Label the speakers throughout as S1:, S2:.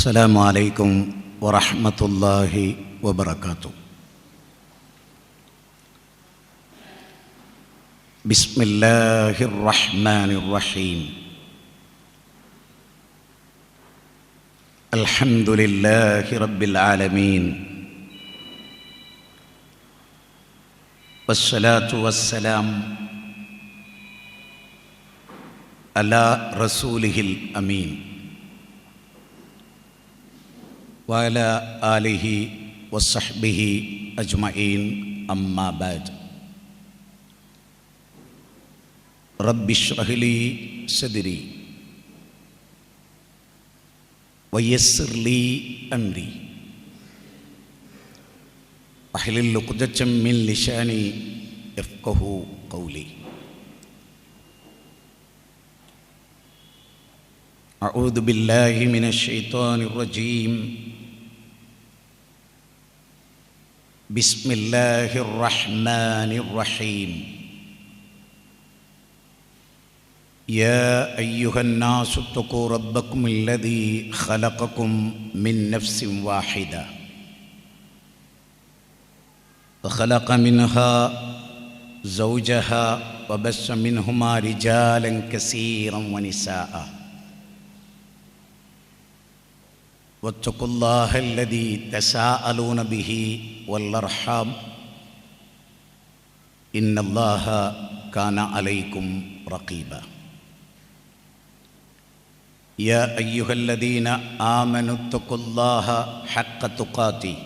S1: السلام عليكم ورحمة الله وبركاته. بسم الله الرحمن الرحيم. الحمد لله رب العالمين، والصلاة والسلام على رسوله الأمين وعلى آله وصحبه أجمعين، أما بعد. رب اشرح لي صدري ويسر لي أمري واحلل عقدة من لساني يفقهوا قولي. أعوذ بالله من الشيطان الرجيم. بسم الله الرحمن الرحيم. يا أيها الناس اتقوا ربكم الذي خلقكم من نفس واحدة وخلق منها زوجها وبث منهما رجالا كثيرا ونساء واتقوا الله الذي تساءلون به والأرحام إن الله كان عليكم رقيبا. يا أيها الذين آمنوا اتقوا الله حق تقاته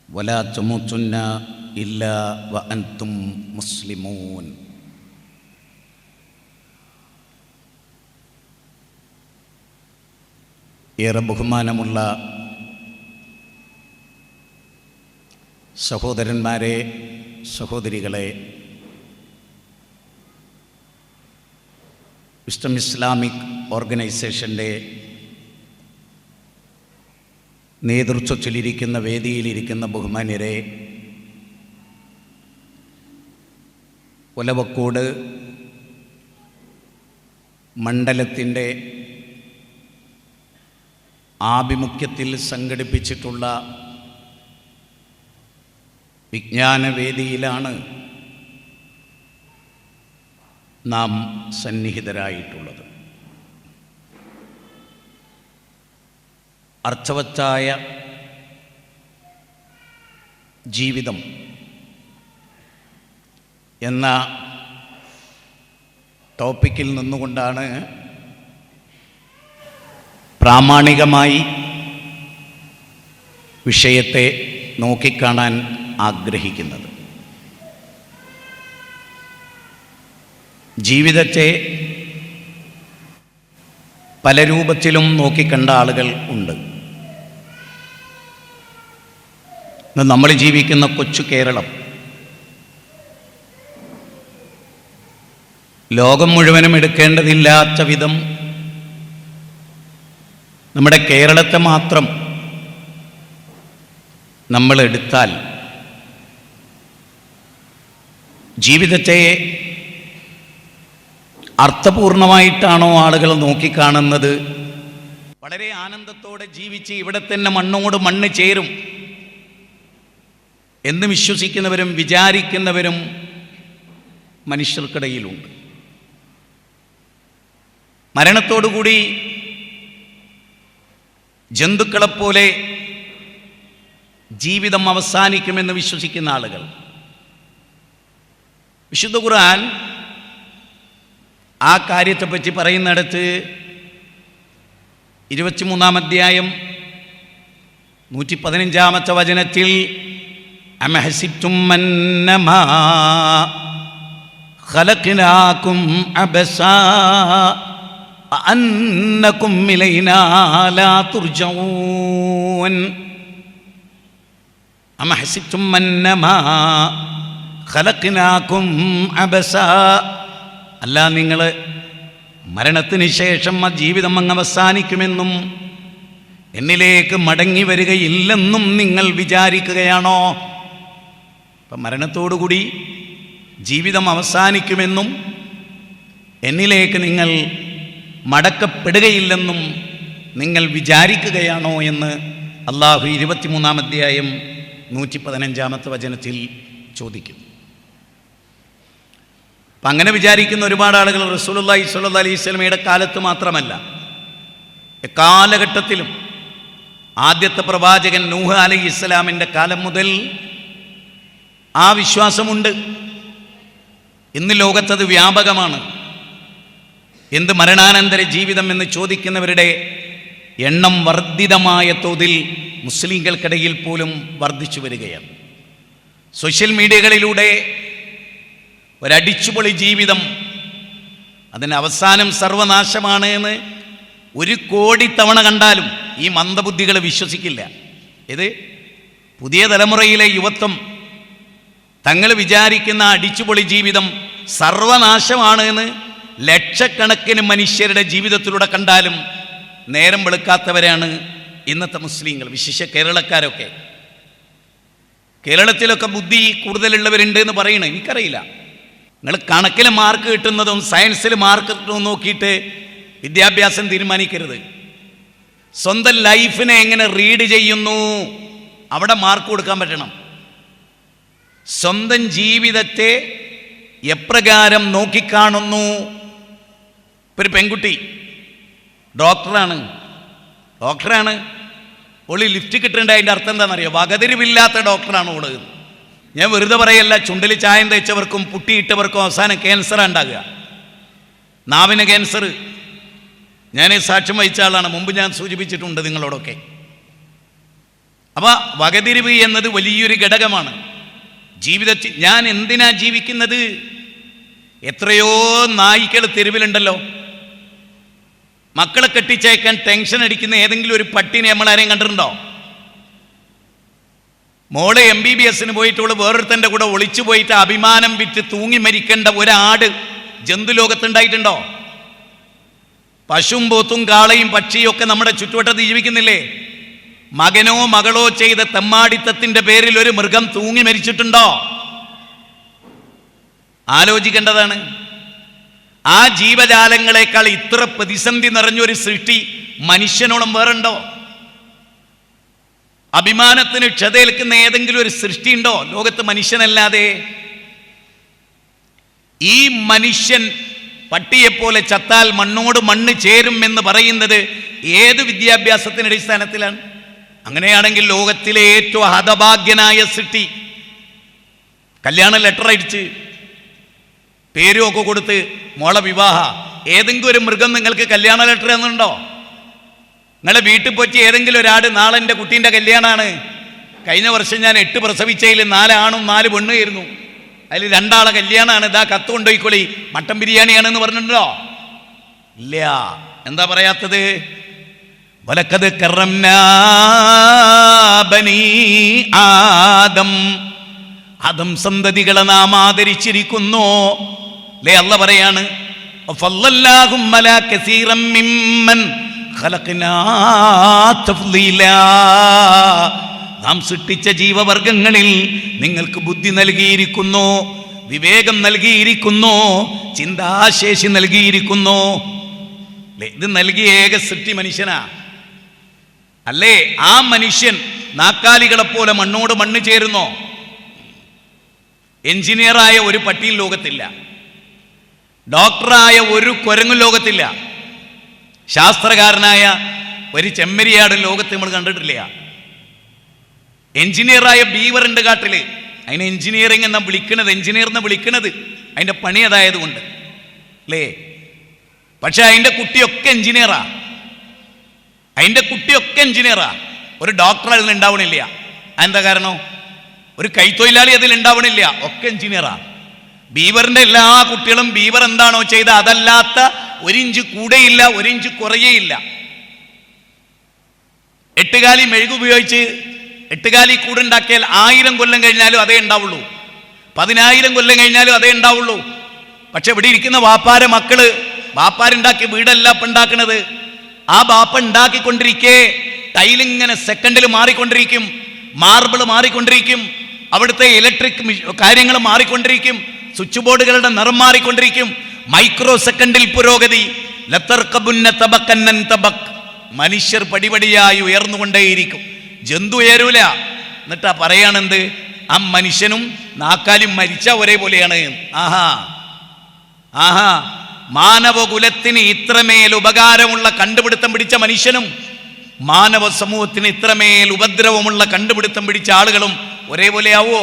S1: ولا تموتن إلا وأنتم مسلمون. ഏറെ ബഹുമാനമുള്ള സഹോദരന്മാരെ, സഹോദരികളെ, വിസ്ഡം ഇസ്ലാമിക് ഓർഗനൈസേഷൻ്റെ നേതൃത്വത്തിലിരിക്കുന്ന വേദിയിലിരിക്കുന്ന ബഹുമാന്യരെ, ഒലവക്കോട് മണ്ഡലത്തിൻ്റെ ആഭിമുഖ്യത്തിൽ സംഘടിപ്പിച്ചിട്ടുള്ള വിജ്ഞാനവേദിയിലാണ് നാം സന്നിഹിതരായിട്ടുള്ളത്. അർത്ഥവത്തായ ജീവിതം എന്ന ടോപ്പിക്കിൽ നിന്നുകൊണ്ടാണ് പ്രാമാണികമായി വിഷയത്തെ നോക്കിക്കാണാൻ ആഗ്രഹിക്കുന്നത്. ജീവിതത്തെ പല രൂപത്തിലും നോക്കിക്കണ്ട ആളുകൾ ഉണ്ട്. ഇന്ന് നമ്മൾ ജീവിക്കുന്ന കൊച്ചു കേരളം ലോകം മുഴുവനും എടുക്കേണ്ടതില്ലാത്ത വിധം നമ്മുടെ കേരളത്തെ മാത്രം നമ്മൾ എടുത്താൽ ജീവിതത്തെ അർത്ഥപൂർണമായിട്ടാണോ ആളുകൾ നോക്കിക്കാണുന്നത്? വളരെ ആനന്ദത്തോടെ ജീവിച്ച് ഇവിടെ തന്നെ മണ്ണോട് മണ്ണ് ചേരും എന്ന് വിശ്വസിക്കുന്നവരും വിചാരിക്കുന്നവരും മനുഷ്യർക്കിടയിലുണ്ട്. മരണത്തോടുകൂടി ജന്തുക്കളെപ്പോലെ ജീവിതം അവസാനിക്കുമെന്ന് വിശ്വസിക്കുന്ന ആളുകൾ. വിശുദ്ധ ഖുർആൻ ആ കാര്യത്തെപ്പറ്റി പറയുന്നിടത്ത് 23-ാം അധ്യായം 115-ാമത്തെ വചനത്തിൽ അമഹസിബ്തും അന്നമാ ഖലഖ്നാകും അബസാ അന്നകും ഇലൈനാ ലാ തുർജഊൻ. അമഹസിബ്തും അന്നമാ ഖലഖ്നാകും അബസാ, അല്ല നിങ്ങൾ മരണത്തിന് ശേഷം ആ ജീവിതം അങ്ങ് അവസാനിക്കുമെന്നും എന്നിലേക്ക് മടങ്ങി വരികയില്ലെന്നും നിങ്ങൾ വിചാരിക്കുകയാണോ? അപ്പം മരണത്തോടുകൂടി ജീവിതം അവസാനിക്കുമെന്നും എന്നിലേക്ക് നിങ്ങൾ മടക്കപ്പെടുകയില്ലെന്നും നിങ്ങൾ വിചാരിക്കുകയാണോ എന്ന് അള്ളാഹു 23-ാം അധ്യായം 115-ാമത്തെ വചനത്തിൽ ചോദിക്കും. അപ്പം അങ്ങനെ വിചാരിക്കുന്ന ഒരുപാട് ആളുകൾ റസൂലുള്ളാഹി സ്വല്ലല്ലാഹി അലൈഹി വസല്ലമയുടെ കാലത്ത് മാത്രമല്ല, എക്കാലഘട്ടത്തിലും ആദ്യത്തെ പ്രവാചകൻ നൂഹ് അലൈഹിസ്സലാമിൻ്റെ കാലം മുതൽ ആ വിശ്വാസമുണ്ട്. ഇന്ന് ലോകത്തത് വ്യാപകമാണ്. എന്ത് മരണാനന്തര ജീവിതം എന്ന് ചോദിക്കുന്നവരുടെ എണ്ണം വർദ്ധിതമായ തോതിൽ മുസ്ലിങ്ങൾക്കിടയിൽ പോലും വർദ്ധിച്ചു വരികയാണ്. സോഷ്യൽ മീഡിയകളിലൂടെ ഒരടിച്ചുപൊളി ജീവിതം, അതിന് അവസാനം സർവനാശമാണ് എന്ന് 1 കോടി തവണ കണ്ടാലും ഈ മന്ദബുദ്ധികൾ വിശ്വസിക്കില്ല. ഇത് പുതിയ തലമുറയിലെ യുവത്വം തങ്ങൾ വിചാരിക്കുന്ന അടിച്ചുപൊളി ജീവിതം സർവനാശമാണ് എന്ന് ലക്ഷക്കണക്കിന് മനുഷ്യരുടെ ജീവിതത്തിലൂടെ കണ്ടാലും നേരം വെളുക്കാത്തവരാണ് ഇന്നത്തെ മുസ്ലിങ്ങൾ, വിശേഷ കേരളക്കാരൊക്കെ. കേരളത്തിലൊക്കെ ബുദ്ധി കൂടുതലുള്ളവരുണ്ട് എന്ന് പറയണേ, എനിക്കറിയില്ല. നിങ്ങൾ കണക്കിൽ മാർക്ക് കിട്ടുന്നതും സയൻസിൽ മാർക്ക് കിട്ടുന്നതും നോക്കിയിട്ട് വിദ്യാഭ്യാസം തീരുമാനിക്കരുത്. സ്വന്തം ലൈഫിനെ എങ്ങനെ റീഡ് ചെയ്യുന്നു അവിടെ മാർക്ക് കൊടുക്കാൻ പറ്റണം. സ്വന്തം ജീവിതത്തെ എപ്രകാരം നോക്കിക്കാണുന്നു. ഒരു പെൺകുട്ടി ഡോക്ടറാണ്, ഓള് ലിഫ്റ്റ് കിട്ടേണ്ട അതിൻ്റെ അർത്ഥം എന്താണെന്നറിയോ? വകതിരിവില്ലാത്ത ഡോക്ടറാണ് ഓള്. ഞാൻ വെറുതെ പറയല്ല, ചുണ്ടിൽ ചായം തേച്ചവർക്കും പുട്ടിയിട്ടവർക്കും അവസാനം ക്യാൻസറാണ് ഉണ്ടാകുക, നാവിന് ക്യാൻസർ. ഞാൻ സാക്ഷ്യം വഹിച്ച ആളാണ്, മുമ്പ് ഞാൻ സൂചിപ്പിച്ചിട്ടുണ്ട് നിങ്ങളോടൊക്കെ. അപ്പോൾ വകതിരിവ് എന്നത് വലിയൊരു ഘടകമാണ് ജീവിതത്തിൽ. ഞാൻ എന്തിനാ ജീവിക്കുന്നത്? എത്രയോ നായ്ക്കൾ തെരുവിലുണ്ടല്ലോ. മക്കളെ കെട്ടിച്ചയക്കാൻ ടെൻഷൻ അടിക്കുന്ന ഏതെങ്കിലും ഒരു പട്ടിനെ നമ്മളാരെയും കണ്ടിട്ടുണ്ടോ? മോളെ MBBSന് പോയിട്ടുള്ള വേറൊരുത്തൻ്റെ കൂടെ ഒളിച്ചു പോയിട്ട് അഭിമാനം വിറ്റ് തൂങ്ങി മരിക്കേണ്ട ഒരാട് ജന്തുലോകത്തുണ്ടായിട്ടുണ്ടോ? പശുവും പോത്തും കാളയും പക്ഷിയും ഒക്കെ നമ്മുടെ ചുറ്റുവട്ടത്ത് ജീവിക്കുന്നില്ലേ? മകനോ മകളോ ചെയ്ത തെമ്മാടിത്തത്തിൻ്റെ പേരിൽ ഒരു മൃഗം തൂങ്ങി മരിച്ചിട്ടുണ്ടോ? ആലോചിക്കേണ്ടതാണ്. ആ ജീവജാലങ്ങളെക്കാൾ ഇത്ര പ്രതിസന്ധി നിറഞ്ഞൊരു സൃഷ്ടി മനുഷ്യനോളം വേറുണ്ടോ? അഭിമാനത്തിന് ക്ഷതയേൽക്കുന്ന ഏതെങ്കിലും ഒരു സൃഷ്ടിയുണ്ടോ ലോകത്ത് മനുഷ്യനല്ലാതെ? ഈ മനുഷ്യൻ പട്ടിയെപ്പോലെ ചത്താൽ മണ്ണോട് മണ്ണ് ചേരും എന്ന് പറയുന്നത് ഏത് വിദ്യാഭ്യാസത്തിന്റെ അടിസ്ഥാനത്തിലാണ്? അങ്ങനെയാണെങ്കിൽ ലോകത്തിലെ ഏറ്റവും ഹതഭാഗ്യനായ സൃഷ്ടി കല്യാണ ലെറ്റർ അടിച്ച് പേരും ഒക്കെ കൊടുത്ത് മോളെ വിവാഹ, ഏതെങ്കിലും ഒരു മൃഗം നിങ്ങൾക്ക് കല്യാണ ലെറ്റർ എന്നുണ്ടോ? നിങ്ങളെ വീട്ടിൽ പോറ്റി ഏതെങ്കിലും ഒരാട് നാളെ എൻ്റെ കുട്ടീൻ്റെ കല്യാണമാണ്, കഴിഞ്ഞ വർഷം ഞാൻ 8 പ്രസവിച്ചതിൽ 4 ആണും 4 പെണ്ണും ആയിരുന്നു, അതിൽ 2 ആളെ കല്യാണമാണ്, ഇതാ കത്ത് കൊണ്ടുപോയിക്കോളി, മട്ടൻ ബിരിയാണിയാണെന്ന് പറഞ്ഞിട്ടുണ്ടോ? ഇല്ല. എന്താ പറയാത്തത്? വലഖദ് കറംനാ ബനീ ആദം, ആദം സന്തതികളെ നാം ആദരിച്ചിരിക്കുന്നു. അല്ലേ? അല്ലാഹ് പറയാണ്, ഫളല്ലാഹും അലാ കസീറൻ മിമ്മൻ ഖലഖനാ തഫ്ളീലാ, നാം സൃഷ്ടിച്ച ജീവവർഗങ്ങളിൽ നിങ്ങൾക്ക് ബുദ്ധി നൽകിയിരിക്കുന്നു, വിവേകം നൽകിയിരിക്കുന്നു, ചിന്താശേഷി നൽകിയിരിക്കുന്നു. ഇത് നൽകിയ ഏക സൃഷ്ടി മനുഷ്യനാ. അല്ലേ? ആ മനുഷ്യൻ നാക്കാലികളെ പോലെ മണ്ണോട് മണ്ണ് ചേരുന്നോ? എഞ്ചിനീയറായ ഒരു പട്ടിയും ലോകത്തില്ല, ഡോക്ടറായ ഒരു കുരങ്ങും ലോകത്തില്ല, ശാസ്ത്രകാരനായ ഒരു ചെമ്മരിയാടും ലോകത്ത് നമ്മൾ കണ്ടിട്ടില്ല. എഞ്ചിനീയറായ ബീവറുണ്ട് കാട്ടില്, അതിനെ എഞ്ചിനീയറിംഗ് എന്നാ വിളിക്കണത്, എഞ്ചിനീയർ എന്ന് വിളിക്കണത് അതിൻ്റെ പണി അതായത് കൊണ്ട് അല്ലേ? പക്ഷെ അതിൻ്റെ കുട്ടിയൊക്കെ എഞ്ചിനീയറാ, ഒരു ഡോക്ടർ അതിൽ ഉണ്ടാവണില്ല. എന്താ കാരണം? ഒരു കൈത്തൊഴിലാളി അതിൽ ഉണ്ടാവണില്ല, ഒക്കെ എഞ്ചിനീയറാ. ബീവറിന്റെ എല്ലാ കുട്ടികളും ബീവർ എന്താണോ ചെയ്ത അതല്ലാത്ത 1 ഇഞ്ച് കൂടെയില്ല, 1 ഇഞ്ച് കുറയേയില്ല. 8 കാലി മെഴുകുപയോഗിച്ച് 8 കാലി കൂടുണ്ടാക്കിയാൽ 1000 കൊല്ലം കഴിഞ്ഞാലും അതേ ഉണ്ടാവുള്ളൂ, 10,000 കൊല്ലം കഴിഞ്ഞാലും അതേ ഉണ്ടാവുള്ളൂ. പക്ഷെ ഇവിടെ ഇരിക്കുന്ന വാപ്പാരെ മക്കള്, ബാപ്പാരുണ്ടാക്കിയ വീടല്ല ഇപ്പം ഉണ്ടാക്കുന്നത്. ആ ബാപ്പ ഉണ്ടാക്കിക്കൊണ്ടിരിക്കേ ടൈലിങ്ങനെ സെക്കൻഡിൽ മാറിക്കൊണ്ടിരിക്കും, മാർബിൾ മാറിക്കൊണ്ടിരിക്കും, അവിടുത്തെ ഇലക്ട്രിക് കാര്യങ്ങൾ മാറിക്കൊണ്ടിരിക്കും, സ്വിച്ച് ബോർഡുകളുടെ നിറം മാറിക്കൊണ്ടിരിക്കും. മൈക്രോ സെക്കൻഡിൽ പുരോഗതി. മനുഷ്യർ പടിപടിയായി ഉയർന്നുകൊണ്ടേയിരിക്കും. ജന്തു ഉയരൂല. എന്നിട്ടാ പറയാണെന്ത്? ആ മനുഷ്യനും നാക്കാലും മരിച്ച ഒരേപോലെയാണ്. ആഹാ ആഹാ, മാനവകുലത്തിന് ഇത്രമേൽ ഉപകാരമുള്ള കണ്ടുപിടുത്തം പിടിച്ച മനുഷ്യനും മാനവ സമൂഹത്തിന് ഇത്രമേൽ ഉപദ്രവമുള്ള കണ്ടുപിടുത്തം പിടിച്ച ആളുകളും ഒരേപോലെയാവോ?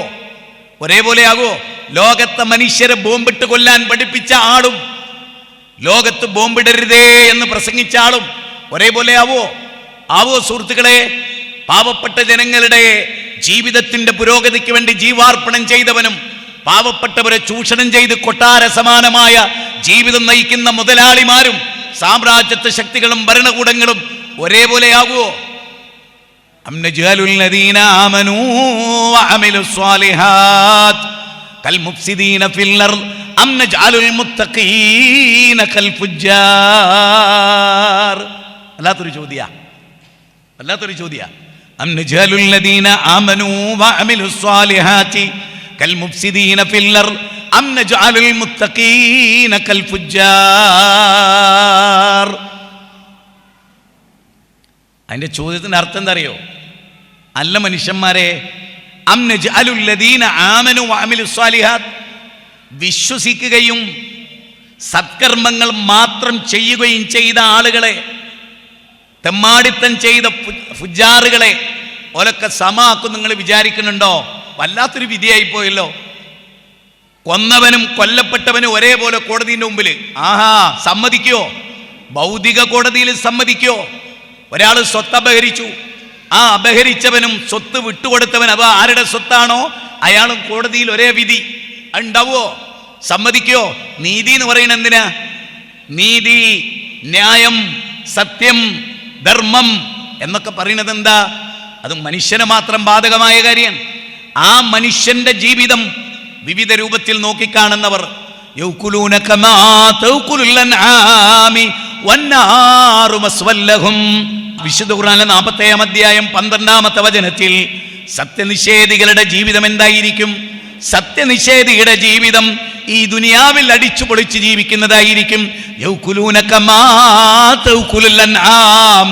S1: ഒരേപോലെയാവോ? ലോകത്തെ മനുഷ്യരെ ബോംബിട്ട് കൊല്ലാൻ പഠിപ്പിച്ച ആളും ലോകത്ത് ബോംബിടരുതേ എന്ന് പ്രസംഗിച്ച ആളും ഒരേപോലെയാവോ? ആവോ സുഹൃത്തുക്കളെ? പാവപ്പെട്ട ജനങ്ങളുടെ ജീവിതത്തിന്റെ പുരോഗതിക്ക് വേണ്ടി ജീവാർപ്പണം ചെയ്തവനും പാവപ്പെട്ടവരെ ചൂഷണം ചെയ്ത് കൊട്ടാര സമാനമായ ജീവിതം നയിക്കുന്ന മുതലാളിമാരും സാമ്രാജ്യത്വ ശക്തികളും ഭരണകൂടങ്ങളും ഒരേപോലെയാകുമോ? അം നജ്അലുൽ ലദീന ആമനൂ വഅമിലുസ് സ്വാലിഹാത്ത് കൽ മുഫ്സിദീന ഫിൽ അർദ് അം നജ്അലുൽ മുത്തഖീന കൽ ഫുജ്ജാർ. വല്ലാത്തൊരു ചോദ്യ. അം നജ്അലുൽ ലദീന ആമനൂ വഅമിലുസ് സ്വാലിഹാത്തി കൽ മുഫ്സിദീന ഫിൽ അർദ് അം നജ്അലുൽ മുത്തഖീന കൽ ഫുജ്ജാർ. അതിന്റെ ചോദ്യത്തിന്റെ അർത്ഥം എന്താ അറിയോ? അല്ല മനുഷ്യന്മാരെ, അം നജ്അലുൽ ലദീന ആമനു വഅമിലുസ് സ്വാലിഹാത്ത്, വിശ്വസിക്കുകയും സത്കർമ്മങ്ങൾ മാത്രം ചെയ്യുകയും ചെയ്ത ആളുകളെ, തെമ്മാടിത്തം ചെയ്ത ഫുജാറുകളെ ഓലൊക്കെ സമാക്കും നിങ്ങൾ വിചാരിക്കുന്നുണ്ടോ? വല്ലാത്തൊരു വിധിയായി പോയല്ലോ. കൊന്നവനും കൊല്ലപ്പെട്ടവനും ഒരേപോലെ കോടതിയുടെ മുമ്പിൽ. ആഹാ, സമ്മതിക്കോ? ഭൗതിക കോടതിയിൽ സമ്മതിക്കോ? ഒരാൾ സ്വത്ത് അപഹരിച്ചു, ആ അപഹരിച്ചവനും സ്വത്ത് വിട്ടുകൊടുത്തവൻ അത് ആരുടെ സ്വത്താണോ അയാളും കോടതിയിൽ ഒരേ വിധി ഉണ്ടാവോ? സമ്മതിക്കോ? നീതി എന്ന് പറയുന്നത് എന്തിനാ? നീതി, ന്യായം, സത്യം, ധർമ്മം എന്നൊക്കെ പറയുന്നത് എന്താ? അത് മനുഷ്യന് മാത്രം ബാധകമായ കാര്യം. ആ മനുഷ്യന്റെ ജീവിതം വിവിധ രൂപത്തിൽ നോക്കിക്കാണുന്നവർ യൗകുലൂന കമാ തൗകുലുൽ അൻആമി വന്നാറു മസ്വല്ലഹും. വിശുദ്ധ ഖുർആനിലെ 40-ാം അധ്യായം 12-ാമത്തെ വചനത്തിൽ സത്യനിഷേധികളുടെ ജീവിതം എന്തായിരിക്കും? സത്യനിഷേധിയുടെ ജീവിതം ഈ ദുനിയാവിൽ അടിച്ചു പൊളിച്ച് ജീവിക്കുന്നതായിരിക്കും. യൗകുലൂന കമാ തൗകുലുൽ അൻആം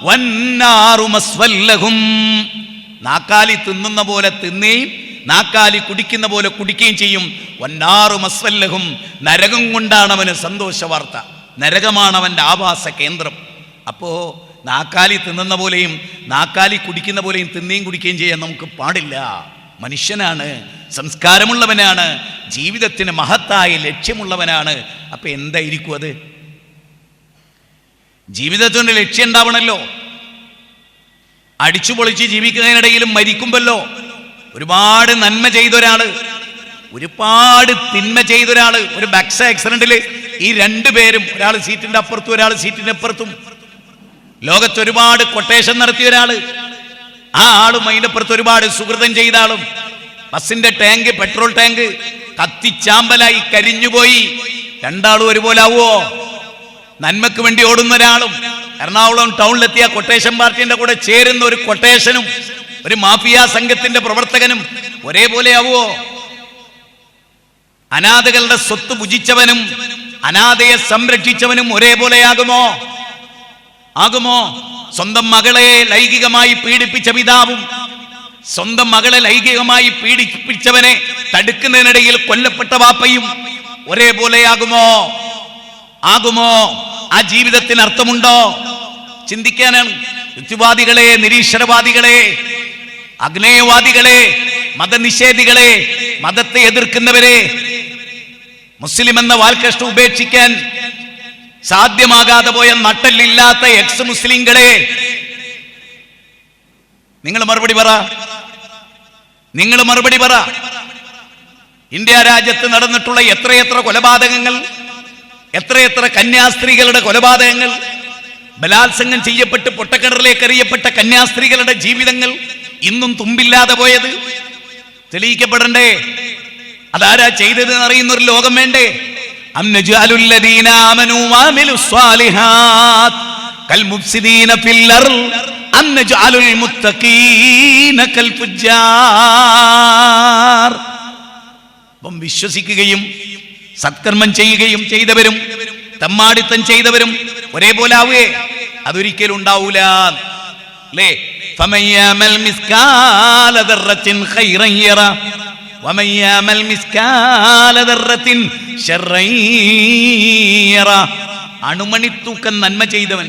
S1: വന്നാറു മസ്വല്ലഹും. നാക്കാലി തിന്നുന്ന പോലെ തിന്നുകയും നാക്കാലി കുടിക്കുന്ന പോലെ കുടിക്കുകയും ചെയ്യും. വന്നാറു മസ്വല്ലഹും, നരകം കൊണ്ടാണ് അവന് സന്തോഷ വാർത്ത. നരകമാണ് അവൻ്റെ ആവാസ കേന്ദ്രം. അപ്പോ നാക്കാലി തിന്നുന്ന പോലെയും നാക്കാലി കുടിക്കുന്ന പോലെയും തിന്നുകയും കുടിക്കുകയും ചെയ്യാൻ നമുക്ക് പാടില്ല. മനുഷ്യനാണ്, സംസ്കാരമുള്ളവനാണ്, ജീവിതത്തിന് മഹത്തായ ലക്ഷ്യമുള്ളവനാണ്. അപ്പൊ എന്തായിരിക്കും അത്? ജീവിതത്തിൻ്റെ ലക്ഷ്യം ഉണ്ടാവണല്ലോ. അടിച്ചു പൊളിച്ച് ജീവിക്കുന്നതിനിടയിലും മരിക്കുമ്പല്ലോ ഒരുപാട് നന്മ ചെയ്തൊരാള്, ഒരുപാട് തിന്മ ചെയ്തൊരാള്, ഒരു ബസ് ആക്സിഡന്റിൽ ഈ രണ്ടുപേരും, ഒരാൾ സീറ്റിന്റെ അപ്പുറത്തും ഒരാൾ സീറ്റിന്റെ അപ്പുറത്തും, ലോകത്ത് ഒരുപാട് കൊട്ടേഷൻ നടത്തിയ ഒരാള്, ആ ആളും അതിന്റെ അപ്പുറത്ത് ഒരുപാട് സുഹൃതം ചെയ്ത ആളും, ബസിന്റെ ടാങ്ക്, പെട്രോൾ ടാങ്ക് കത്തിച്ചാമ്പലായി കരിഞ്ഞുപോയി. രണ്ടാളും ഒരുപോലെ ആവുമോ? നന്മക്ക് വേണ്ടി ഓടുന്ന ഒരാളും എറണാകുളം ടൗണിലെത്തിയ കൊട്ടേഷൻ പാർട്ടിന്റെ കൂടെ ചേരുന്ന ഒരു കൊട്ടേഷനും ഒരു മാഫിയ സംഘത്തിന്റെ പ്രവർത്തകനും ഒരേപോലെ ആവുമോ? അനാഥകളുടെ സ്വത്ത് ഭുജിച്ചവനും അനാഥയെ സംരക്ഷിച്ചവനും ഒരേപോലെയാകുമോ? ആകുമോ? സ്വന്തം മകളെ ലൈംഗികമായി പീഡിപ്പിച്ച പിതാവും സ്വന്തം മകളെ ലൈംഗികമായി പീഡിപ്പിച്ചവനെ തടുക്കുന്നതിനിടയിൽ കൊല്ലപ്പെട്ട വാപ്പയും ഒരേപോലെയാകുമോ? ആകുമോ? ആ ജീവിതത്തിന് അർത്ഥമുണ്ടോ? ചിന്തിക്കാനാണ്. യുക്തിവാദികളെ, നിരീശ്വരവാദികളെ, അഗ്നേയവാദികളെ, മതനിഷേധികളെ, മതത്തെ എതിർക്കുന്നവരെ, മുസ്ലിം എന്ന വാൽകഷ്ണം ഉപേക്ഷിക്കാൻ സാധ്യമാകാതെ പോയ നട്ടലില്ലാത്ത എക്സ് മുസ്ലിങ്ങളെ, നിങ്ങൾ മറുപടി പറ. നിങ്ങൾ മറുപടി പറ. ഇന്ത്യ രാജ്യത്ത് നടന്നിട്ടുള്ള എത്രയെത്ര കൊലപാതകങ്ങൾ, എത്രയെത്ര കന്യാസ്ത്രീകളുടെ കൊലപാതകങ്ങൾ, ബലാത്സംഗം ചെയ്യപ്പെട്ട് പൊട്ടക്കിണറിലേക്ക് എറിയപ്പെട്ട കന്യാസ്ത്രീകളുടെ ജീവിതങ്ങൾ ഇന്നും തുമ്പില്ലാതെ പോയത് തെളിയിക്കപ്പെടണ്ടേ? അതാരാ ചെയ്തതെന്ന് അറിയുന്ന ഒരു ലോകം വേണ്ടേ? അം നജ്അലുൽ ലദീന ആമനൂ വഅമിലുസ് സ്വാലിഹാത്ത് കൽ മുഫ്സിദീന ഫിൽ അർദ് അം നജ്അലുൽ മുത്തഖീന കൽ ഫുജ്ജാർ. അപ്പം വിശ്വസിക്കുകയും സത്കർമ്മം ചെയ്യുകയും ചെയ്തവരും തെമ്മാടിത്തം ചെയ്തവരും ഒരേപോലെ ആവുകയെ? അതൊരിക്കലും ഉണ്ടാവൂല അല്ലേ? ഫമൻ യഅമൽ മിസ്കാല ദർറത്തിൻ ഖൈറൻ യറ വമൻ യഅമൽ മിസ്കാല ദർറത്തിൻ ശർറൻ യറ. അണുമണിത്തൂക്കം നന്മ ചെയ്തവൻ,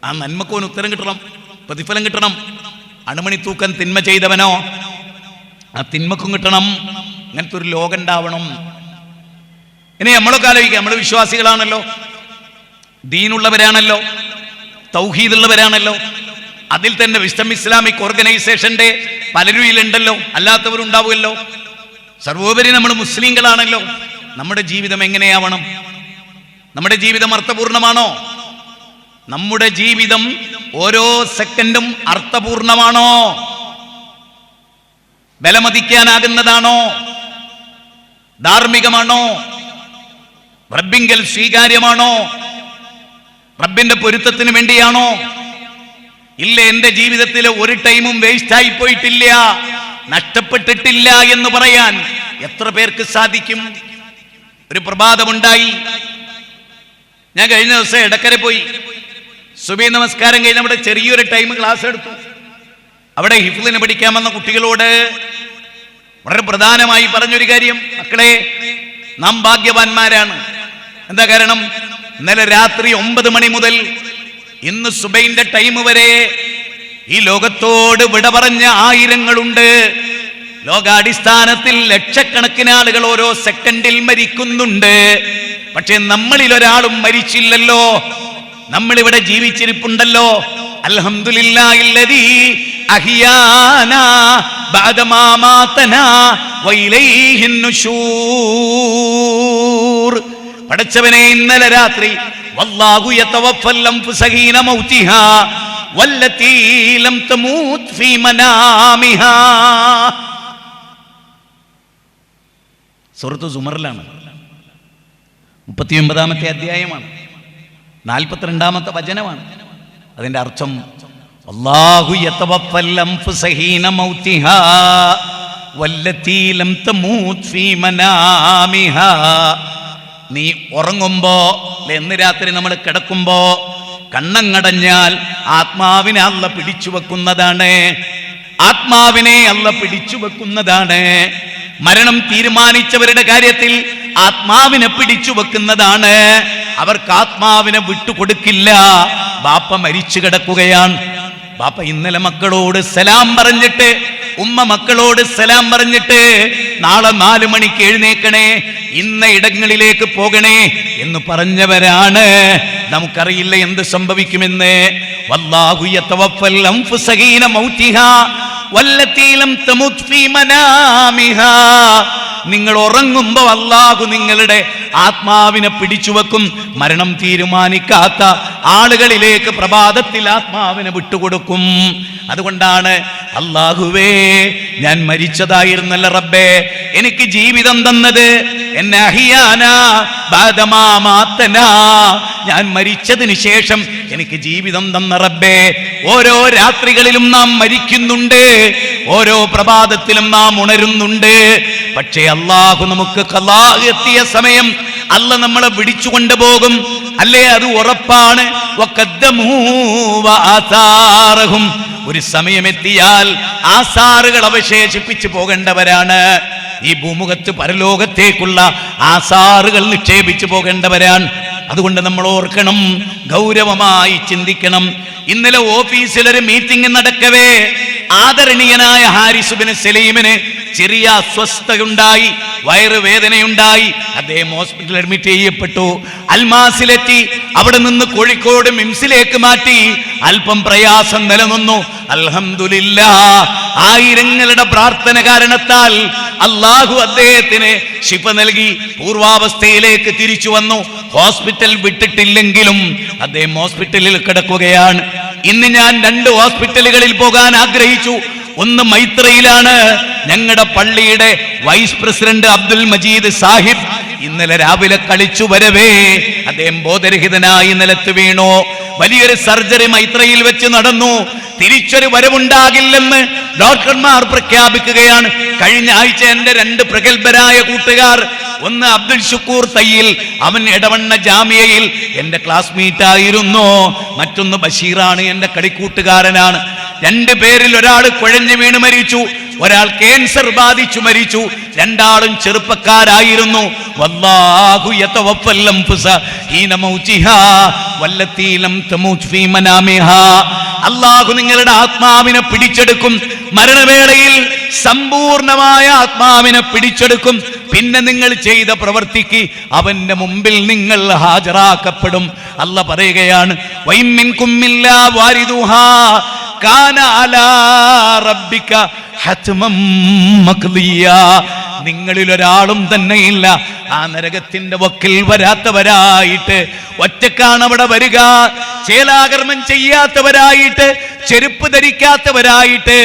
S1: ആ നന്മക്ക് അവന് ഉത്തരം കിട്ടണം, പ്രതിഫലം കിട്ടണം. അണുമണിത്തൂക്കം തിന്മ ചെയ്തവനോ ആ തിന്മക്കും കിട്ടണം. അങ്ങനത്തെ ഒരു ലോകം ഉണ്ടാവണം. ഇനി നമ്മളൊക്കെ ആലോചിക്കാം, നമ്മൾ വിശ്വാസികളാണല്ലോ, ദീനുള്ളവരാണല്ലോ, തൗഹീദുള്ളവരാണല്ലോ. അതിൽ തന്നെ വിസ്ഡം ഇസ്ലാമിക് ഓർഗനൈസേഷന്റെ പലരും ഇതിലുണ്ടല്ലോ, അല്ലാത്തവരുണ്ടാവുമല്ലോ. സർവോപരി നമ്മൾ മുസ്ലിങ്ങളാണല്ലോ. നമ്മുടെ ജീവിതം എങ്ങനെയാവണം? നമ്മുടെ ജീവിതം അർത്ഥപൂർണമാണോ? നമ്മുടെ ജീവിതം ഓരോ സെക്കൻഡും അർത്ഥപൂർണമാണോ? വിലമതിക്കാനാകുന്നതാണോ? ധാർമ്മികമാണോ? റബ്ബിങ്കൽ സ്വീകാര്യമാണോ? റബ്ബിന്റെ പൊരുത്തത്തിന് വേണ്ടിയാണോ? ഇല്ല, എന്റെ ജീവിതത്തിൽ ഒരു ടൈമും വേസ്റ്റായി പോയിട്ടില്ല, നഷ്ടപ്പെട്ടിട്ടില്ല എന്ന് പറയാൻ എത്ര പേർക്ക് സാധിക്കും? ഒരു പ്രഭാതമുണ്ടായി. ഞാൻ കഴിഞ്ഞ ദിവസം എടക്കര പോയി. സുബഹി നമസ്കാരം കഴിഞ്ഞ് നമ്മുടെ ചെറിയൊരു ടൈം ക്ലാസ് എടുത്തു. അവിടെ ഹിഫ്ളിന് പഠിക്കാൻ വന്ന കുട്ടികളോട് വളരെ പ്രധാനമായി പറഞ്ഞൊരു കാര്യം, മക്കളെ, നാം ഭാഗ്യവാന്മാരാണ്. എന്താ കാരണം? ഇന്നലെ രാത്രി 9 മണി മുതൽ ഇന്ന് സുബൈന്റെ ടൈം വരെ ഈ ലോകത്തോട് വിട പറഞ്ഞ ആയിരങ്ങളുണ്ട്. ലോകാടിസ്ഥാനത്തിൽ ലക്ഷക്കണക്കിന് ആളുകൾ ഓരോ സെക്കൻഡിൽ മരിക്കുന്നുണ്ട്. പക്ഷെ നമ്മളിൽ ഒരാളും മരിച്ചില്ലല്ലോ, നമ്മളിവിടെ ജീവിച്ചിരിപ്പുണ്ടല്ലോ. അൽഹംദുലില്ലാഹില്ലദീ അഹ്യാനാ ബഅദമാ മാതനാ വഇലൈഹിൻ നുശൂർ. പടച്ചവനെ, ഇന്നലെ രാത്രി വല്ലാഹു യതവഫൽ അൻഫുസ ഹീന മൗതിഹാ വല്ലതീ ലം തമൂത് ഫീ മനാമിഹാ. സൂറത്ത് സുമറിലാണ്, 39-ാമത്തെ അധ്യായമാണ്, 42-ാമത്തെ വചനമാണ്. അതിന്റെ അർത്ഥം അല്ലാഹു യതവഫൽ അൻഫുസ ഹീന മൗതിഹാ വല്ലതീ ലം തമൂത് ഫീ മനാമിഹാ. നീ ഉറങ്ങുമ്പോ, ഇന്ന് രാത്രി നമ്മൾ കിടക്കുമ്പോ കണ്ണങ്ങടഞ്ഞാൽ ആത്മാവിനെ അല്ല പിടിച്ചു വെക്കുന്നതാണ്. ആത്മാവിനെ അല്ല പിടിച്ചു വെക്കുന്നതാണ്. മരണം തീരുമാനിച്ചവരുടെ കാര്യത്തിൽ ആത്മാവിനെ പിടിച്ചു വെക്കുന്നതാണ്. അവർക്ക് ആത്മാവിനെ വിട്ടുകൊടുക്കില്ല. ബാപ്പ മരിച്ചു കിടക്കുകയാണ്. ബാപ്പ ഇന്നലെ മക്കളോട് സലാം പറഞ്ഞിട്ട്, ഉമ്മ മക്കളോട് സലാം പറഞ്ഞിട്ട്, നാളെ 4 മണിക്ക് എഴുന്നേക്കണേ, ഇന്ന ഇടങ്ങളിലേക്ക് പോകണേ എന്ന് പറഞ്ഞവരാണ്. നമുക്കറിയില്ല എന്ത് സംഭവിക്കുമെന്ന്. വല്ലാഹു യതവഫൽ അൻഫുസ ഹീന മൗതിഹാ വല്ലതീ ലം തമുത് ഫീ മനാമിഹാ. നിങ്ങൾ ഉറങ്ങുമ്പോൾ അല്ലാഹു നിങ്ങളുടെ ആത്മാവിനെ പിടിച്ചു വെക്കും. മരണം തീരുമാനിക്കാത്ത ആളുകളിലേക്ക് പ്രഭാതത്തിൽ ആത്മാവിനെ വിട്ടുകൊടുക്കും. അതുകൊണ്ടാണ് അല്ലാഹുവേ, ഞാൻ മരിച്ചതായിരുന്നല്ല റബ്ബേ എനിക്ക് ജീവിതം തന്നത്. എന്നെ അഹിയാനാ ബഅദമാ മാതനാ, ഞാൻ മരിച്ചതിന് ശേഷം എനിക്ക് ജീവിതം തന്ന റബ്ബേ. ഓരോ രാത്രികളിലും നാം മരിക്കുന്നുണ്ട്, ഓരോ പ്രഭാതത്തിലും നാം ഉണരുന്നുണ്ട്. പക്ഷേ അല്ലാഹു നമുക്ക് ഖലാ എത്തിയ സമയം അല്ല നമ്മളെ വിളിച്ചു കൊണ്ടുപോകും, അല്ലേ? അത് ഉറപ്പാണ്. വഖദ്ദമൂ വആസാറഹും. ഒരു സമയമെത്തിയാൽ ആസാറുകൾ അവശേഷിപ്പിച്ചു പോകേണ്ടവരാണ്. ഈ ഭൂമുഖത്ത് പരലോകത്തേക്കുള്ള ആസാറുകൾ നിക്ഷേപിച്ചു പോകേണ്ടവരാണ്. അതുകൊണ്ട് നമ്മൾ ഓർക്കണം, ഗൗരവമായി ചിന്തിക്കണം. ഇന്നലെ ഓഫീസിലൊരു മീറ്റിംഗ് നടക്കവേ ആദരണീയനായ ഹാരിസ് ബിൻ സലീമിന് ചെറിയ അസ്വസ്ഥതയുണ്ടായി, വയറുവേദനയുണ്ടായി. അദ്ദേഹം ഹോസ്പിറ്റലിൽ അഡ്മിറ്റ് ചെയ്യപ്പെട്ടു. അൽമാസിലെത്തി. അവിടെ നിന്ന് കോഴിക്കോട് മിംസിലേക്ക് മാറ്റി. അല്പം പ്രയാസം നിലനിന്നു. അൽഹംദുലില്ലാഹ്, ആയിരങ്ങളുടെ പ്രാർത്ഥന കാരണത്താൽ അല്ലാഹു അദ്ദേഹത്തിന് ശിഫ നൽകി പൂർവാവസ്ഥയിലേക്ക് തിരിച്ചു വന്നു. ഹോസ്പിറ്റൽ വിട്ടിട്ടില്ലെങ്കിലും അദ്ദേഹം ഹോസ്പിറ്റലിൽ കിടക്കുകയാണ്. ഇന്ന് ഞാൻ 2 ഹോസ്പിറ്റലുകളിൽ പോകാൻ ആഗ്രഹിച്ചു. ഒന്ന് മൈത്രയിലാണ്. ഞങ്ങളുടെ പള്ളിയുടെ വൈസ് പ്രസിഡന്റ് അബ്ദുൽ മജീദ് സാഹിബ് ഇന്നലെ രാവിലെ കളിച്ചു വരവേ അദ്ദേഹം ബോധരഹിതനായി നിലത്ത് വീണു. വലിയൊരു സർജറി മൈത്രയിൽ വെച്ച് നടന്നു. തിരിച്ചൊരു വരവുണ്ടാകില്ലെന്ന് ഡോക്ടർമാർ പ്രഖ്യാപിക്കുകയാണ്. കഴിഞ്ഞ ആഴ്ച എന്റെ 2 പ്രഗത്ഭരായ കൂട്ടുകാർ, ഒന്ന് അബ്ദുൽ ഷുക്കൂർ തയ്യിൽ, അവൻ എടവണ്ണ ജാമിയയിൽ എന്റെ ക്ലാസ്മേറ്റ് ആയിരുന്നു. മറ്റൊന്ന് ബഷീറാണ്, എന്റെ കളിക്കൂട്ടുകാരനാണ്. 2 പേരിൽ ഒരാൾ കുഴഞ്ഞു വീണ് മരിച്ചു, ഒരാൾ ക്യാൻസർ ബാധിച്ചു മരിച്ചു. 2ആളും ചെറുപ്പക്കാരായിരുന്നു. വല്ലാഹു യതവഫൽ അൻഫുസ ഹീന മൗതിഹാ വല്ലതീ ലം തമൂത് ഫീ മനാമിഹാ. അല്ലാഹു നിങ്ങളുടെ ആത്മാവിനെ പിടിച്ചെടുക്കും. മരണവേളയിൽ സമ്പൂർണമായ ആത്മാവിനെ പിടിച്ചെടുക്കും. പിന്നെ നിങ്ങൾ ചെയ്ത പ്രവൃത്തിക്ക് അവന്റെ മുമ്പിൽ നിങ്ങൾ ഹാജരാക്കപ്പെടും. അല്ലാഹ് പറയുകയാണ്, വഇൻ മിൻകും ഇല്ലാ വാരിദുഹാ കാന അലാ റബ്ബിക ഹത്മം മഖ്ദിയാ. നിങ്ങളിൽ ഒരാളും തന്നെയില്ല ആ നരകത്തിന്റെ വക്കിൽ വരാത്തവരായിട്ട്. ഒറ്റക്കാണ് അവിടെ വരിക. ചേലാകർമ്മം ചെയ്യാത്തവരായിട്ട്, ചെരുപ്പ് ധരിക്കാത്തവരായിട്ട്,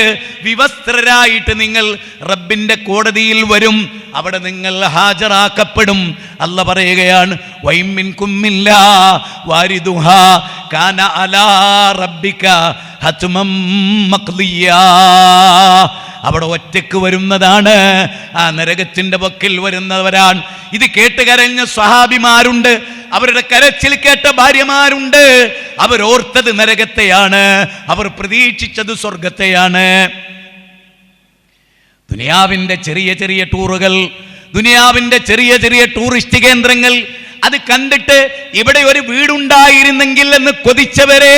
S1: വിവസ്ത്രരായിട്ട് നിങ്ങൾ റബ്ബിന്റെ കോടതിയിൽ വരും. അവിടെ നിങ്ങൾ ഹാജരാക്കപ്പെടും. അല്ലാഹ് പറയുകയാണ്, വഇൻ മിൻകും ഇല്ലാ വാരിദുഹാ കാന അലാ റബ്ബിക ഹത്മം മഖ്ദിയാ. അവിടെ ഒറ്റക്ക് വരുന്നതാണ്, ആ നരകത്തിന്റെ വക്കിൽ വരുന്നവരാണ്. ഇത് കേട്ട് കരഞ്ഞ സ്വഹാബിമാരുണ്ട്, അവരുടെ കരച്ചിൽ കേട്ട ഭാര്യമാരുണ്ട്. അവരോർത്തത് നരകത്തെയാണ്, അവർ പ്രതീക്ഷിച്ചത് സ്വർഗത്തെയാണ്. ദുനിയാവിന്റെ ചെറിയ ചെറിയ ടൂറുകൾ, ദുനിയാവിന്റെ ചെറിയ ചെറിയ ടൂറിസ്റ്റ് കേന്ദ്രങ്ങൾ, അത് കണ്ടിട്ട് ഇവിടെ ഒരു വീടുണ്ടായിരുന്നെങ്കിൽ എന്ന് കൊതിച്ചവരെ,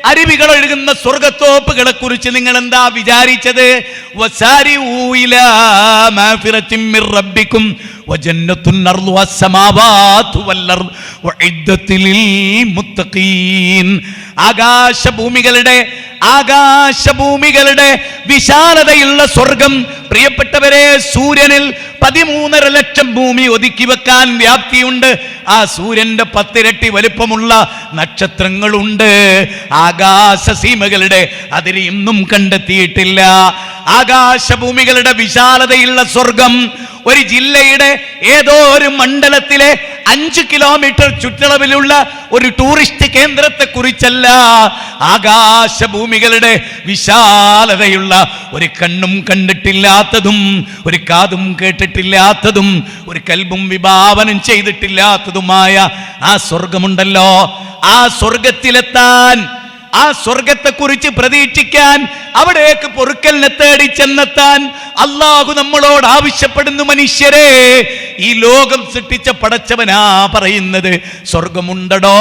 S1: അരുവികൾ ഒഴുകുന്ന സ്വർഗത്തോപ്പുകളെ കുറിച്ച് നിങ്ങൾ എന്താ വിചാരിച്ചത്? വസാരിഊ ഇലാ മഗ്ഫിറത്തിൻ മിർ റബ്ബിക്കും വജന്നത്തുൻ അർളുഹാ അസ്സമാവാതു വൽ അർദ് വഇദ്ദത്തുൽ മുത്തഖീൻ. ആകാശഭൂമികളുടെ വിശാലതയുള്ള സ്വർഗം. പ്രിയപ്പെട്ടവരെ, സൂര്യനിൽ 13.5 ലക്ഷം ഭൂമി ഒതുക്കി വെക്കാൻ വ്യാപ്തിയുണ്ട്. ആ സൂര്യന്റെ 10 ഇരട്ടി വലുപ്പമുള്ള നക്ഷത്രങ്ങളുണ്ട്. ആകാശസീമകളുടെ അതിര് ഇന്നും കണ്ടെത്തിയിട്ടില്ല. ആകാശഭൂമികളുടെ വിശാലതയുള്ള സ്വർഗം ഒരു ജില്ലയുടെ ഏതോ ഒരു മണ്ഡലത്തിലെ 5 കിലോമീറ്റർ ചുറ്റളവിലുള്ള ഒരു ടൂറിസ്റ്റ് കേന്ദ്രത്തെ കുറിച്ചല്ല. ആകാശഭൂമികളുടെ വിശാലതയുള്ള, ഒരു കണ്ണും കണ്ടിട്ടില്ലാത്തതും, ഒരു കാതും കേട്ടിട്ടില്ലാത്തതും, ഒരു കൽബും വിഭാവനം ചെയ്തിട്ടില്ലാത്തതുമായ ആ സ്വർഗമുണ്ടല്ലോ. ആ സ്വർഗത്തിലെത്താൻ, ആ സ്വർഗത്തെ കുറിച്ച് പ്രതീക്ഷിക്കാൻ, അവിടേക്ക് പൊറുക്കലിനെ തേടി ചെന്നെത്താൻ അല്ലാഹു നമ്മളോട് ആവശ്യപ്പെടുന്നു. മനുഷ്യരെ, ഈ ലോകം സൃഷ്ടിച്ച പടച്ചവനാ പറയുന്നത്, സ്വർഗമുണ്ടടോ,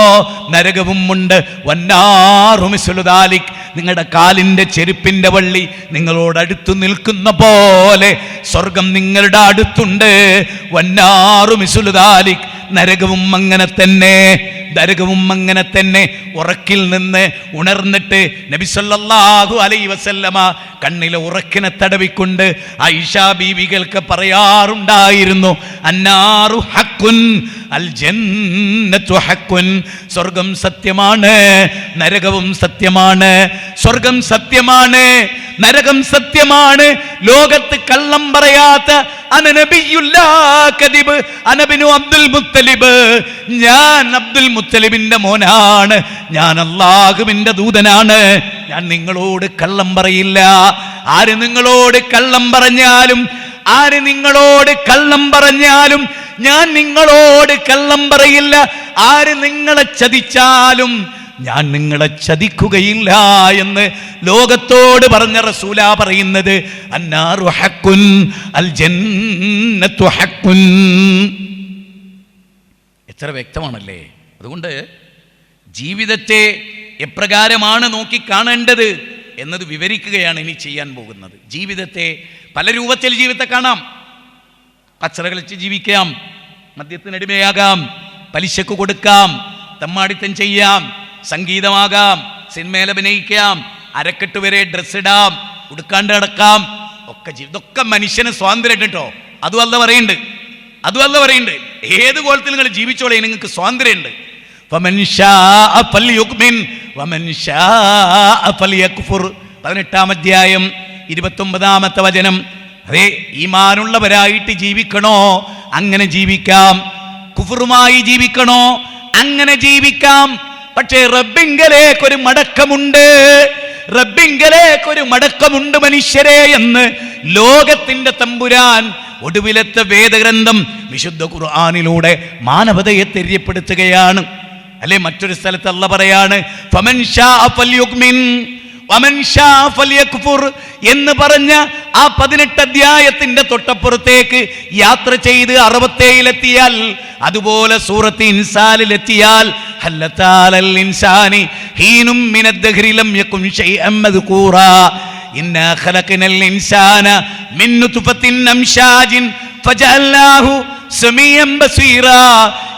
S1: നരകവും ഉണ്ട്. വന്നാറുമിസുലുദാലിക്, നിങ്ങളുടെ കാലിന്റെ ചെരുപ്പിന്റെ വള്ളി നിങ്ങളോട് അടുത്തു നിൽക്കുന്ന പോലെ സ്വർഗം നിങ്ങളുടെ അടുത്തുണ്ട്. വന്നാറുമിസുലുദാലിക്, നരകവും അങ്ങനെ തന്നെ, നരകവും അങ്ങനെ തന്നെ. ഉറക്കിൽ നിന്ന് ഉണർന്നിട്ട് നബി സല്ലല്ലാഹു അലൈഹി വസല്ലമ കണ്ണിലെ ഉറക്കിനെ തടവിക്കൊണ്ട് ആയിഷാ ബീവികൾക്ക് പറയാറുണ്ടായിരുന്നു, അന്നാറു ഹഖുൻ അൽ ജന്നത്തു ഹഖുൻ. സ്വർഗം സത്യമാണ്, നരകവും സത്യമാണ്. സ്വർഗം സത്യമാണ്, നരകം സത്യമാണ്. ലോകത്ത് കള്ളം പറയാത്ത അബ്ദുൽ മുത്തലിബ്, ഞാൻ അബ്ദുൽ മുത്തലിബിന്റെ മോനാണ്, ഞാൻ അല്ലാഹുവിന്റെ ദൂതനാണ്, ഞാൻ നിങ്ങളോട് കള്ളം പറയില്ല. ആര് നിങ്ങളോട് കള്ളം പറഞ്ഞാലും, ആര് നിങ്ങളോട് കള്ളം പറഞ്ഞാലും ഞാൻ നിങ്ങളോട് കള്ളം പറയില്ല. ആര് നിങ്ങളെ ചതിച്ചാലും ഞാൻ നിങ്ങളെ ചതിക്കുകയില്ല എന്ന് ലോകത്തോട് പറഞ്ഞ റസൂലാ പറയുന്നത്. അന്നാറു ഹഖുൻ അൽ ജന്നത്തു ഹഖുൻ. എത്ര വ്യക്തമാണല്ലേ? അതുകൊണ്ട് ജീവിതത്തെ എപ്രകാരമാണ് നോക്കി കാണേണ്ടത് എന്നത് വിവരിക്കുകയാണ് ഇനി ചെയ്യാൻ പോകുന്നത്. ജീവിതത്തെ പല രൂപത്തിൽ ജീവിതത്തെ കാണാം. കച്ചറ കളിച്ച് ജീവിക്കാം, മദ്യത്തിനടിമയാകാം, പലിശക്ക് കൊടുക്കാം, തമ്മാടിത്തം ചെയ്യാം, സംഗീതമാകാം, സിനിമയിൽ അഭിനയിക്കാം, അരക്കെട്ട് വരെ ഡ്രസ് ഇടാം, ഉടുക്കാണ്ട് കിടക്കാം, ഒക്കെ ഇതൊക്കെ മനുഷ്യന് സ്വാതന്ത്ര്യം കേട്ടോ. അതും അല്ല പറയുന്നുണ്ട്, ഏത് കോലത്തിൽ നിങ്ങൾ ജീവിച്ചോളെ, നിങ്ങൾക്ക് സ്വാതന്ത്ര്യമുണ്ട്. 18 അധ്യായം 29 വചനം. അതേ, ഈമാനുള്ളവരായിട്ട് ജീവിക്കണോ? അങ്ങനെ ജീവിക്കാം. കുഫറുമായി ജീവിക്കണോ? അങ്ങനെ ജീവിക്കാം. പക്ഷേ റബ്ബിങ്കലേക്കൊരു മടക്കമുണ്ട്, റബ്ബിങ്കലേക്കൊരു മടക്കമുണ്ട് മനുഷ്യരെ എന്ന് ലോകത്തിന്റെ തമ്പുരാൻ ഒടുവിലത്തെ വേദഗ്രന്ഥം വിശുദ്ധ ഖുർആനിലൂടെ മാനവതയെ തെര്യപ്പെടുത്തുകയാണ്. അല്ലെ, മറ്റൊരു സ്ഥലത്ത് അല്ലാഹ് പറയാണ് ഫമൻ ഷാ ഫൽയുഗ്മിൻ വമൻ ഷാ ഫൽയക്ഫുർ എന്ന് പറഞ്ഞ ആ 18 അധ്യായത്തിന്റെ തൊട്ടപ്പുറത്തേക്ക് യാത്ര ചെയ്ത് 67-ലെത്തിയാൽ, അതുപോലെ സൂറത്ത് ഇൻസാനിലെത്തിയാൽ ഹല്ലതാലൽ ഇൻസാനി ഹീനും മിനദ്ദഹ്രി ലം യകുൻ ശൈഅൻ മദ്കൂറാ ഇന്നാ ഖലഖനൽ ഇൻസാന മിൻ നുത്ഫത്തിൻ അംശാജിൻ ഫജഅൽനാഹു സമീഅൻ ബസീറാ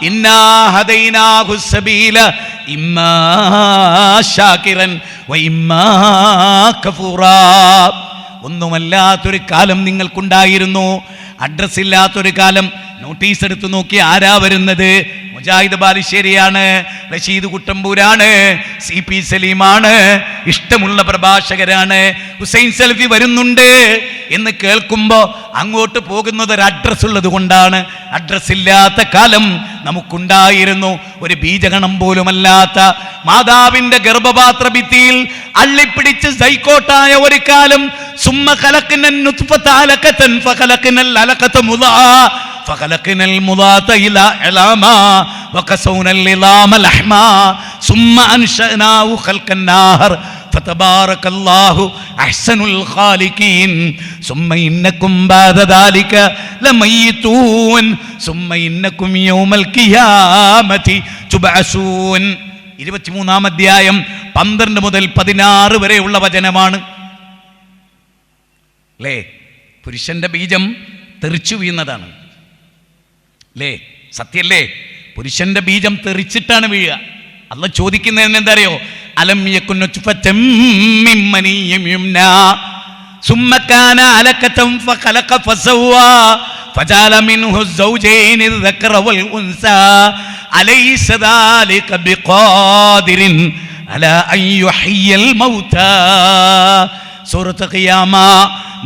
S1: ഇന്നാ ഹദൈനാഹു സബീല ഇമ്മാ ശാകിറൻ വ ഇമ്മാ കഫൂറാ. ഒന്നുമല്ലാത്തൊരു കാലം നിങ്ങൾക്കുണ്ടായിരുന്നു, അഡ്രസ് ഇല്ലാത്തൊരു കാലം. നോട്ടീസ് എടുത്ത് നോക്കി ആരാ വരുന്നത്? മുജാഹിദ് ബാലുശ്ശേരിയാണ്, റഷീദ് കുട്ടമ്പൂരാണ്, CP സലീമാണ്, ഇഷ്ടമുള്ള പ്രഭാഷകരാണ്, ഹുസൈൻ സൽഫി വരുന്നുണ്ട് എന്ന് കേൾക്കുമ്പോൾ അങ്ങോട്ട് പോകുന്നത് ഒരു അഡ്രസ് ഉള്ളത് കൊണ്ടാണ്. അഡ്രസ് ഇല്ലാത്ത കാലം നമുക്കുണ്ടായിരുന്നു. ഒരു ബീജഗണം പോലുമല്ലാത്ത മാതാവിന്റെ ഗർഭപാത്ര ഭിത്തിയിൽ അള്ളിപ്പിടിച്ച് സൈക്കോട്ടായ ഒരു കാലം. സുമ്മ ഖലഖ്നൻ നുത്ഫത അലഖതൻ ഫഖലഖ്നൽ അലഖത മുദാ ഫഖലഖ്നൽ മുദാത ഇലാ ഇലാമാ വഖസൗനൽ ഇലാമ ലഹ്മാ സുമ്മ അൻശഅനാഹു ഖൽഖൻ നാഹർ ഫതബാറകല്ലാഹു അഹ്സനുൽ ഖാലിഖീൻ സുമ്മ ഇന്നകും ബഅദ ദാലിക ലമയ്യിതൂൻ സുമ്മ ഇന്നകും യൗമൽ ഖിയാമത്തി തുബഅസൂൻ. 23-ാം അധ്യായം 12 മുതൽ 16 വരെയുള്ള വചനമാണ്. അല്ലേ, പുരുഷന്റെ ബീജം തെറിച്ചു വീഴുന്നതാണ്. അല്ലേ, സത്യല്ലേ? പുരുഷന്റെ ബീജം തെറിച്ചിട്ടാണ് വീഴുക. അല്ലാഹ് ചോദിക്കുന്നതിന് എന്താ അറിയോ? അലം യകുൻ നുത്ഫതൻ മിൻ മനിയ്യിൻ യുംനാ സുമ്മ കാന അലഖതൻ ഫഖലഖ ഫസവ്വാ ഫജഅല മിൻഹു സൗജൈനി الذكر والأنثى അലൈസ ദാലിക ബിഖാദിരിൻ അലാ അൻ യുഹ്യിയൽ മൗതാ. സൂറത്ത് ഖിയാമ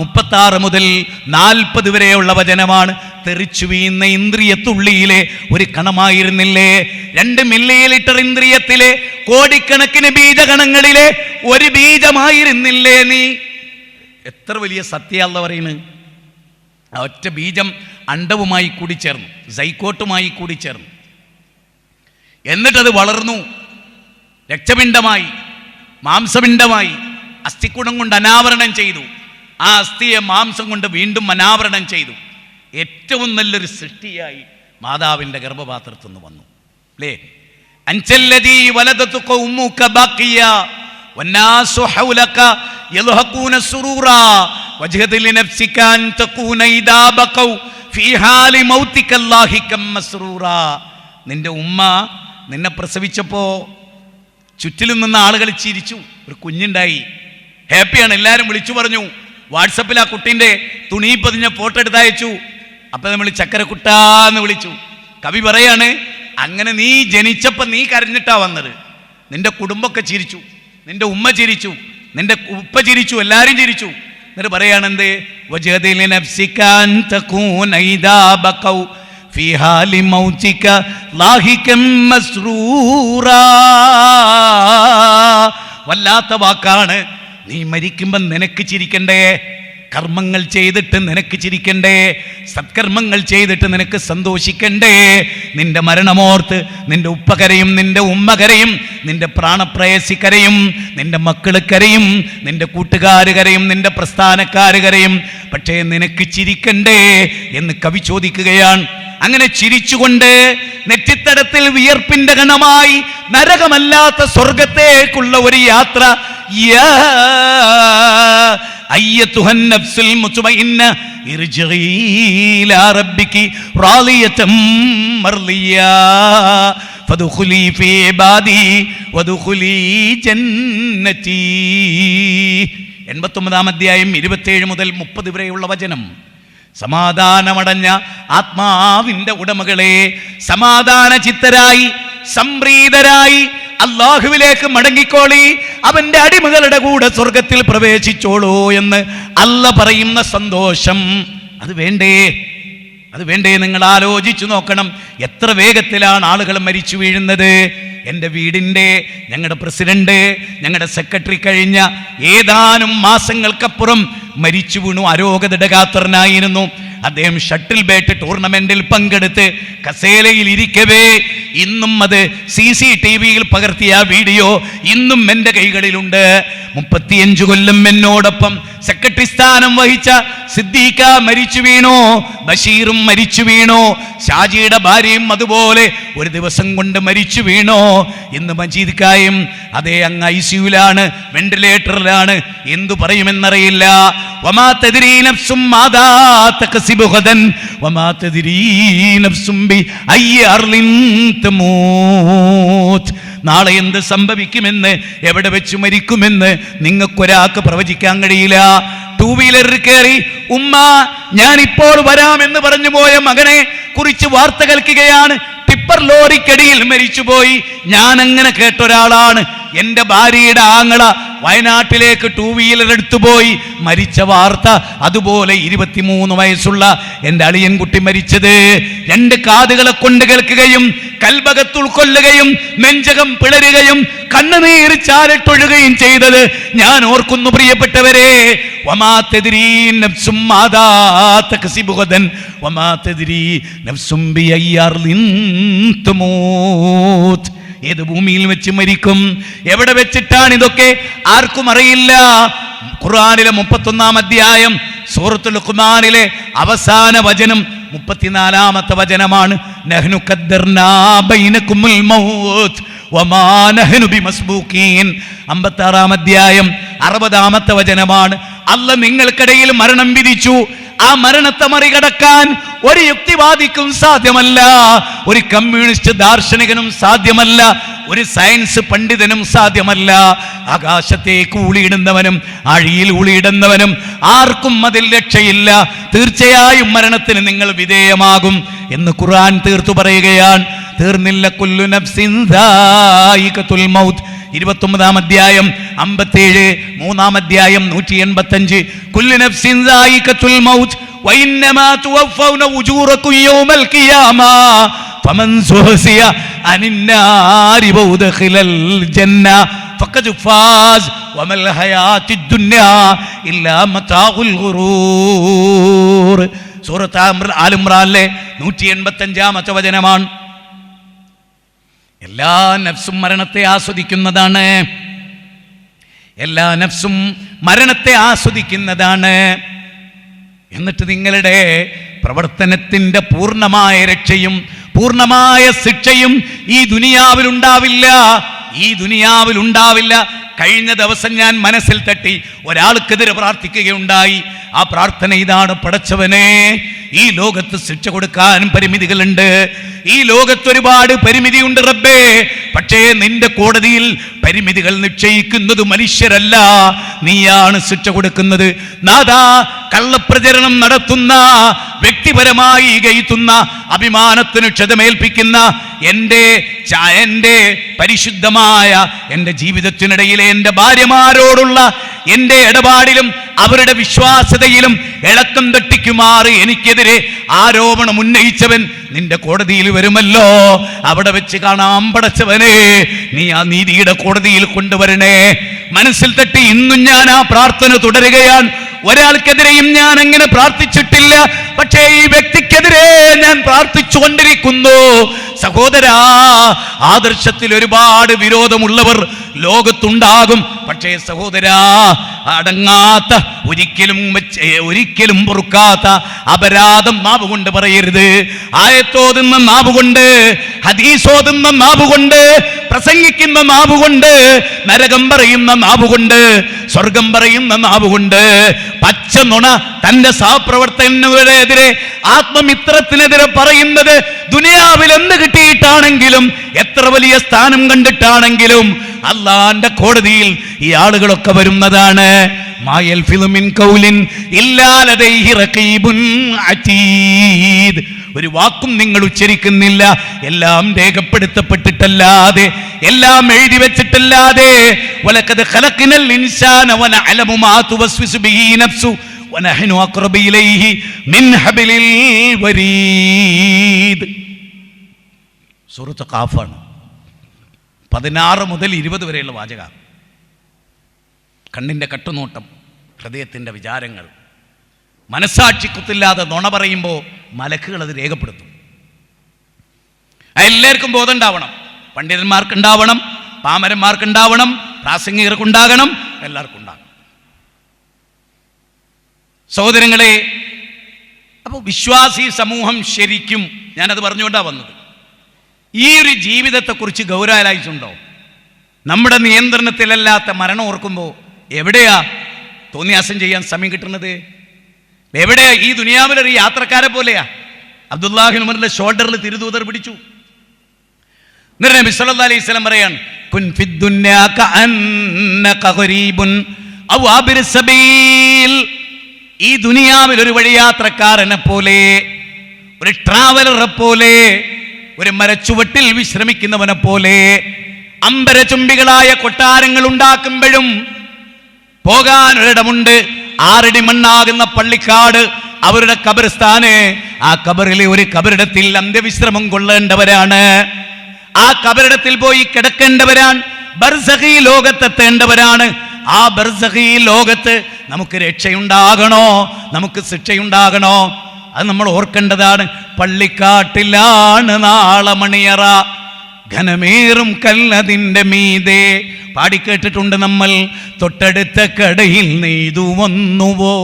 S1: 36 മുതൽ 40 വരെയുള്ള വചനമാണ്. തെറിച്ചു വീഴുന്ന ഇന്ദ്രിയത്തുള്ളിയിലെ ഒരു കണമായിരുന്നില്ലേ? 2 മില്ലിലിറ്റർ ഇന്ദ്രിയത്തിലെ കോടിക്കണക്കിന് ബീജഗണങ്ങളിലെ ഒരു ബീജമായിരുന്നില്ലേ നീ? എത്ര വലിയ സത്യമല്ല പറയുന്നത്. ആ ഒറ്റ ബീജം അണ്ഡവുമായി കൂടിച്ചേർന്നു, സൈക്കോട്ടുമായി കൂടിച്ചേർന്നു. എന്നിട്ടത് വളർന്നു, രക്തപിണ്ഡമായി, മാംസപിണ്ഡമായി, അസ്ഥിക്കുടം കൊണ്ട് അനാവരണം ചെയ്തു. ആ അസ്ഥിയെ മാംസം കൊണ്ട് വീണ്ടും അനാവരണം ചെയ്തു. ഏറ്റവും നല്ലൊരു സൃഷ്ടിയായി മാതാവിൻ്റെ ഗർഭപാത്രത്തിൽ നിന്ന് വന്നു. അല്ലേ? അൻചല്ലദീ വലദതുക ഉമ്മുക ബാഖിയ വന്നാസു ഹൗലക യൽഹഖൂന സുറൂറാ വജ്ഹദ ലിനഫ്സിക അൻ തകൂന ഇദാ ബഖൗ ഫീ ഹാലി മൗതിക അല്ലാഹികം മസ്റൂറാ. നിന്റെ ഉമ്മ നിന്നെ പ്രസവിച്ചപ്പോൾ ചുറ്റിലും നിന്ന ആളുകൾ ചിരിച്ചു. ഒരു കുഞ്ഞുണ്ടായി, ഹാപ്പിയാണ്, എല്ലാവരും വിളിച്ചു പറഞ്ഞു. വാട്സപ്പിൽ ആ കുട്ടീൻ്റെ തുണി പതിഞ്ഞ ഫോട്ടോ എടുത്തയച്ചു. അപ്പം നമ്മൾ ചക്കരക്കുട്ടാന്ന് വിളിച്ചു. കവി പറയാണ്, അങ്ങനെ നീ ജനിച്ചപ്പോൾ നീ കരഞ്ഞിട്ടാ വന്നത്. നിന്റെ കുടുംബമൊക്കെ ചിരിച്ചു, നിന്റെ ഉമ്മ ചിരിച്ചു, നിന്റെ ഉപ്പ ചിരിച്ചു, എല്ലാവരും ചിരിച്ചു. എന്നിട്ട് പറയാണെന്ത്? വല്ലാത്ത വാക്കാണ്. നീ മരിക്കുമ്പം നിനക്ക് ചിരിക്കണ്ടേ? കർമ്മങ്ങൾ ചെയ്തിട്ട് നിനക്ക് ചിരിക്കണ്ടേ? സത്കർമ്മങ്ങൾ ചെയ്തിട്ട് നിനക്ക് സന്തോഷിക്കണ്ടേ? നിന്റെ മരണമോർത്ത് നിന്റെ ഉപ്പ കരയും, നിന്റെ ഉമ്മ കരയും, നിന്റെ പ്രാണപ്രേയസി കരയും, നിന്റെ മക്കൾ കരയും, നിന്റെ കൂട്ടുകാർ കരയും, നിന്റെ പ്രസ്ഥാനക്കാർ കരയും. പക്ഷേ നിനക്ക് ചിരിക്കണ്ടേ എന്ന് കവി ചോദിക്കുകയാണ്. അങ്ങനെ ചിരിച്ചുകൊണ്ട് നെറ്റിത്തടത്തിൽ വിയർപ്പിന്റെ ഗണമായി നരകമല്ലാത്ത സ്വർഗത്തേക്കുള്ള ഒരു യാത്ര. അയ്യത്തുഹൻ നഫ്സുൽ മുത്മഇന്ന ഇർജിഇ ഇലാ റബ്ബികി റാളിയതൻ മർളിയാ ഫദ്ഖുലി ഫീ ഇബാദി വദ്ഖുലി ജന്നതി. 89-ാം അധ്യായം 27 മുതൽ 30 വരെയുള്ള വചനം. സമാധാനമടഞ്ഞ ആത്മാവിന്റെ ഉടമകളെ, സമാധാന ചിത്തരായി സംപ്രീതരായി അല്ലാഹുവിലേക്ക് മടങ്ങിക്കോളി, അവന്റെ അടിമകളുടെ കൂടെ സ്വർഗത്തിൽ പ്രവേശിച്ചോളൂ എന്ന് അല്ല പറയുന്ന സന്തോഷം അത് വേണ്ടേ? അത് വേണ്ടേ? നിങ്ങൾ ആലോചിച്ചു നോക്കണം, എത്ര വേഗത്തിലാണ് ആളുകൾ മരിച്ചു വീഴുന്നത്. എൻ്റെ വീടിൻ്റെ, ഞങ്ങളുടെ പ്രസിഡന്റ്, ഞങ്ങളുടെ സെക്രട്ടറി കഴിഞ്ഞ ഏതാനും മാസങ്ങൾക്കപ്പുറം മരിച്ചു വീണു. അരോഗതടകാത്തരനായിരുന്നു. അദ്ദേഹം ഷട്ടിൽ ബാറ്റ് ടൂർണമെന്റിൽ പങ്കെടുത്ത് കസേലയിൽ ഇരിക്കവേ ഇന്നും അത് CCTV-യിൽ പകർത്തിയ വീഡിയോ ഇന്നും എൻ്റെ കൈകളിലുണ്ട്. 35 കൊല്ലം എന്നോടൊപ്പം സെക്രട്ടറി സ്ഥാനം വഹിച്ച സിദ്ദീഖ മരിച്ചു വീണു, ബഷീറും മരിച്ചു വീണു, ഷാജിയുടെ ഭാര്യയും അതുപോലെ ഒരു ദിവസം കൊണ്ട് മരിച്ചു വീണു. ഇന്ന് മജീദ് കായും അതേ അങ്ങ് ICU-ലാണ്, വെന്റിലേറ്ററിലാണ്. എന്തു പറയുമെന്നറിയില്ല. വമാ തദ്രീ നഫ്സും മാദാ തക്സിബു ഗദൻ വമാ തദ്രീ നഫ്സും ബി അയ്യി അർളിൻ തമൂത്. നാളെ എന്ത് സംഭവിക്കുമെന്ന്, എവിടെ വെച്ച് മരിക്കുമെന്ന് നിങ്ങൾക്കൊരാൾക്ക് പ്രവചിക്കാൻ കഴിയില്ല. 2 വീലറിൽ കയറി ഉമ്മ ഞാനിപ്പോൾ വരാമെന്ന് പറഞ്ഞു പോയ മകനെ കുറിച്ച് വാർത്ത കേൾക്കുകയാണ്. ടിപ്പർ ലോറിക്കടിയിൽ മരിച്ചുപോയി. ഞാൻ അങ്ങനെ കേട്ടൊരാളാണ്. എൻ്റെ ഭാര്യയുടെ ആങ്ങള വയനാട്ടിലേക്ക് 2 വീലർ എടുത്തുപോയി മരിച്ച വാർത്ത. അതുപോലെ 23 വയസ്സുള്ള എൻ്റെ അളിയൻകുട്ടി മരിച്ചത് 2 കാതുകളെ കൊണ്ട് കേൾക്കുകയും കൽബകത്ത് ഉൾക്കൊള്ളുകയും നെഞ്ചകം പിളരുകയും കണ്ണുനീർ ചാലിട്ടൊഴുകയും ചെയ്തത് ഞാൻ ഓർക്കുന്നു പ്രിയപ്പെട്ടവരെ. വമാ തദ്രീ നഫ്സും മാദാ തക്സിബു ഗദൻ വമാ തദ്രീ നഫ്സും ബിഅയ്യി അർളിൻ തമൂത്. ഏത് ഭൂമിയിൽ വെച്ച് മരിക്കും, എവിടെ വെച്ചിട്ടാണ് ഇതൊക്കെ ആർക്കും അറിയില്ല. ഖുർആനിലെ 31-ാം അധ്യായം സൂറത്തുൽ ലുഖ്മാനിലെ അവസാന വചനം 34-ാമത്തെ വചനമാണ്. നഹ്നു ഖദ്ദർനാ ബൈനകുമുൽ മൗത്ത് വമാ നഹ്നു ബിമസ്ബൂഖീൻ. 56-ാം അധ്യായം 60-ാമത്തെ വചനമാണ്. അല്ലാഹ് നിങ്ങൾക്കിടയിൽ മരണം വിധിച്ചു. ആ മരണത്തെ മറികടക്കാൻ ഒരു യുക്തിവാദിക്കും സാധ്യമല്ല, ഒരു കമ്മ്യൂണിസ്റ്റ് ദാർശനികനും സാധ്യമല്ല, ഒരു സയൻസ് പണ്ഡിതനും സാധ്യമല്ല. ആകാശത്തേക്ക് ഊളിയിടുന്നവനും ആഴിയിൽ ഊളിയിടുന്നവനും ആർക്കും അതിൽ രക്ഷയില്ല. തീർച്ചയായും മരണത്തിന് നിങ്ങൾ വിധേയമാകും എന്ന് ഖുർആൻ തീർത്തു പറയുകയാണ്. തീർന്നില്ല. കുല്ലു നഫ്സിൻ ദായിഖത്തുൽ മൗത്ത് 29-ാം അധ്യായം 57, 3-ാം അധ്യായം 185. കുല്ലു നഫ്സിൻ ദായിഖത്തുൽ മൗത്ത് വഇന്നമാ തുവഫൗന ഉജൂറകും യൗമൽ ഖിയാമ ഫമൻ സുഹസിയ അനിന്നാരി വഉദ്ഖിലൽ ജന്ന ഫഖദ് ഫാസ് വമൽ ഹയാത്തിദ് ദുനിയ ഇല്ലാ മതാഉൽ ഗുറൂർ. സൂറത്ത് ആൽ ഇംറാനിലെ 185-ാമത്തെ വചനമാണ്. എല്ലാ നഫ്സും മരണത്തെ ആസ്വദിക്കുന്നതാണ്. എല്ലാ നഫ്സും മരണത്തെ ആസ്വദിക്കുന്നതാണ്. എന്നിട്ട് നിങ്ങളുടെ പ്രവർത്തനത്തിൻ്റെ പൂർണ്ണമായ രക്ഷയും പൂർണ്ണമായ ശിക്ഷയും ഈ ദുനിയാവിലുണ്ടാവില്ല. ഈ ദുനിയാവിലുണ്ടാവില്ല. കഴിഞ്ഞ ദിവസം ഞാൻ മനസ്സിൽ തട്ടി ഒരാൾക്കെതിരെ പ്രാർത്ഥിക്കുകയുണ്ടായി. ആ പ്രാർത്ഥന ഇതാണ്: പടച്ചവനെ, ഈ ലോകത്ത് ശിക്ഷ കൊടുക്കാൻ പരിമിതികളുണ്ട്, ഈ ലോകത്ത് ഒരുപാട് പരിമിതിയുണ്ട് റബ്ബേ. പക്ഷേ നിന്റെ കോടതിയിൽ പരിമിതികൾ നിശ്ചയിക്കുന്നത് മനുഷ്യരല്ല, നീയാണ് ശിക്ഷ കൊടുക്കുന്നത്. നാദാ, കള്ളപ്രചരണം നടത്തുന്ന, വ്യക്തിപരമായി ഗയിത്തുന്ന, അഭിമാനത്തിന് ക്ഷതമേൽപ്പിക്കുന്ന എൻ്റെ പരിശുദ്ധമായ എൻ്റെ ജീവിതത്തിനിടയിലെ എൻ്റെ ഭാര്യമാരോടുള്ള എൻ്റെ ഇടപാടിലും അവരുടെ വിശ്വാസ്യതയിലും ഇളക്കം തട്ടിക്കുമാറ് എനിക്കെതിരെ ആരോപണം ഉന്നയിച്ചവൻ നിന്റെ കോടതിയിൽ വരുമല്ലോ. അവിടെ വെച്ച് കാണാം പടച്ചവനെ, നീ ആ നീതിയുടെ കോടതിയിൽ കൊണ്ടുവരണേ. മനസ്സിൽ തട്ടി ഇന്നും ഞാൻ ആ പ്രാർത്ഥന തുടരുകയാണ്. ഒരാൾക്കെതിരെയും ഞാൻ അങ്ങനെ പ്രാർത്ഥിച്ചിട്ടില്ല, പക്ഷേ ഈ വ്യക്തിക്കെതിരെ ഞാൻ പ്രാർത്ഥിച്ചു കൊണ്ടിരിക്കുന്നു. സഹോദരാ, ആദർശത്തിൽ ഒരുപാട് വിരോധമുള്ളവർ ലോകത്തുണ്ടാകും. പക്ഷേ സഹോദരാ, അടങ്ങാത്ത, ഒരിക്കലും പൊറുക്കാത്ത അപരാധം നാവുകൊണ്ട് പറയരുത്. ആയത്തോതുന്ന നാവുകൊണ്ട്, ഹദീസോതുന്ന നാവുകൊണ്ട്, പ്രസംഗിക്കുന്ന നാവുകൊണ്ട്, നരകം പറയുന്ന നാവുകൊണ്ട്, സ്വർഗം പറയുന്ന നാവുകൊണ്ട്, പച്ച നുണ തന്റെ സഹപ്രവർത്തകനെതിരെ, ആത്മമിത്രത്തിനെതിരെ പറയുന്നത് ദുനിയാവിൽ എന്ത് കിട്ടിയിട്ടാണെങ്കിലും, എത്ര വലിയ സ്ഥാനം കണ്ടിട്ടാണെങ്കിലും അല്ലാഹുവിന്റെ കോടതിയിൽ ഈ ആളുകളൊക്കെ വരുന്നതാണ്. മായൽ ഫിലുമിൻ കൗലിൻ ഇല്ലാ ലദൈഹി റഖീബുൻ അതീദ്. ഒരു വാക്കും നിങ്ങൾ ഉച്ചരിക്കുന്നില്ല, എല്ലാം രേഖപ്പെടുത്തപ്പെട്ടിട്ടല്ലാതെ, എല്ലാം എഴുതി വെച്ചിട്ടല്ലാതെ. വലഖദ് ഖലഖനൽ ഇൻസാന വനഅലമു മാ തുവസ്വിസു ബിഹി നഫ്സു വനഹ്നു അഖ്റബു ഇലൈഹി മിൻ ഹബ്ലിൽ വരീദ്. സൂറത്ത് ഖാഫാണ്. 16 മുതൽ 20 വരെയുള്ള വാചകം. കണ്ണിൻ്റെ കട്ടുനോട്ടം, ഹൃദയത്തിൻ്റെ വിചാരങ്ങൾ, മനസ്സാക്ഷിക്കുത്തില്ലാതെ നുണ പറയുമ്പോൾ മലക്കുകൾ അത് രേഖപ്പെടുത്തും. എല്ലാവർക്കും ബോധം ഉണ്ടാവണം. പണ്ഡിതന്മാർക്കുണ്ടാവണം, പാമരന്മാർക്കുണ്ടാവണം, പ്രാസംഗികർക്കുണ്ടാകണം, എല്ലാവർക്കും ഉണ്ടാകണം. സഹോദരങ്ങളെ, അപ്പോൾ വിശ്വാസി സമൂഹം ശരിക്കും, ഞാനത് പറഞ്ഞുകൊണ്ടാണ് വന്നത്, ഈ ഒരു ജീവിതത്തെക്കുറിച്ച് ഗൗരവമായിട്ടുണ്ടോ? നമ്മുടെ നിയന്ത്രണത്തിലല്ലാത്ത മരണം ഓർക്കുമ്പോൾ എവിടെയാ തോന്നിയാസം ചെയ്യാൻ സമയം കിട്ടുന്നത്? എവിടെയാ? ഈ ദുനിയാവിലൊരു യാത്രക്കാരെ പോലെയാ. അബ്ദുല്ലാഹി ഉമറിന്റെ ഷോൾഡറിൽ തിരുദൂതർ പിടിച്ചു. എന്നിട്ട് നബി സല്ലല്ലാഹു അലൈഹി വസല്ലം പറയാണ്, കുൻ ഫിദ്ദുന്യാ കഅന്നക ഖരീബുൻ ഔ ആബിർ സബീൽ. ഈ ദുനിയാവിൽ ഒരു വഴിയാത്രക്കാരനെ പോലെ, ഒരു ട്രാവലറെ പോലെ, ഒരു മരച്ചുവട്ടിൽ വിശ്രമിക്കുന്നവനെ പോലെ, അമ്പരചുംബികളായ കൊട്ടാരങ്ങൾ ഉണ്ടാക്കുമ്പോഴും പോകാനൊരിടമുണ്ട്. 6 അടി മണ്ണാകുന്ന പള്ളിക്കാട് അവരുടെ ഖബർസ്ഥാന്. ആ ഖബറിലെ ഒരു ഖബറിടത്തിൽ അന്ത്യവിശ്രമം കൊള്ളേണ്ടവരാണ്. ആ ഖബറിടത്തിൽ പോയി കിടക്കേണ്ടവരാണ്. ബർസഖി ലോകത്തെത്തേണ്ടവരാണ്. ആ ബർസഖി ലോകത്ത് നമുക്ക് രക്ഷയുണ്ടാകണോ, നമുക്ക് ശിക്ഷയുണ്ടാകണോ? അത് നമ്മൾ ഓർക്കേണ്ടതാണ്. പള്ളിക്കാട്ടിലാണ് നാളെ മണിയറ, ഘനമേറും കല്ലതിൻ്റെ മീതെ. പാടിക്കേട്ടിട്ടുണ്ട് നമ്മൾ. തൊട്ടടുത്ത കടയിൽ നെയ്തു വന്നുവോ,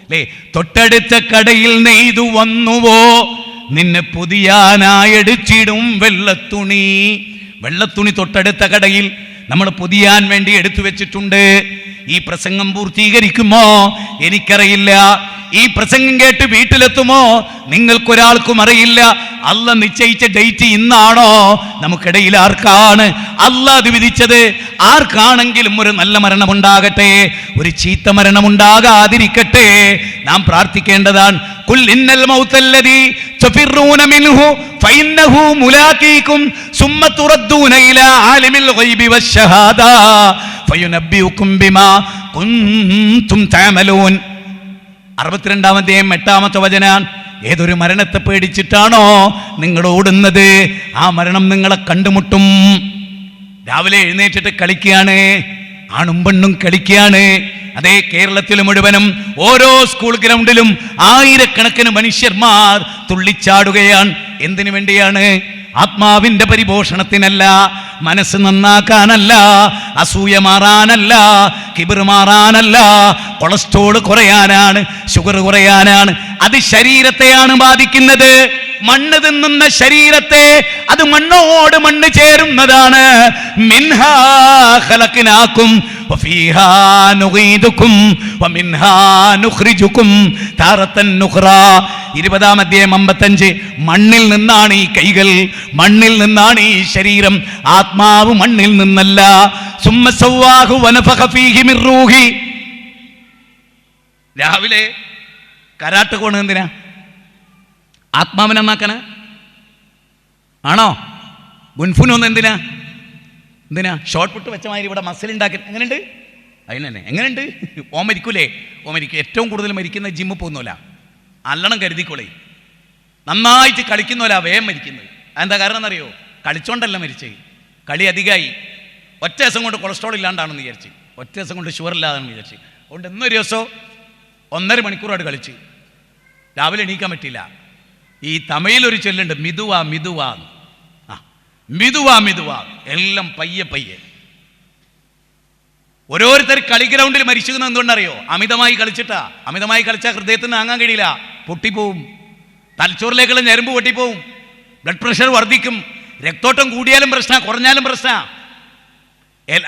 S1: അല്ലേ? തൊട്ടടുത്ത കടയിൽ നെയ്തു വന്നുവോ, നിന്നെ പുതിയാനായെടുത്തിടും വെള്ളത്തുണി. വെള്ളത്തുണി തൊട്ടടുത്ത കടയിൽ നമ്മൾ പുതിയാൻ വേണ്ടി എടുത്തു വെച്ചിട്ടുണ്ട്. ഈ പ്രസംഗം പൂർത്തീകരിക്കുമോ എനിക്കറിയില്ല. ഈ പ്രസംഗം കേട്ട് വീട്ടിലെത്തുമോ നിങ്ങൾക്കൊരാൾക്കും അറിയില്ല. അല്ല നിശ്ചയിച്ച ഡേറ്റ് ഇന്നാണോ? നമുക്കിടയിൽ ആർക്കാണ് അല്ല അത് വിധിച്ചത്? ആർക്കാണെങ്കിലും ഒരു നല്ല മരണമുണ്ടാകട്ടെ, ഒരു ചീത്ത മരണമുണ്ടാകാതിരിക്കട്ടെ. നാം പ്രാർത്ഥിക്കേണ്ടതാണ്. ഖുൽ ഇന്നൽ മൗതല്ലദീ തഫിറൂന മിൻഹു ഫഇന്നഹു മുലാഖീകും സുമ്മ തുറദ്ദൂന ഇലാ ആലിമിൽ ഗൈബി വശഹാദ ഫയുനബ്ബിഉകും ബിമാ കുൻതും തഅമലൂൻ. 62-ാം അധ്യായം 8-ാമത്തെ വചനം. ഏതൊരു മരണത്തെ പേടിച്ചിട്ടാണോ നിങ്ങൾ ഓടുന്നത്, ആ മരണം നിങ്ങളെ കണ്ടുമുട്ടും. രാവിലെ എഴുന്നേറ്റിട്ട് കളിക്കുകയാണ്, ആണും പെണ്ണും കളിക്കുകയാണ്. അതേ, കേരളത്തിൽ മുഴുവനും ഓരോ സ്കൂൾ ഗ്രൗണ്ടിലും ആയിരക്കണക്കിന് മനുഷ്യന്മാർ തുള്ളിച്ചാടുകയാണ്. എന്തിനു വേണ്ടിയാണ്? ആത്മാവിന്റെ പരിപോഷണത്തിനല്ല, മനസ്സ് നന്നാക്കാനല്ല, അസൂയ മാറാനല്ല, കിബിർ മാറാനല്ല, കൊളസ്ട്രോൾ കുറയാനാണ്, ഷുഗർ കുറയാനാണ്. അത് ശരീരത്തെയാണ് ബാധിക്കുന്നത്. മണ്ണ് തിന്നുന്ന ശരീരത്തെ, അത് മണ്ണോട് മണ്ണ് ചേരുന്നതാണ്. മിൻഹാ ഖലഖനാകും വഫീഹാ നുഗീദുകും വമിൻഹാ നുഖ്രിജുകും താറത്തൻ നുഖ്റാ. 20-ാം അധ്യായം 55. മണ്ണിൽ നിന്നാണ് ഈ കൈകൾ, മണ്ണിൽ നിന്നാണ് ഈ ശരീരം. ആത്മാവ് മണ്ണിൽ നിന്നല്ല. സുമ്മ സവ്വാഹു വനഫഖ ഫീഹി മിർ റൂഹി. രാവിലെ കരാട്ട് കോണ് എന്തിനാ? ആത്മാവിനെ നന്നാക്കാനാ ആണോ? ഗുൻഫുനൊന്നും എന്തിനാ? ഷോർട്ട് പുട്ട് വെച്ച മാതിരി ഇവിടെ മസിൽ ഉണ്ടാക്കി. എങ്ങനെയുണ്ട്? അതിന് തന്നെ എങ്ങനെയുണ്ട്? ഓൻ മരിക്കൂലേ? ഓൻ മരിക്കും. ഏറ്റവും കൂടുതൽ മരിക്കുന്ന ജിമ്മിൽ പോകുന്നില്ല. അല്ലണം കരുതിക്കോളേ. നന്നായിട്ട് കളിക്കുന്നോലാ വേഗം മരിക്കുന്നത്. അതെന്താ കാരണം എന്നറിയോ? കളിച്ചോണ്ടല്ല മരിച്ചേ, കളി അധികമായി. ഒറ്റ ദിവസം കൊണ്ട് കൊളസ്ട്രോൾ ഇല്ലാണ്ടാണെന്ന് വിചാരിച്ച്, ഒറ്റ ദിവസം കൊണ്ട് ഷുഗർ ഇല്ലാതാണെന്ന് വിചാരിച്ച്. അതുകൊണ്ട് എന്നൊരു ദിവസം 1.5 മണിക്കൂറായിട്ട് കളിച്ച് രാവിലെ എണീക്കാൻ പറ്റില്ല. ഈ തമിഴിലൊരു ചൊല്ലുണ്ട്, മിതുവാ മിതുവാ. മിതുവാ മിതുവാ, എല്ലാം പയ്യെ പയ്യെ. ഓരോരുത്തർ കളി ഗ്രൗണ്ടിൽ മരിച്ചിരുന്നത് എന്തുകൊണ്ടറിയോ? അമിതമായി കളിച്ചിട്ടാ. അമിതമായി കളിച്ചാൽ ഹൃദയത്തിന് താങ്ങാൻ കഴിയില്ല, പൊട്ടിപ്പോവും. തലച്ചോറിലേക്കുള്ള ഞരമ്പ് പൊട്ടിപ്പോവും, ബ്ലഡ് പ്രഷർ വർദ്ധിക്കും. രക്തോട്ടം കൂടിയാലും പ്രശ്ന, കുറഞ്ഞാലും പ്രശ്ന.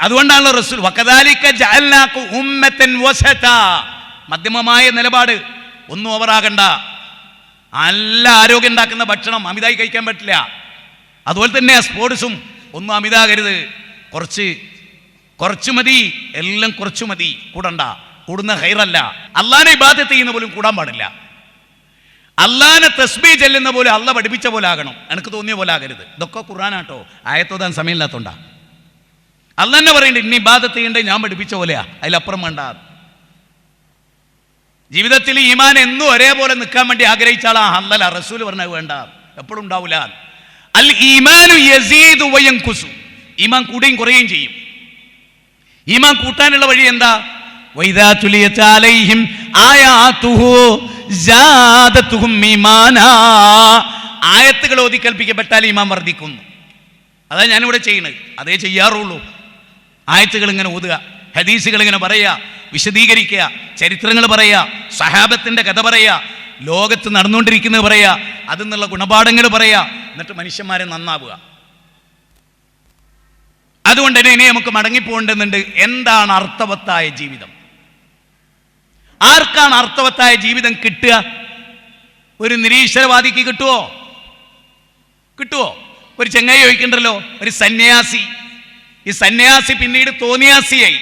S1: അതുകൊണ്ടാണല്ലോ റസൂൽ വകദാലിക ജഅൽനാകും ഉമ്മത്തൻ വസതാ, മധ്യമമായ നിലപാട്. ഒന്നും ഓവറാകണ്ട. നല്ല ആരോഗ്യം ഉണ്ടാക്കുന്ന ഭക്ഷണം അമിതമായി കഴിക്കാൻ പറ്റില്ല. അതുപോലെ തന്നെ സ്പോർട്സും ഒന്നും അമിതാകരുത്. കുറച്ച് മതി, എല്ലാം കുറച്ചു മതി. കൂടണ്ട, കൂടുന്ന ഹൈറല്ല. അള്ളാനെ ഇബാദത്ത് ചെയ്യുന്ന പോലും കൂടാൻ പാടില്ല. അള്ളാനെ തസ്ബീഹ് ചെല്ലുന്ന പോലെ അള്ള പഠിപ്പിച്ച പോലെ ആകണം, എനിക്ക് തോന്നിയ പോലെ ആകരുത്. ഇതൊക്കെ ഖുർആനാട്ടോ, ആയത്തോതാൻ സമയമില്ലാത്തോണ്ടാ. അള്ള തന്നെ പറയുന്നുണ്ട്, ഇനി ഇബാദത്ത് ചെയ്യേണ്ടത് ഞാൻ പഠിപ്പിച്ച പോലെയാ, അതിലപ്പുറം വേണ്ട. ജീവിതത്തിൽ ഈമാൻ എന്നും ഒരേപോലെ നിൽക്കാൻ വേണ്ടി ആഗ്രഹിച്ച ആളാ ഹല്ലല. റസൂൽ പറഞ്ഞത് വേണ്ട, എപ്പോഴും ഉണ്ടാവില്ല. അൽ ഈമാനു യസീദു വയൻഖുസു, ഈമാൻ കൂടുകയും കുറയുകയും ചെയ്യും. ഈമാൻ കൂട്ടാനുള്ള വഴി എന്താ? വൈദാ തുലിയത് അലൈഹിം ആയാതുഹു സാദതുഹും ഈമാനാ, ആയത്തുകൾ ഓതി കൽപ്പിക്കപ്പെട്ടാൽ ഈമാൻ വർദ്ധിക്കുന്നു. അതാ ഞാനിവിടെ ചെയ്യുന്നത്, അതേ ചെയ്യാറുള്ളൂ. ആയത്തുകൾ ഇങ്ങനെ ഓതുക, ഹദീസുകൾ ഇങ്ങനെ പറയുക, വിശദീകരിക്കുക, ചരിത്രങ്ങൾ പറയുക, സഹാബത്തിന്റെ കഥ പറയുക, ലോകത്ത് നടന്നുകൊണ്ടിരിക്കുന്നത് പറയുക, അതിൽ നിന്നുള്ള ഗുണപാഠങ്ങൾ പറയുക, എന്നിട്ട് മനുഷ്യന്മാരെ നന്നാവുക. അതുകൊണ്ട് തന്നെ ഇനി നമുക്ക് മടങ്ങിപ്പോകേണ്ടതുണ്ട്. എന്താണ് അർത്ഥവത്തായ ജീവിതം? ആർക്കാണ് അർത്ഥവത്തായ ജീവിതം കിട്ടുക? ഒരു നിരീശ്വരവാദിക്ക് കിട്ടുമോ? കിട്ടുമോ? ഒരു ചെങ്ങായി ചോദിക്കണ്ടല്ലോ, ഒരു സന്യാസി. ഈ സന്യാസി പിന്നീട് തോന്നിയാസിയായി.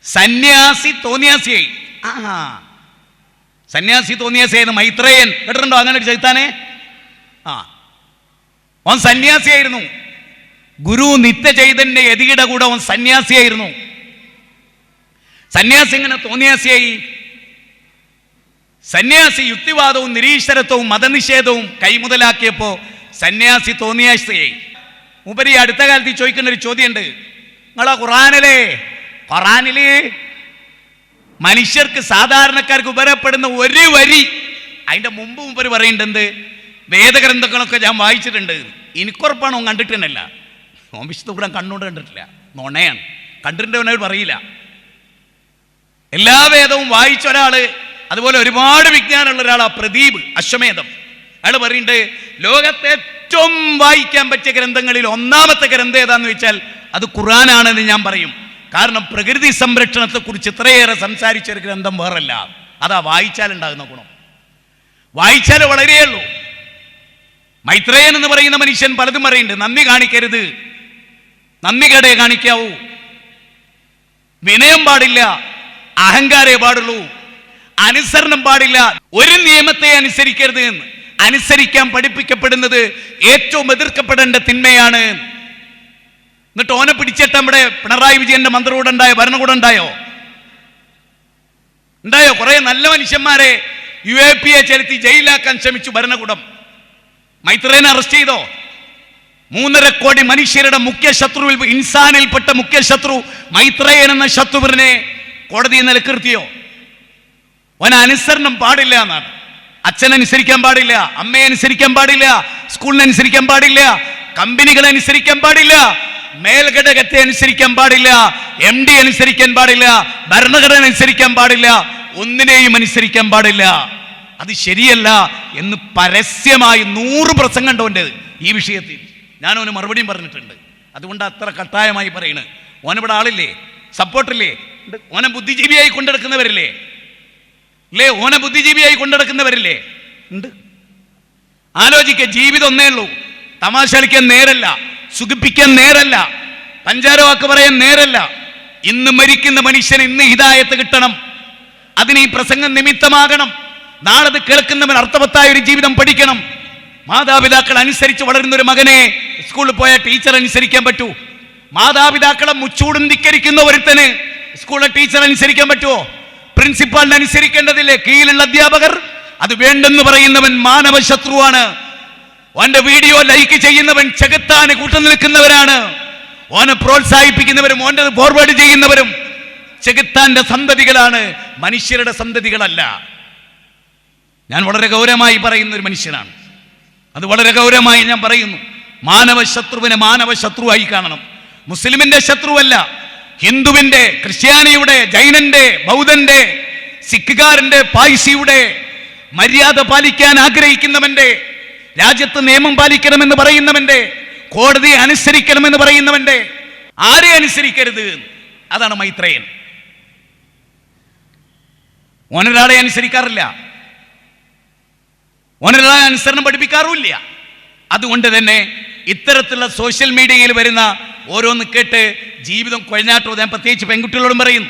S1: സന്യാസി തോന്നിയാസിയായി. സന്യാസി തോന്നിയാസിയായിരുന്നു മൈത്രേയൻ. കേട്ടിട്ടുണ്ടോ അങ്ങനെ ഒരു ചൈത്താനെ? അവൻ സന്യാസിയായിരുന്നു. ഗുരു നിത്യചൈതന്യ യതിയുടെ കൂടെ അവൻ സന്യാസിയായിരുന്നു. സന്യാസി ഇങ്ങനെ തോന്നിയാസിയായി. സന്യാസി യുക്തിവാദവും നിരീശ്വരത്വവും മതനിഷേധവും കൈമുതലാക്കിയപ്പോ സന്യാസി തോന്നിയാസിയായി. ഉപരി അടുത്ത കാലത്ത് ചോദിക്കുന്ന ഒരു ചോദ്യമുണ്ട്. നിങ്ങളാ ഖുറാനില് മനുഷ്യർക്ക് സാധാരണക്കാർക്ക് ഉപകാരപ്പെടുന്ന ഒരു വരി, അതിന്റെ മുമ്പ് മുമ്പ് പറയുന്നുണ്ട്, വേദഗ്രന്ഥങ്ങളൊക്കെ ഞാൻ വായിച്ചിട്ടുണ്ട്. എനിക്കുറപ്പാണ് ഓൻ കണ്ടിട്ടുണ്ടല്ല. ഓൻ വിശുദ്ധ കൂടെ കണ്ണുകൊണ്ട് കണ്ടിട്ടില്ല, നുണയാണ്. കണ്ടിട്ടുണ്ടവനോട് പറയില്ല. എല്ലാ വേദവും വായിച്ച ഒരാള്, അതുപോലെ ഒരുപാട് വിജ്ഞാനമുള്ള ഒരാളാ പ്രദീപ് അശ്വമേധം. അയാൾ പറയുന്നുണ്ട്, ലോകത്തെ ഏറ്റവും വായിക്കാൻ പറ്റിയ ഗ്രന്ഥങ്ങളിൽ ഒന്നാമത്തെ ഗ്രന്ഥം ഏതാന്ന് വെച്ചാൽ അത് ഖുർആനാണെന്ന് ഞാൻ പറയും. കാരണം പ്രകൃതി സംരക്ഷണത്തെ കുറിച്ച് ഇത്രയേറെ സംസാരിച്ച ഒരു ഗ്രന്ഥം വേറല്ല. അതാ വായിച്ചാൽ ഉണ്ടാകുന്ന ഗുണം. വായിച്ചാൽ വളരെയുള്ളൂ. മൈത്രേയൻ എന്ന് പറയുന്ന മനുഷ്യൻ പലതും പറയുന്നുണ്ട്. നന്ദി കാണിക്കരുത്, നന്ദി കേടേ കാണിക്കാവൂ, വിനയം പാടില്ല, അഹങ്കാരേ പാടുള്ളൂ, അനുസരണം പാടില്ല, ഒരു നിയമത്തെ അനുസരിക്കരുത് എന്ന്. അനുസരിക്കാൻ പഠിപ്പിക്കപ്പെടുന്നത് ഏറ്റവും എതിർക്കപ്പെടേണ്ട തിന്മയാണ്. എന്നിട്ട് ഓനെ പിടിച്ചിട്ട് നമ്മുടെ പിണറായി വിജയന്റെ മന്ത്രികൂടെ ഉണ്ടായോ, ഭരണകൂടം ഉണ്ടായോ? കുറെ നല്ല മനുഷ്യന്മാരെ UAPA ചെലുത്തി ജയിലാക്കാൻ ശ്രമിച്ചു ഭരണകൂടം. മൈത്രേനെ അറസ്റ്റ് ചെയ്തോ? 3.5 കോടി മനുഷ്യരുടെ മുഖ്യ ശത്രുവിൽ, ഇൻസാനിൽപ്പെട്ട മുഖ്യ ശത്രു മൈത്രേയൻ എന്ന ശത്രുവിനെ കോടതിയിൽ നിലനിർത്തിയോ? ഓന അനുസരണം പാടില്ല എന്നാണ്. അച്ഛനനുസരിക്കാൻ പാടില്ല, അമ്മയെ അനുസരിക്കാൻ പാടില്ല, സ്കൂളിനെ അനുസരിക്കാൻ പാടില്ല, കമ്പനികളെ അനുസരിക്കാൻ പാടില്ല, മേൽഘടകത്തെ അനുസരിക്കാൻ പാടില്ല, MD അനുസരിക്കാൻ പാടില്ല, ഭരണഘടന അനുസരിക്കാൻ പാടില്ല, ഒന്നിനെയും അനുസരിക്കാൻ പാടില്ല. അത് ശരിയല്ല എന്ന് പരസ്യമായി 100 പ്രസംഗം ഉണ്ടോൻ്റെ ഈ വിഷയത്തിൽ. ഞാനോന് മറുപടിയും പറഞ്ഞിട്ടുണ്ട്. അതുകൊണ്ട് അത്ര കട്ടായമായി പറയുന്നത്. ഓനിവിടെ ആളില്ലേ, സപ്പോർട്ടില്ലേ? ഓനെ ബുദ്ധിജീവിയായി കൊണ്ടെടുക്കുന്നവരില്ലേ? അല്ലേ? ഓനെ ബുദ്ധിജീവിയായി കൊണ്ടെടുക്കുന്നവരില്ലേ? ഉണ്ട്. ആലോചിക്കുക. ജീവിതം ഒന്നേ ഉള്ളൂ. തമാശ കളിക്കാൻ നേരല്ല, സുഖിപ്പിക്കാൻ നേരല്ല, പഞ്ചാര വാക്ക് പറയാൻ നേരല്ല. ഇന്ന് മരിക്കുന്ന മനുഷ്യന് ഇന്ന് ഹിദായത്ത് കിട്ടണം. അതിന് ഈ പ്രസംഗം നിമിത്തമാകണം. നാളെ അത് കേൾക്കുന്നവൻ അർത്ഥവത്തായ ഒരു ജീവിതം പഠിക്കണം. മാതാപിതാക്കൾ അനുസരിച്ച് വളരുന്ന ഒരു മകനെ സ്കൂളിൽ പോയ ടീച്ചർ അനുസരിക്കാൻ പറ്റൂ? മാതാപിതാക്കളെ മുച്ചൂടും ധിക്കരിക്കുന്ന ഒരുത്തന് സ്കൂളിലെ ടീച്ചർ അനുസരിക്കാൻ പറ്റുമോ? പ്രിൻസിപ്പാളിനെ അനുസരിക്കേണ്ടതില്ലേ? കീഴിലുള്ള അധ്യാപകർ? അത് വേണ്ടെന്ന് പറയുന്നവൻ മാനവ ശത്രുവാണ്. ഓന്റെ വീഡിയോ ലൈക്ക് ചെയ്യുന്നവൻ ചെകുത്താന് കൂട്ടു നിൽക്കുന്നവരാണ്. ഓനെ പ്രോത്സാഹിപ്പിക്കുന്നവരും ഓൻ്റെ ഫോർവേഡ് ചെയ്യുന്നവരും ചെകുത്താന്റെ സന്തതികളാണ്, മനുഷ്യരുടെ സന്തതികളല്ല. ഞാൻ വളരെ ഗൗരവമായി പറയുന്ന ഒരു മനുഷ്യനാണ്. അത് വളരെ ഗൗരവമായി ഞാൻ പറയുന്നു. മാനവ ശത്രുവിനെ മാനവ ശത്രുവായി കാണണം. മുസ്ലിമിന്റെ ശത്രുവല്ല, ഹിന്ദുവിന്റെ, ക്രിസ്ത്യാനിയുടെ, ജൈനന്റെ, ബൗദ്ധന്റെ, സിഖുകാരന്റെ, പായ്സിയുടെ, മര്യാദ പാലിക്കാൻ ആഗ്രഹിക്കുന്നവന്റെ, രാജ്യത്ത് നിയമം പാലിക്കണമെന്ന് പറയുന്നവന്റെ, കോടതി അനുസരിക്കണമെന്ന് പറയുന്നവന്റെ, ആരെ അനുസരിക്കരുത്? അതാണ് മൈത്രേയൻ. ഓനൊരാളെ അനുസരിക്കാറില്ല, ഓനൊരാളെ അനുസരണം പഠിപ്പിക്കാറുമില്ല. അതുകൊണ്ട് തന്നെ ഇത്തരത്തിലുള്ള സോഷ്യൽ മീഡിയയിൽ വരുന്ന ഓരോന്ന് കേട്ട് ജീവിതം കൊഴിഞ്ഞാട്ടോ. ഞാൻ പ്രത്യേകിച്ച് പെൺകുട്ടികളോടും പറയുന്നു,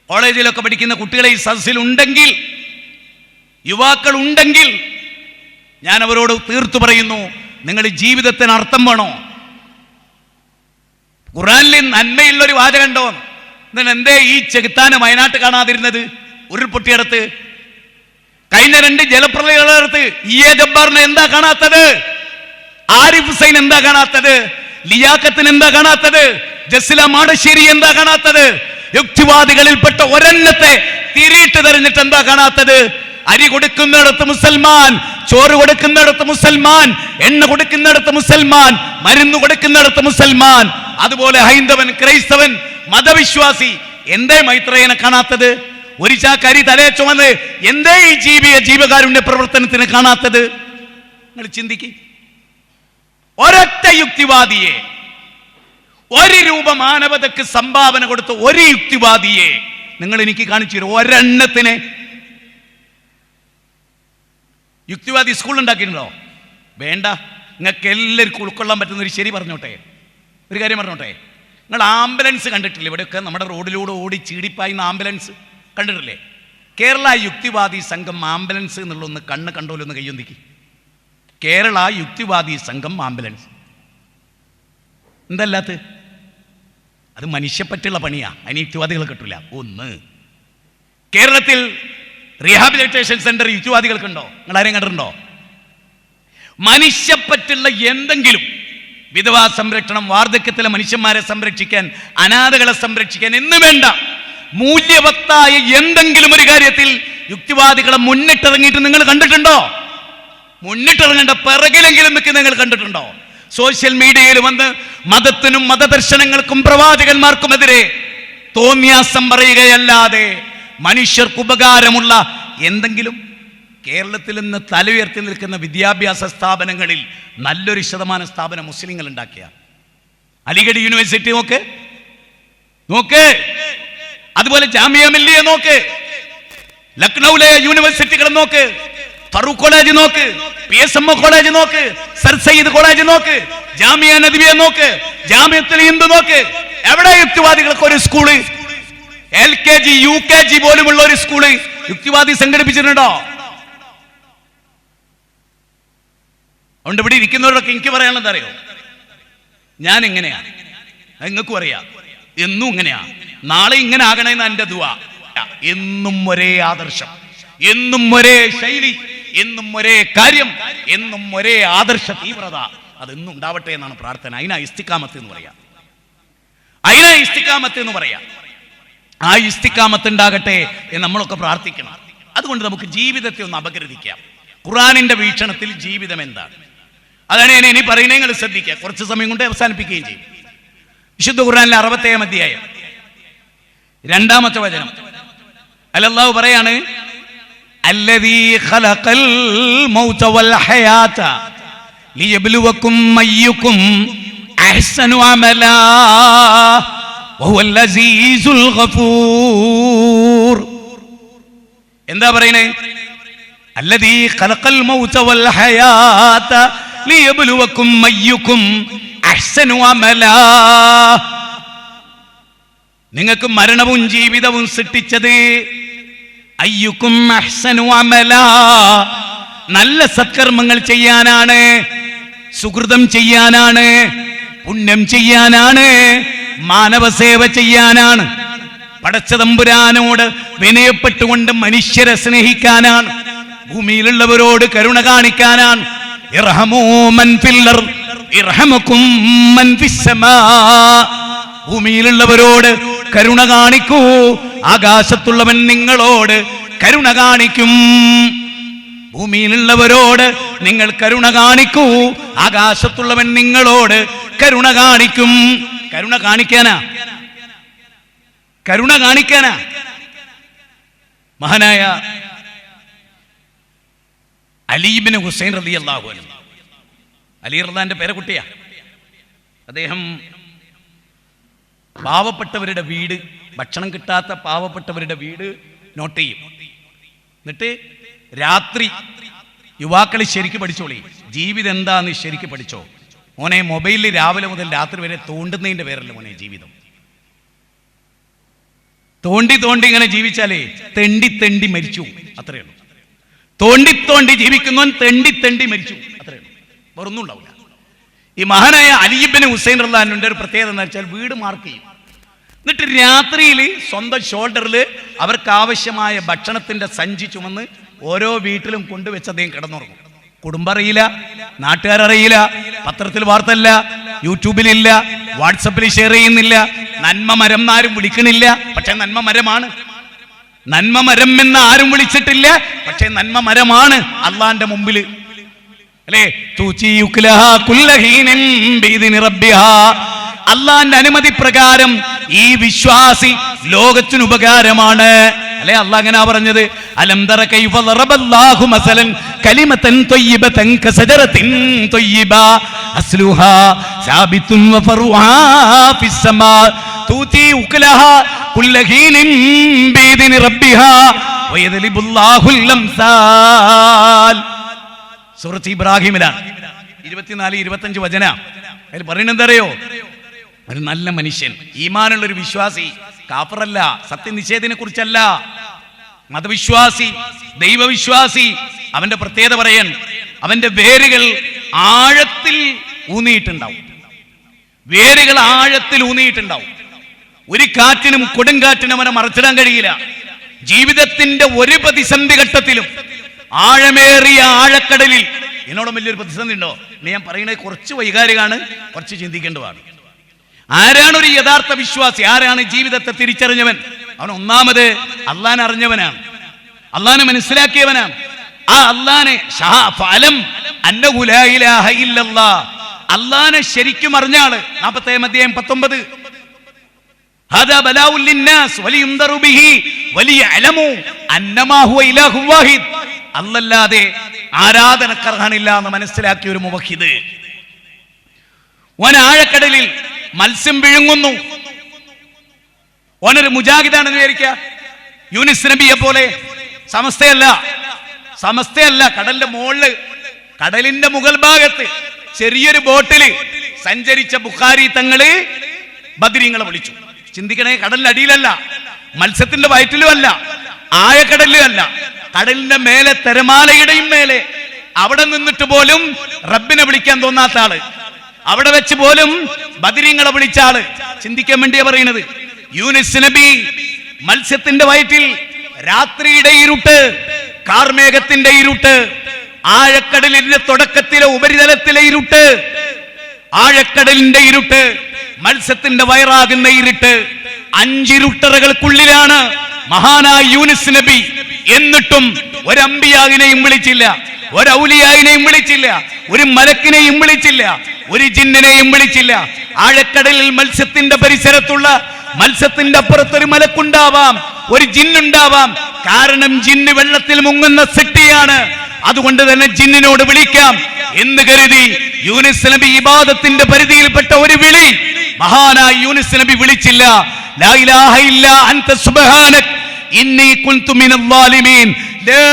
S1: കോളേജിലൊക്കെ പഠിക്കുന്ന കുട്ടികളെ ഈ സദസ്സിലുണ്ടെങ്കിൽ, യുവാക്കൾ ഉണ്ടെങ്കിൽ, ഞാൻ അവരോട് തീർത്തു പറയുന്നു, നിങ്ങൾ ജീവിതത്തിന് അർത്ഥം വേണോ? ഖുർആനിൽ നന്മയുള്ളൊരു വാചകമുണ്ടോ? എന്തേ ഈ ചെകുത്താന് വയനാട്ട് കാണാതിരുന്നത്? ഉരുൾപൊട്ടിയടത്ത്, കഴിഞ്ഞ 2 ജലപ്രളയങ്ങളടുത്ത് EA ജബ്ബാറിനെ എന്താ കാണാത്തത്? ആരിഫ് ഹുസൈൻ എന്താ കാണാത്തത്? ലിയാഖത്തിന് എന്താ കാണാത്തത്? ജസ്ല മാടശ്ശേരി എന്താ കാണാത്തത്? യുക്തിവാദികളിൽപ്പെട്ട ഒരെണ്ണത്തെ തിരിയിട്ട് തെരഞ്ഞിട്ട് എന്താ കാണാത്തത്? അരി കൊടുക്കുന്നിടത്ത് മുസൽമാൻ, ചോറ് കൊടുക്കുന്നിടത്ത് മുസൽമാൻ, എണ്ണ കൊടുക്കുന്നിടത്ത് മുസൽമാൻ, മരുന്ന് കൊടുക്കുന്നിടത്ത് മുസൽമാൻ. അതുപോലെ ഹൈന്ദവൻ, ക്രൈസ്തവൻ, മതവിശ്വാസി എന്തേ മൈത്രേയനെ കാണാത്തത്? ഒരു ചാക്കരി തലേ ചുമന്ന് എന്തേ ഈ ജീവകാരുണ്യ പ്രവർത്തനത്തിന് കാണാത്തത്? നിങ്ങൾ ചിന്തിക്ക്. ഒരൊറ്റ യുക്തിവാദിയെ, 1 രൂപ മാനവതക്ക് സംഭാവന കൊടുത്ത ഒരു യുക്തിവാദിയെ നിങ്ങൾ എനിക്ക് കാണിച്ചു തരും. ഒരെണ്ണത്തിനെ. യുക്തിവാദി സ്കൂൾ ഉണ്ടാക്കിയിട്ടുണ്ടോ? വേണ്ട. നിങ്ങൾക്ക് എല്ലാവർക്കും ഉൾക്കൊള്ളാൻ പറ്റുന്ന ഒരു ശരി പറഞ്ഞോട്ടെ, ഒരു കാര്യം പറഞ്ഞോട്ടെ. നിങ്ങൾ ആംബുലൻസ് കണ്ടിട്ടില്ലേ? ഇവിടെയൊക്കെ നമ്മുടെ റോഡിലൂടെ ഓടി ചീടിപ്പായുന്ന ആംബുലൻസ് കണ്ടിട്ടില്ലേ? കേരള യുക്തിവാദി സംഘം ആംബുലൻസ് എന്നുള്ളൊന്ന് കണ്ടോലൊന്ന് കയ്യൊന്നിക്ക്. കേരള യുക്തിവാദി സംഘം ആംബുലൻസ് എന്തല്ലാത്ത? അത് മനുഷ്യപ്പറ്റുള്ള പണിയാ, അതിന് യുക്തിവാദികൾ കിട്ടില്ല. 1. കേരളത്തിൽ റീഹാബിലിറ്റേഷൻ സെന്റർ യുക്തിവാദികൾക്കുണ്ടോ? നിങ്ങൾ ആരെയും കണ്ടിട്ടുണ്ടോ? മനുഷ്യപ്പറ്റുള്ള എന്തെങ്കിലും, വിധവാ സംരക്ഷണം, വാർദ്ധക്യത്തിലെ മനുഷ്യന്മാരെ സംരക്ഷിക്കാൻ, അനാഥകളെ സംരക്ഷിക്കാൻ എന്ന് വേണ്ട മൂല്യവത്തായ എന്തെങ്കിലും ഒരു കാര്യത്തിൽ യുക്തിവാദികളെ മുന്നിട്ടിറങ്ങിയിട്ട് നിങ്ങൾ കണ്ടിട്ടുണ്ടോ? മുന്നിട്ടിറങ്ങേണ്ട പിറകിലെങ്കിലും നിങ്ങൾ കണ്ടിട്ടുണ്ടോ? സോഷ്യൽ മീഡിയയിൽ വന്ന് മതത്തിനും മതദർശനങ്ങൾക്കും പ്രവാചകന്മാർക്കുമെതിരെ തോന്നിയാസം പറയുകയല്ലാതെ മനുഷ്യർക്ക് ഉപകാരമുള്ള എന്തെങ്കിലും കേരളത്തിൽ നിന്ന് തല ഉയർത്തി നിൽക്കുന്ന വിദ്യാഭ്യാസ സ്ഥാപനങ്ങളിൽ നല്ലൊരു ശതമാനം സ്ഥാപനം മുസ്ലിങ്ങൾ ഉണ്ടാക്കിയ അലിഗഡ് യൂണിവേഴ്സിറ്റി നോക്ക്, അതുപോലെ ജാമിയ മില്ലിയ നോക്ക്, ലക്നൌവിലെ യൂണിവേഴ്സിറ്റികൾ നോക്ക്, ഫറൂഖ് കോളേജ് നോക്ക്, PSMO കോളേജ് നോക്ക്, സർ സയ്യിദ് കോളേജ് നോക്ക്, ജാമിയ നദിവിയ നോക്ക്, ജാമിയത്തുൽ ഹിന്ദ് നോക്ക്. എവിടെ യുക്തിവാദികൾക്ക് ഒരു സ്കൂള്? LKG UKG പോലുമുള്ള ഒരു സ്കൂള് യുക്തിവാദി സംഘടിപ്പിച്ചിട്ടുണ്ടോ? അതുകൊണ്ട് ഇവിടെ ഇരിക്കുന്നവരൊക്കെ എനിക്ക് പറയാനുള്ളത് അറിയോ? ഞാൻ എങ്ങനെയാ, നിങ്ങൾക്കും അറിയാം, എന്നും ഇങ്ങനെയാ, നാളെ ഇങ്ങനെ ആകണമെന്ന് എൻ്റെ ദുആ. എന്നും ഒരേ ആദർശം, എന്നും ഒരേ ശൈലി, എന്നും ഒരേ കാര്യം, എന്നും ഒരേ ആദർശ തീവ്രത, അതെന്നും ഉണ്ടാവട്ടെ എന്നാണ് പ്രാർത്ഥന. അതിനാ ഇസ്തിഖാമത്ത് എന്ന് പറയാം, അതിനാ ഇസ്തിഖാമത്ത് എന്ന് പറയാം. ആ ഇസ്തിഖാമത്ത് ഉണ്ടാകട്ടെ എന്ന് നമ്മളൊക്കെ പ്രാർത്ഥിക്കണം. അതുകൊണ്ട് നമുക്ക് ജീവിതത്തെ ഒന്ന് അപഗ്രഥിക്കാം. ഖുർആനിന്റെ വീക്ഷണത്തിൽ ജീവിതം എന്താണ്? അതാണ് ഞാൻ ഇനി പറയുന്നത്. നിങ്ങൾ ശ്രദ്ധിക്കുക, കുറച്ച് സമയം കൊണ്ട് അവസാനിപ്പിക്കുകയും ചെയ്യും. വിശുദ്ധ ഖുർആനിലെ 60-ാം അധ്യായം 2-ാമത്തെ വചനം അല്ലാഹു പറയാണ്, അല്ലദീ ഖലഖൽ മൗത വൽ ഹയാത ലിയബ്ലുവകും അയ്യുകും അഹ്സനു അമലാ വഹുവൽ അസീസുൽ ഗഫൂർ. എന്താ പറയുന്നത്? അല്ലദീ ഖലഖൽ മൗത വൽ ഹയാത ലിയബ്ലുവകും അയ്യുകും അഹ്സനു അമലാ. നിങ്ങൾക്ക് മരണവും ജീവിതവും സൃഷ്ടിച്ചത് അയ്യുക്കും അഹ്സനു അമലാ, നല്ല സത്കർമ്മങ്ങൾ ചെയ്യാനാണ്, സുഹൃതം ചെയ്യാനാണ്, പുണ്യം ചെയ്യാനാണ്, മാനവസേവ ചെയ്യാനാണ്, പടച്ച തമ്പുരാനോട് വിനയപ്പെട്ടുകൊണ്ട് മനുഷ്യരെ സ്നേഹിക്കാനാണ്, ഭൂമിയിലുള്ളവരോട് കരുണ കാണിക്കാനാണ്. ഇർഹമൂ മൻ ഫിൽ അർദ് ഇർഹമകും മൻ ഫിസ്സമാ. ഭൂമിയിലുള്ളവരോട് കരുണ കാണിക്കൂ, ആകാശത്തുള്ളവൻ നിങ്ങളോട് കരുണ കാണിക്കും. ഭൂമിയിലുള്ളവരോട് നിങ്ങൾ കരുണ കാണിക്കൂ, ആകാശത്തുള്ളവൻ നിങ്ങളോട് കരുണ കാണിക്കും. കരുണ കാണിക്കാനാ, കരുണ കാണിക്കാനാ. മഹാനായ അലി ഇബ്നു ഹുസൈൻ റളിയല്ലാഹു അൻഹു, അലി റളിയല്ലാഹുവിന്റെ പേരക്കുട്ടിയാ. അദ്ദേഹം പാവപ്പെട്ടവരുടെ വീട്, ഭക്ഷണം കിട്ടാത്ത പാവപ്പെട്ടവരുടെ വീട് നോട്ട് ചെയ്യും. എന്നിട്ട് രാത്രി യുവാക്കൾ ശരിക്ക് പഠിച്ചോളി, ജീവിതം എന്താന്ന് ശരിക്ക് പഠിച്ചോ മോനെ. മൊബൈലിൽ രാവിലെ മുതൽ രാത്രി വരെ തോണ്ടുന്നതിന്റെ പേരല്ല മോനെ ജീവിതം. തോണ്ടി തോണ്ടി ഇങ്ങനെ ജീവിച്ചാലേ തെണ്ടി തെണ്ടി മരിച്ചു, അത്രയേ ഉള്ളൂ. തോണ്ടി തോണ്ടി ജീവിക്കുന്നവൻ തെണ്ടി തെണ്ടി മരിച്ചു, അത്രയേ ഉള്ളൂ, വേറൊന്നും ഉണ്ടാവില്ല. ഈ മഹാനായ അലി ഇബ്നു ഹുസൈൻ റളിയല്ലാഹു അൻഹുവിന്റെ ഒരു പ്രത്യേകത എന്ന് വെച്ചാൽ വീട് മാർക്ക് ചെയ്യും. എന്നിട്ട് രാത്രിയിൽ സ്വന്തം ഷോൾഡറിൽ അവർക്ക് ആവശ്യമായ ഭക്ഷണത്തിന്റെ സഞ്ചി ചുമന്ന് ഓരോ വീട്ടിലും കൊണ്ടുവച്ച് അദ്ദേഹം കിടന്നുറങ്ങും. കുടുംബം അറിയില്ല, നാട്ടുകാരറിയില്ല, പത്രത്തിൽ വാർത്തല്ല, യൂട്യൂബിലില്ല, വാട്സപ്പിൽ ഷെയർ ചെയ്യുന്നില്ല, നന്മ മരം എന്നാരും വിളിക്കണില്ല. പക്ഷെ നന്മ മരമാണ്. നന്മ മരം എന്ന് ആരും വിളിച്ചിട്ടില്ല, പക്ഷെ നന്മ മരമാണ് അള്ളാന്റെ മുമ്പിൽ അല്ലേ. അള്ളാന്റെ അനുമതി പ്രകാരം ഈ വിശ്വാസി ലോകത്തിന് ഉപകാരമാണ് അല്ലെ. അള്ളാഹ് അങ്ങനെ പറഞ്ഞത്, അലം തറ കൈഫ ദറബല്ലാഹു മസലൻ കലിമതൻ ത്വയ്യിബതൻ കസജറത്തിൻ ത്വയ്യിബ അസ്ലുഹാ സാബിതുൻ വഫറുഹാ ഫിസ്സമാ തൂതി ഉക്ലഹാ കുല്ല ഹീനിൻ ബിഇദ്നി റബ്ബിഹാ വയദ്ലിബുല്ലാഹുൽ അംസാൽ. സൂറത്ത് ഇബ്രാഹിമിലാണ് 24-25 വചന. അതിൽ പറയുന്നത് എന്തറിയോ? ഒരു നല്ല മനുഷ്യൻ, ഈമാനുള്ള ഒരു വിശ്വാസി, കാഫറല്ല, സത്യനിഷേധിനെ കുറിച്ചല്ല, മതവിശ്വാസി, ദൈവവിശ്വാസി. അവന്റെ പ്രത്യേകത പറയാൻ, അവന്റെ വേരുകൾ ആഴത്തിൽ ഊന്നിയിട്ടുണ്ടാവും. വേരുകൾ ആഴത്തിൽ ഊന്നിയിട്ടുണ്ടാവും. ഒരു കാറ്റിനും കൊടുങ്കാറ്റിനും അവനെ മറച്ചിടാൻ കഴിയില്ല. ജീവിതത്തിന്റെ ഒരു പ്രതിസന്ധി ഘട്ടത്തിലും ആഴമേറിയ ആഴക്കടലിൽ, എന്നോടും വലിയൊരു പ്രതിസന്ധി ഉണ്ടോ എന്ന് ഞാൻ പറയുന്നത് കുറച്ച് വൈകാരികമാണ്, കുറച്ച് ചിന്തിക്കേണ്ടതാണ്. ആരാണ് ഒരു യഥാർത്ഥ വിശ്വാസി? ആരാണ് ജീവിതത്തെ തിരിച്ചറിഞ്ഞവൻ? അവൻ ഒന്നാമത് അള്ളാനെ അറിഞ്ഞവനാണ്, അള്ളാനെ മനസ്സിലാക്കിയവനാണ്. ആ അള്ളാനെ അള്ളാനെ ശരിക്കും അറിഞ്ഞ ആള്. 40 അധ്യായം 19. അല്ലല്ലാതെ ആരാധനക്കർഹനില്ല എന്ന് മനസ്സിലാക്കിയ ഒരു മുവഹിദ്. ഓൻ ആഴക്കടലിൽ മത്സ്യം വിഴുങ്ങുന്നു. ഓനൊരു മുജാഹിദാണെന്ന് വിചാരിക്കുക. യൂനിസ് നബിയെ പോലെ സമസ്തയല്ല, കടലിന്റെ മുകളില്, കടലിന്റെ മുകൾ ഭാഗത്ത് ചെറിയൊരു ബോട്ടില് സഞ്ചരിച്ച ബുഖാരി തങ്ങള് ബദരീങ്ങളെ വിളിച്ചു. ചിന്തിക്കണേ, കടലിന്റെ അടിയിലല്ല, മത്സ്യത്തിന്റെ വയറ്റിലും അല്ല, ആഴക്കടലിലും അല്ല, കടലിന്റെ മേലെ, തിരമാലയുടെയും മേലെ. അവിടെ നിന്നിട്ട് പോലും റബ്ബിനെ വിളിക്കാൻ തോന്നാത്ത ആള്, അവിടെ വെച്ച് പോലും ബദരീങ്ങളെ വിളിച്ച ആള്. ചിന്തിക്കാൻ വേണ്ടിയാ പറയുന്നത്. യൂനിസ് നബി മത്സ്യത്തിന്റെ വയറ്റിൽ, രാത്രിയുടെ ഇരുട്ട്, കാർമേഘത്തിന്റെ ഇരുട്ട്, ആഴക്കടലിന്റെ തുടക്കത്തിലെ ഉപരിതലത്തിലെ ഇരുട്ട്, ആഴക്കടലിന്റെ ഇരുട്ട്, മത്സ്യത്തിന്റെ വയറാകുന്ന ഇരുട്ട്, 5 ഇരുട്ടറകൾക്കുള്ളിലാണ് മഹാനായ യൂനിസ് നബി. എന്നിട്ടും ഒരു അമ്പിയാവിനെയും വിളിച്ചില്ല, ഒരു ഔലിയായിനെയും വിളിച്ചില്ല, ഒരു മലക്കിനെയും വിളിച്ചില്ല, ഒരു ജിന്നിനെയും വിളിച്ചില്ല. ആഴക്കടലിൽ മത്സ്യത്തിന്റെ പരിസരത്തുള്ള, മത്സ്യത്തിന്റെ അപ്പുറത്തൊരു മലക്കുണ്ടാവാം, ഒരു ജിന്നുണ്ടാവാം. കാരണം ജിന്ന് വെള്ളത്തിൽ മുങ്ങുന്ന സൃഷ്ടിയാണ്. അതുകൊണ്ട് തന്നെ ജിന്നിനോട് വിളിക്കാം എന്ന് കരുതി യൂനിസ് നബി ഇബാദത്തിന്റെ പരിധിയിൽപ്പെട്ട ഒരു വിളി മഹാനായ യൂനിസ് നബി വിളിച്ചില്ല. ലാ ഇലാഹ ഇല്ലാ അൻത സുബ്ഹാനക ഇന്നി കുൻതു മിനൽ ളാലിമീൻ. ലാ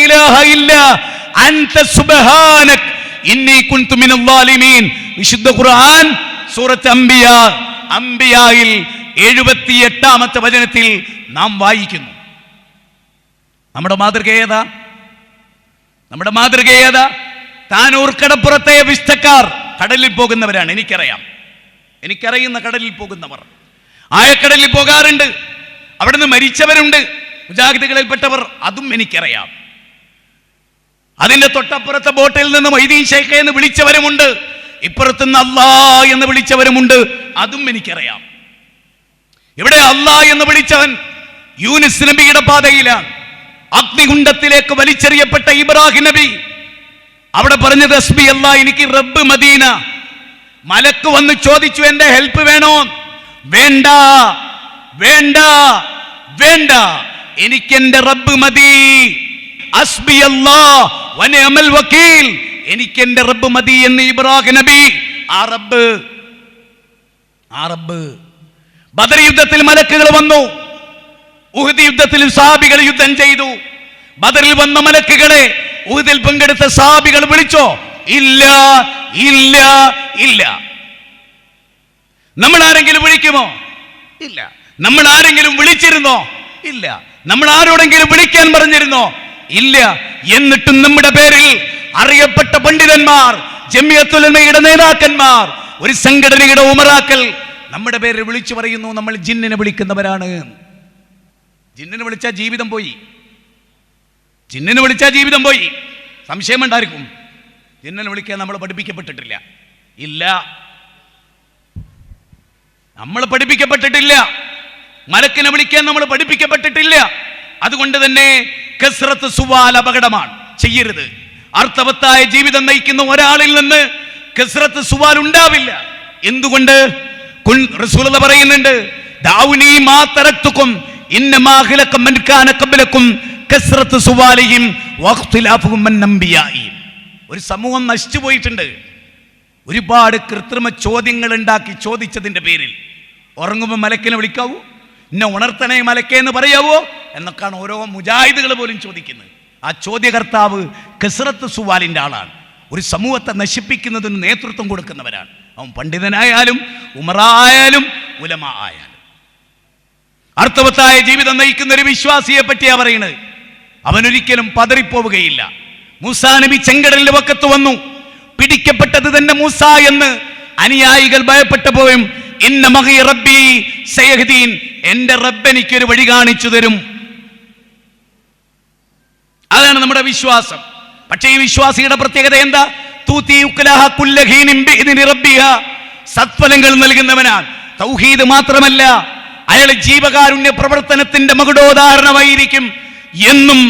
S1: ഇലാഹ ഇല്ലാ അൻത സുബ്ഹാനക ഇന്നി കുൻതു മിനൽ ളാലിമീൻ. വിശുദ്ധ ഖുർആൻ സൂറത്ത് അംബിയായിൽ 78-ാമത്തെ വചനത്തിൽ നാം വായിക്കുന്നു. നമ്മുടെ മാതൃക ഏതാ? താനൂർ കടപ്പുറത്തെ വിസ്തക്കാർ കടലിൽ പോകുന്നവരാണ്. എനിക്കറിയുന്ന കടലിൽ പോകുന്നവർ ആഴക്കടലിൽ പോകാറുണ്ട്. അവിടുന്ന് മരിച്ചവരുണ്ട്, മുജാഹിദുകളിൽപ്പെട്ടവർ, അതും എനിക്കറിയാം. അതിന്റെ തൊട്ടപ്പുറത്തെ ബോട്ടിൽ നിന്ന് മൊയ്തീൻ ശൈഖ് എന്ന് വിളിച്ചവരുമുണ്ട്, ഇപ്പുറത്തുനിന്ന് അല്ലാ എന്ന് വിളിച്ചവരുമുണ്ട്, അതും എനിക്കറിയാം. ഇവിടെ അല്ലാ എന്ന് വിളിച്ചവൻ യൂനിസ് നബിയുടെ പാതയിലാണ്. അഗ്നികുണ്ഡത്തിലേക്ക് വലിച്ചെറിയപ്പെട്ട ഇബ്രാഹിം നബി അവിടെ പറഞ്ഞത് ഹസ്ബി അല്ലാ, എനിക്ക് റബ്ബ് മദീന. മലക്ക് വന്ന് ചോദിച്ചു, എന്റെ ഹെൽപ്പ് വേണോ? വേണ്ട, എനിക്ക് എന്റെ റബ്ബ് മതി. ഹസ്ബി അല്ലാ വ നിഅമൽ വകീൽ, എനിക്ക് എന്റെ റബ്ബ് മതി എന്ന് ഇബ്രാഹിം നബി. ആ റബ്ബ്. ബദർ യുദ്ധത്തിൽ മലക്കുകൾ വന്നു, ഉഹദ് യുദ്ധത്തിൽ സഹാബികൾ യുദ്ധം ചെയ്തു. ബദറിൽ വന്ന മലക്കുകളെ ഉഹദിൽ പങ്കെടുത്ത സഹാബികൾ വിളിച്ചോ? ഇല്ല. നമ്മൾ ആരെങ്കിലും വിളിക്കുമോ? ഇല്ല. നമ്മൾ ആരെങ്കിലും വിളിച്ചിരുന്നോ? ഇല്ല. നമ്മൾ ആരോടെങ്കിലും വിളിക്കാൻ പറഞ്ഞിരുന്നോ? ഇല്ല. എന്നിട്ടും നമ്മുടെ പേരിൽ അറിയപ്പെട്ട പണ്ഡിതന്മാർ, ജമിയത്തുൽ ഉലമയുടെ നേതാക്കന്മാർ, ഒരു സംഘടനയുടെ ഉമറാക്കൾ നമ്മുടെ പേര് വിളിച്ചു പറയുന്നു നമ്മൾ ജിന്നിനെ വിളിക്കുന്നവരാണ്. ജിന്നിനെ വിളിച്ചാൽ ജീവിതം പോയി. ജിന്നിനെ വിളിച്ചാൽ ജീവിതം പോയി. സംശയമുണ്ടായിരിക്കും. ജിന്നിനെ വിളിക്കാൻ നമ്മൾ പഠിപ്പിക്കപ്പെട്ടിട്ടില്ല. ഇല്ല, നമ്മൾ പഠിപ്പിക്കപ്പെട്ടിട്ടില്ല. മലക്കിനെ വിളിക്കാൻ നമ്മൾ പഠിപ്പിക്കപ്പെട്ടിട്ടില്ല. അതുകൊണ്ട് തന്നെ കസ്റത്ത് സുവാൽ അപകടമാണ്, ചെയ്യരുത്. അർത്ഥവത്തായ ജീവിതം നയിക്കുന്ന ഒരാളിൽ നിന്ന് കസ്റത്ത് സുവാൽ ഉണ്ടാവില്ല. എന്തുകൊണ്ട്? റസൂലുള്ളാഹി പറയുന്നുണ്ട്, ദാഉനി മാ തറക്തുകും ഇന്നമാ ഖലഖ മൻ കാന ഖബ്ലകും കസ്റത്ത് സുവാലിഹിം വഖ്തിലാഫുഹും മൻ അംബിയാഇ. ഒരു സമൂഹം നശിച്ചു പോയിട്ടുണ്ട്. ഒരുപാട് കൃത്രിമ ചോദ്യങ്ങൾ ഉണ്ടാക്കി ചോദിച്ചതിന്റെ പേരിൽ. ഉറങ്ങുമ്പോൾ മലക്കിനെ വിളിക്കാവൂ, എന്നെ ഉണർത്തണേ മലക്കേ എന്ന് പറയാവോ എന്നൊക്കെയാണ് ഓരോ മുജാഹിദുകൾ പോലും ചോദിക്കുന്നത്. ആ ചോദ്യകർത്താവ് കസ്റത്ത് സുവാലിന്റെ ആളാണ്. ഒരു സമൂഹത്തെ നശിപ്പിക്കുന്നതിന് നേതൃത്വം കൊടുക്കുന്നവരാണ്. അവൻ പണ്ഡിതനായാലും ഉമറായാലും ഉലമ ആയാലും. അർത്ഥവത്തായ ജീവിതം നയിക്കുന്ന ഒരു വിശ്വാസിയെ പറ്റിയാ പറയുന്നത്. അവനൊരിക്കലും പതറിപ്പോവുകയില്ല. മൂസാ നബി ചെങ്കടലിന്റെ വക്കത്ത് വന്നു. പിടിക്കപ്പെട്ടത് തന്നെ മൂസ എന്ന് അനുയായികൾ ഭയപ്പെട്ടപ്പോഴും ഇന്ന മഗി റബ്ബി സയഹ്ദീൻ, എന്റെ റബ്ബ് എനിക്കൊരു വഴി കാണിച്ചു തരും. അതാണ് നമ്മുടെ വിശ്വാസം. പക്ഷേ ഈ വിശ്വാസിയുടെ പ്രത്യേകത എന്താ? സത്ഫലങ്ങൾ നൽകുന്നവനാണ്. തൗഹീദ് മാത്രമല്ല, അയാൾ ജീവകാരുണ്യ പ്രവർത്തനത്തിന്റെ മകുടോദാഹരണമായിരിക്കും എന്നും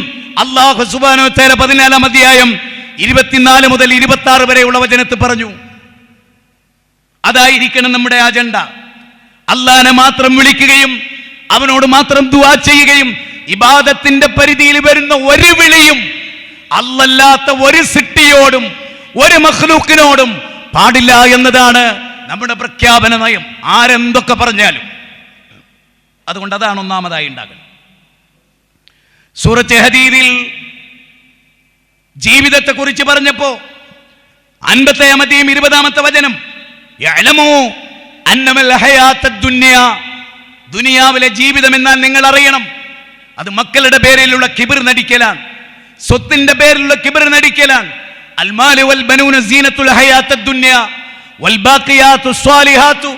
S1: അല്ലാഹു സുബ്ഹാനഹു വ തആല 14-ാം അധ്യായം 24 മുതൽ 26 വരെയുള്ള വചനത്തിൽ പറഞ്ഞു. അതായിരിക്കണം നമ്മുടെ അജണ്ട. അല്ലാഹനെ മാത്രം വിളിക്കുകയും അവനോട് മാത്രം ദുആ ചെയ്യുകയും ഇബാദത്തിന്റെ പരിധിയിൽ വരുന്ന ഒരു വിളിയും അല്ലല്ലാത്ത ഒരു സിട്ടിയോടും ഒരു മഖ്ലൂക്കിനോടും പാടില്ല എന്നതാണ് നമ്മുടെ പ്രഖ്യാപന നയം. ആരെന്തൊക്കെ പറഞ്ഞാലും. അതുകൊണ്ട് അതാണ് ഒന്നാമതായി ഉണ്ടാകുന്നത്. സൂറത്ത് ഹദീദിൽ ജീവിതത്തെ കുറിച്ച് പറഞ്ഞപ്പോ 50-ാം അധ്യായം 20-ാമത്തെ വചനം, യഅലമു അന്നമൽ ഹയാത്തദ് ദുനിയ, ദുനിയാവിലെ ജീവിതം എന്നാൽ നിങ്ങൾ അറിയണം, അത് മക്കളുടെ പേരിലുള്ള കിബർ നടിക്കലാണ്, സ്വത്തിന്റെ പേരിലുള്ള കിബർ നടിക്കലാണ്. അൽമാലു വൽ ബനൂന സീനത്തുൽ ഹയാത്തദ് ദുനിയ വൽ ബാഖിയാത്തു സ്വാലിഹാത്തു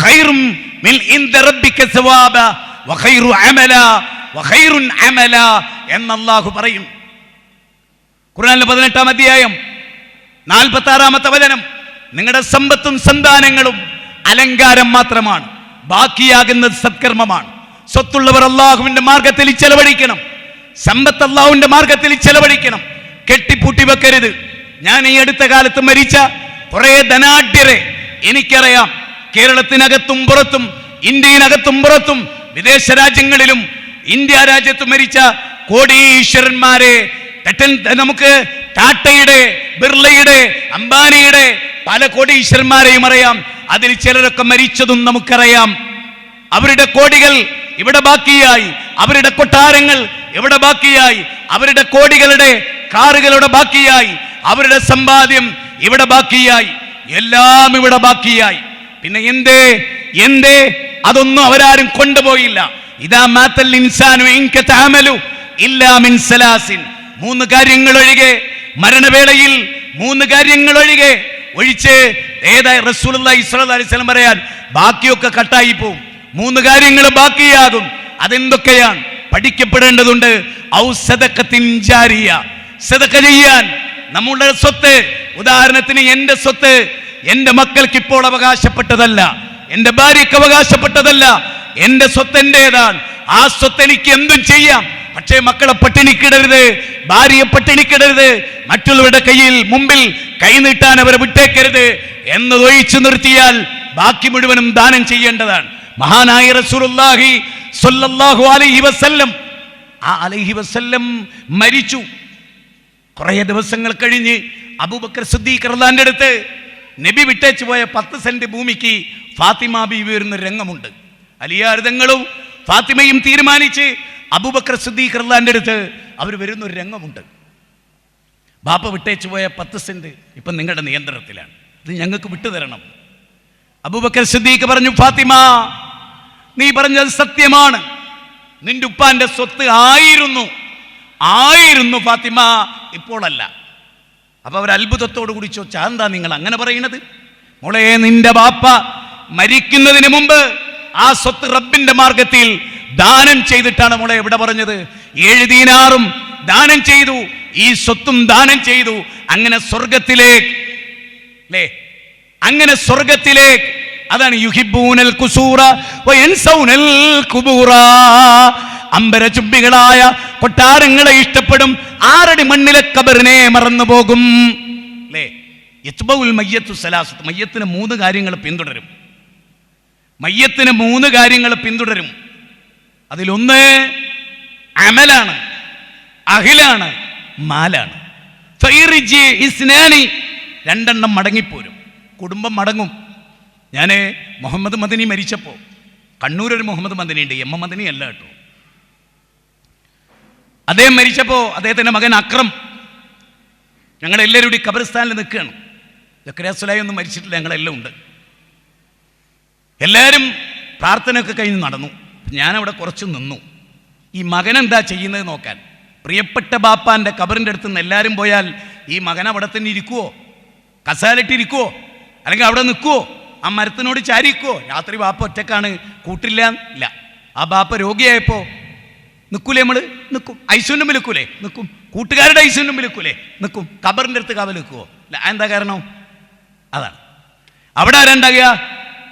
S1: ഖൈറും മിൻ ഇൻദ റബ്ബിക സവാബ വഖൈറു അമല വഖൈറുൻ അമല എന്ന് അല്ലാഹു പറയും. ഖുർആനിലെ 18-ാം അധ്യായം 46-ാമത്തെ വചനം, നിങ്ങളുടെ സമ്പത്തും സന്താനങ്ങളും അലങ്കാരം മാത്രമാണ്, ബാക്കിയാകുന്നത് സത്കർമ്മമാണ്. സ്വത്തുള്ളവർ അല്ലാഹുവിന്റെ മാർഗത്തിൽ ചെലവഴിക്കണം. സമ്പത്ത് അല്ലാഹുവിന്റെ മാർഗത്തിൽ ചെലവഴിക്കണം. കെട്ടിപ്പൂട്ടി വെക്കരുത്. ഞാൻ ഈ അടുത്ത കാലത്ത് മരിച്ച കുറെ ധനാഢ്യരെ എനിക്കറിയാം. കേരളത്തിനകത്തും പുറത്തും, ഇന്ത്യയിനകത്തും പുറത്തും, വിദേശ രാജ്യങ്ങളിലും ഇന്ത്യ രാജ്യത്ത് മരിച്ച കോടീശ്വരന്മാരെ നമുക്ക് ടാറ്റയുടെ, ബിർളയുടെ, അംബാനിയുടെ പല കോടീശ്വരന്മാരെയും അറിയാം. അതിൽ ചിലരൊക്കെ മരിച്ചതും നമുക്കറിയാം. അവരുടെ കോടികൾ ഇവിടെ ബാക്കിയായി, അവരുടെ കൊട്ടാരങ്ങൾ ഇവിടെ ബാക്കിയായി, അവരുടെ കോടികളുടെ കാറുകളുടെ ബാക്കിയായി, അവരുടെ സമ്പാദ്യം ഇവിടെ ബാക്കിയായി, എല്ലാം ഇവിടെ ബാക്കിയായി. പിന്നെ എന്തേ അതൊന്നും അവരാരും കൊണ്ടുപോയില്ല. ഇദാ മാതൽ ഇൻസാനു ഇൻകതഅമലു ഇല്ലാ മിൻ സലാസിൻ, 3 കാര്യങ്ങൾ ഒഴികെ, മരണവേളയിൽ 3 കാര്യങ്ങൾ ഒഴിച്ച് ഏതാ റസൂലുള്ളാഹി സ്വല്ലല്ലാഹു അലൈഹി വസല്ലം പറയാൻ ബാക്കിയൊക്കെ കട്ടായി പോവും. 3 കാര്യങ്ങൾ ബാക്കിയാകും. അതെന്തൊക്കെയാണ്? പഠിക്കപ്പെടേണ്ടതുണ്ട്. ഔ സദഖത്തിൻ ജാരിയ, സദഖ ചെയ്യാൻ. നമ്മുടെ സ്വത്ത്, ഉദാഹരണത്തിന് എന്റെ സ്വത്ത് എന്റെ മക്കൾക്ക് ഇപ്പോൾ അവകാശപ്പെട്ടതല്ല, എന്റെ ഭാര്യയ്ക്ക് അവകാശപ്പെട്ടതല്ല. എന്റെ സ്വത്ത് എന്റേതാണ്. ആ സ്വത്ത് എനിക്ക് എന്തും ചെയ്യാം. പക്ഷേ മക്കളെ പട്ടിണിക്കിടരുത്, ഭാര്യയെ പട്ടിണിക്കിടരുത്, മറ്റുള്ളവരുടെ മുമ്പിൽ കൈ നീട്ടാൻ അവരെ വിട്ടേക്കരുത് എന്നതൊഴിച്ചു നിർത്തിയാൽ ബാക്കി മുഴുവനും ദാനം ചെയ്യേണ്ടതാണ്. മഹാനായ റസൂലുള്ളാഹി സ്വല്ലല്ലാഹു അലൈഹി വസല്ലം മരിച്ചു. കുറേ ദിവസങ്ങൾ കഴിഞ്ഞ് അബൂബക്കർ സിദ്ദീഖ് റളിയല്ലാഹുവിന്റെ അടുത്ത് നബി വിട്ടേച്ചു പോയ 10 സെന്റ് ഭൂമിക്ക് ഫാത്തിമ ബീവി വരുന്ന രംഗമുണ്ട്. അലിയാർദങ്ങളും ഫാത്തിമയും തീരുമാനിച്ച് അബൂബക്കർ സിദ്ദീഖ് റളിയല്ലാഹുവിന്റെ അടുത്ത് അവർ വരുന്നൊരു രംഗമുണ്ട്. ബാപ്പ വിട്ടേച്ചു പോയ 10 സെന്റ് ഇപ്പം നിങ്ങളുടെ നിയന്ത്രണത്തിലാണ്, ഇത് ഞങ്ങൾക്ക് വിട്ടുതരണം. അബൂബക്കർ സിദ്ദീഖ് പറഞ്ഞു, ഫാത്തിമ നീ പറഞ്ഞത് സത്യമാണ്, നിന്റെ ഉപ്പാന്റെ സ്വത്ത് ആയിരുന്നു ഫാത്തിമ, ഇപ്പോഴല്ല. അപ്പൊ അവർ അത്ഭുതത്തോടു കൂടി ചോദിച്ചാ, എന്താ നിങ്ങൾ അങ്ങനെ പറയുന്നത്? മോളെ, നിന്റെ ബാപ്പ മരിക്കുന്നതിന് മുമ്പ് ആ സ്വത്ത് റബ്ബിന്റെ മാർഗത്തിൽ ദാനം ചെയ്തിട്ടാണ് മോളെ എവിടെ പറഞ്ഞത് 7 ദീനാറും ദാനം ചെയ്തു, ഈ സ്വത്തും ദാനം ചെയ്തു. അങ്ങനെ സ്വർഗത്തിലേക്ക് അല്ലേ, അങ്ങനെ സ്വർഗത്തിലേക്ക്. അതാണ് യുഹിബ്ബൂനൽ ഖുസൂറ വയൻസൗനൽ ഖുബൂറ. അമ്പരചുംബികളായ കൊട്ടാരങ്ങളെ ഇഷ്ടപ്പെടും, 6 അടി മണ്ണിലെ ഖബറിനെ മറന്നു പോകും. അല്ലേ, യത്ബഉൽ മയ്യത്തു സലാസത്ത്. മയ്യത്തിന് 3 കാര്യങ്ങൾ പിന്തുടരും. മയ്യത്തിന് 3 കാര്യങ്ങൾ പിന്തുടരും. അതിലൊന്ന് അമലാണ്, അഹിലാണ്, മാലാണ്. ഫൈറിജി ഇസ്നാനി, 2 മടങ്ങിപ്പോരും, കുടുംബം മടങ്ങും. ഞാൻ മുഹമ്മദ് മദനി മരിച്ചപ്പോൾ കണ്ണൂരൊരു മുഹമ്മദ് മദനി ഉണ്ട്, എം മദനി അല്ല കേട്ടോ. അദ്ദേഹം മരിച്ചപ്പോൾ അദ്ദേഹത്തിൻ്റെ മകൻ അക്രം, ഞങ്ങളെല്ലാവരും കൂടി ഖബർസ്ഥാനിൽ നിൽക്കുകയാണ്. സക്കറിയ സുലൈഹി ഒന്നും മരിച്ചിട്ടില്ല, ഞങ്ങളെല്ലാം ഉണ്ട്. എല്ലാവരും പ്രാർത്ഥനയൊക്കെ കഴിഞ്ഞ് നടന്നു. ഞാനവിടെ കുറച്ച് നിന്നു. ഈ മകൻ എന്താ ചെയ്യുന്നത് നോക്കാൻ. പ്രിയപ്പെട്ട ബാപ്പാൻ്റെ ഖബറിൻ്റെ അടുത്ത് നിന്ന് എല്ലാവരും പോയാൽ ഈ മകൻ അവിടെ തന്നെ ഇരിക്കുവോ, കസാലിട്ടിരിക്കുവോ, അല്ലെങ്കിൽ അവിടെ നിൽക്കുവോ, ആ മരത്തിനോട് ചാരിക്കുവോ? രാത്രി ബാപ്പ ഒറ്റക്കാണ്, കൂട്ടില്ല. ഇല്ല, ആ ബാപ്പ രോഗിയായപ്പോൾ നിൽക്കൂലേ? നമ്മൾ നിൽക്കും. ഐസുവിൻ്റെ മുമ്പിൽ നിൽക്കൂലേ? നിൽക്കും. കൂട്ടുകാരുടെ ഐസുവിൻ്റെ മുമ്പിൽ നിൽക്കൂലേ? നിൽക്കും. ഖബറിൻ്റെ അടുത്ത് കാവൽ നിൽക്കുവോ? ഇല്ല. എന്താ കാരണം? അതാണ്. അവിടെ ആരുണ്ടാകുക?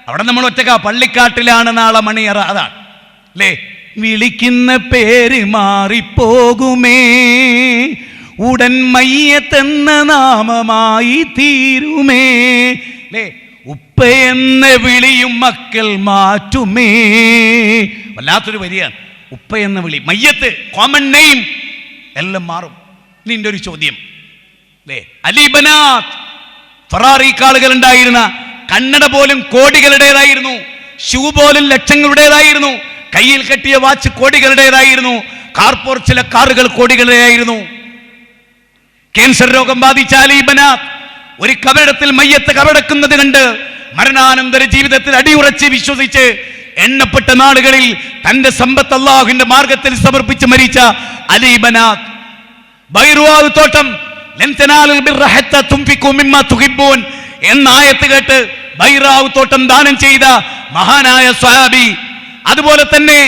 S1: അവിടെ നമ്മൾ ഒറ്റക്കാ. പള്ളിക്കാട്ടിലാണ് നാളെ മണിയറ. അതാണ് അല്ലേ, വിളിക്കുന്ന പേര് മാറിപ്പോകുമേ, ഉടൻ മയ്യത്തെന്ന നാമമായി തീരുമേ. അല്ലേ, ഉപ്പയെന്ന വിളിയും മക്കൾ മാറ്റുമേ. വല്ലാത്തൊരു വരിയാണ് ഉപ്പ എന്ന വിളി. മയ്യത്ത് കോമൺ നെയിം എല്ലാം മാറും. നിന്റെ ഒരു ചോദ്യം അല്ലേ, അലിബനാത്ത് ഫെറാറി കാളുകൾ ഉണ്ടായിരുന്ന, കണ്ണട പോലും കോടികളുടേതായിരുന്നു, ഷൂ പോലും ലക്ഷങ്ങളുടേതായിരുന്നു, കയ്യിൽ കെട്ടിയ വാച്ച് കോടികളുടേതായിരുന്നു, കാർപോർച്ചിലെ കാറുകൾ കോടികളുടേതായിരുന്നു. ക്യാൻസർ രോഗം ബാധിച്ച അലിബനാത്ത് ഒരു കബറിടത്തിൽ മയ്യത്ത് കബറടക്കുന്നത് കണ്ട് മരണാനന്തര ജീവിതത്തിൽ അടിയുറച്ച് വിശ്വസിച്ച് എണ്ണപ്പെട്ട നാളുകളിൽ തന്റെ സമ്പത്ത് അല്ലാഹുവിന്റെ മാർഗത്തിൽ സമർപ്പിച്ച് മരിച്ച അലിബനാത്ത്. ബൈറുവാവ് തോട്ടം എന്ന ആയത്ത് കേട്ട് ബൈറാവ് തോട്ടം ദാനം ചെയ്ത മഹാനായ സ്വഹാബി. അതുപോലെ തന്നെ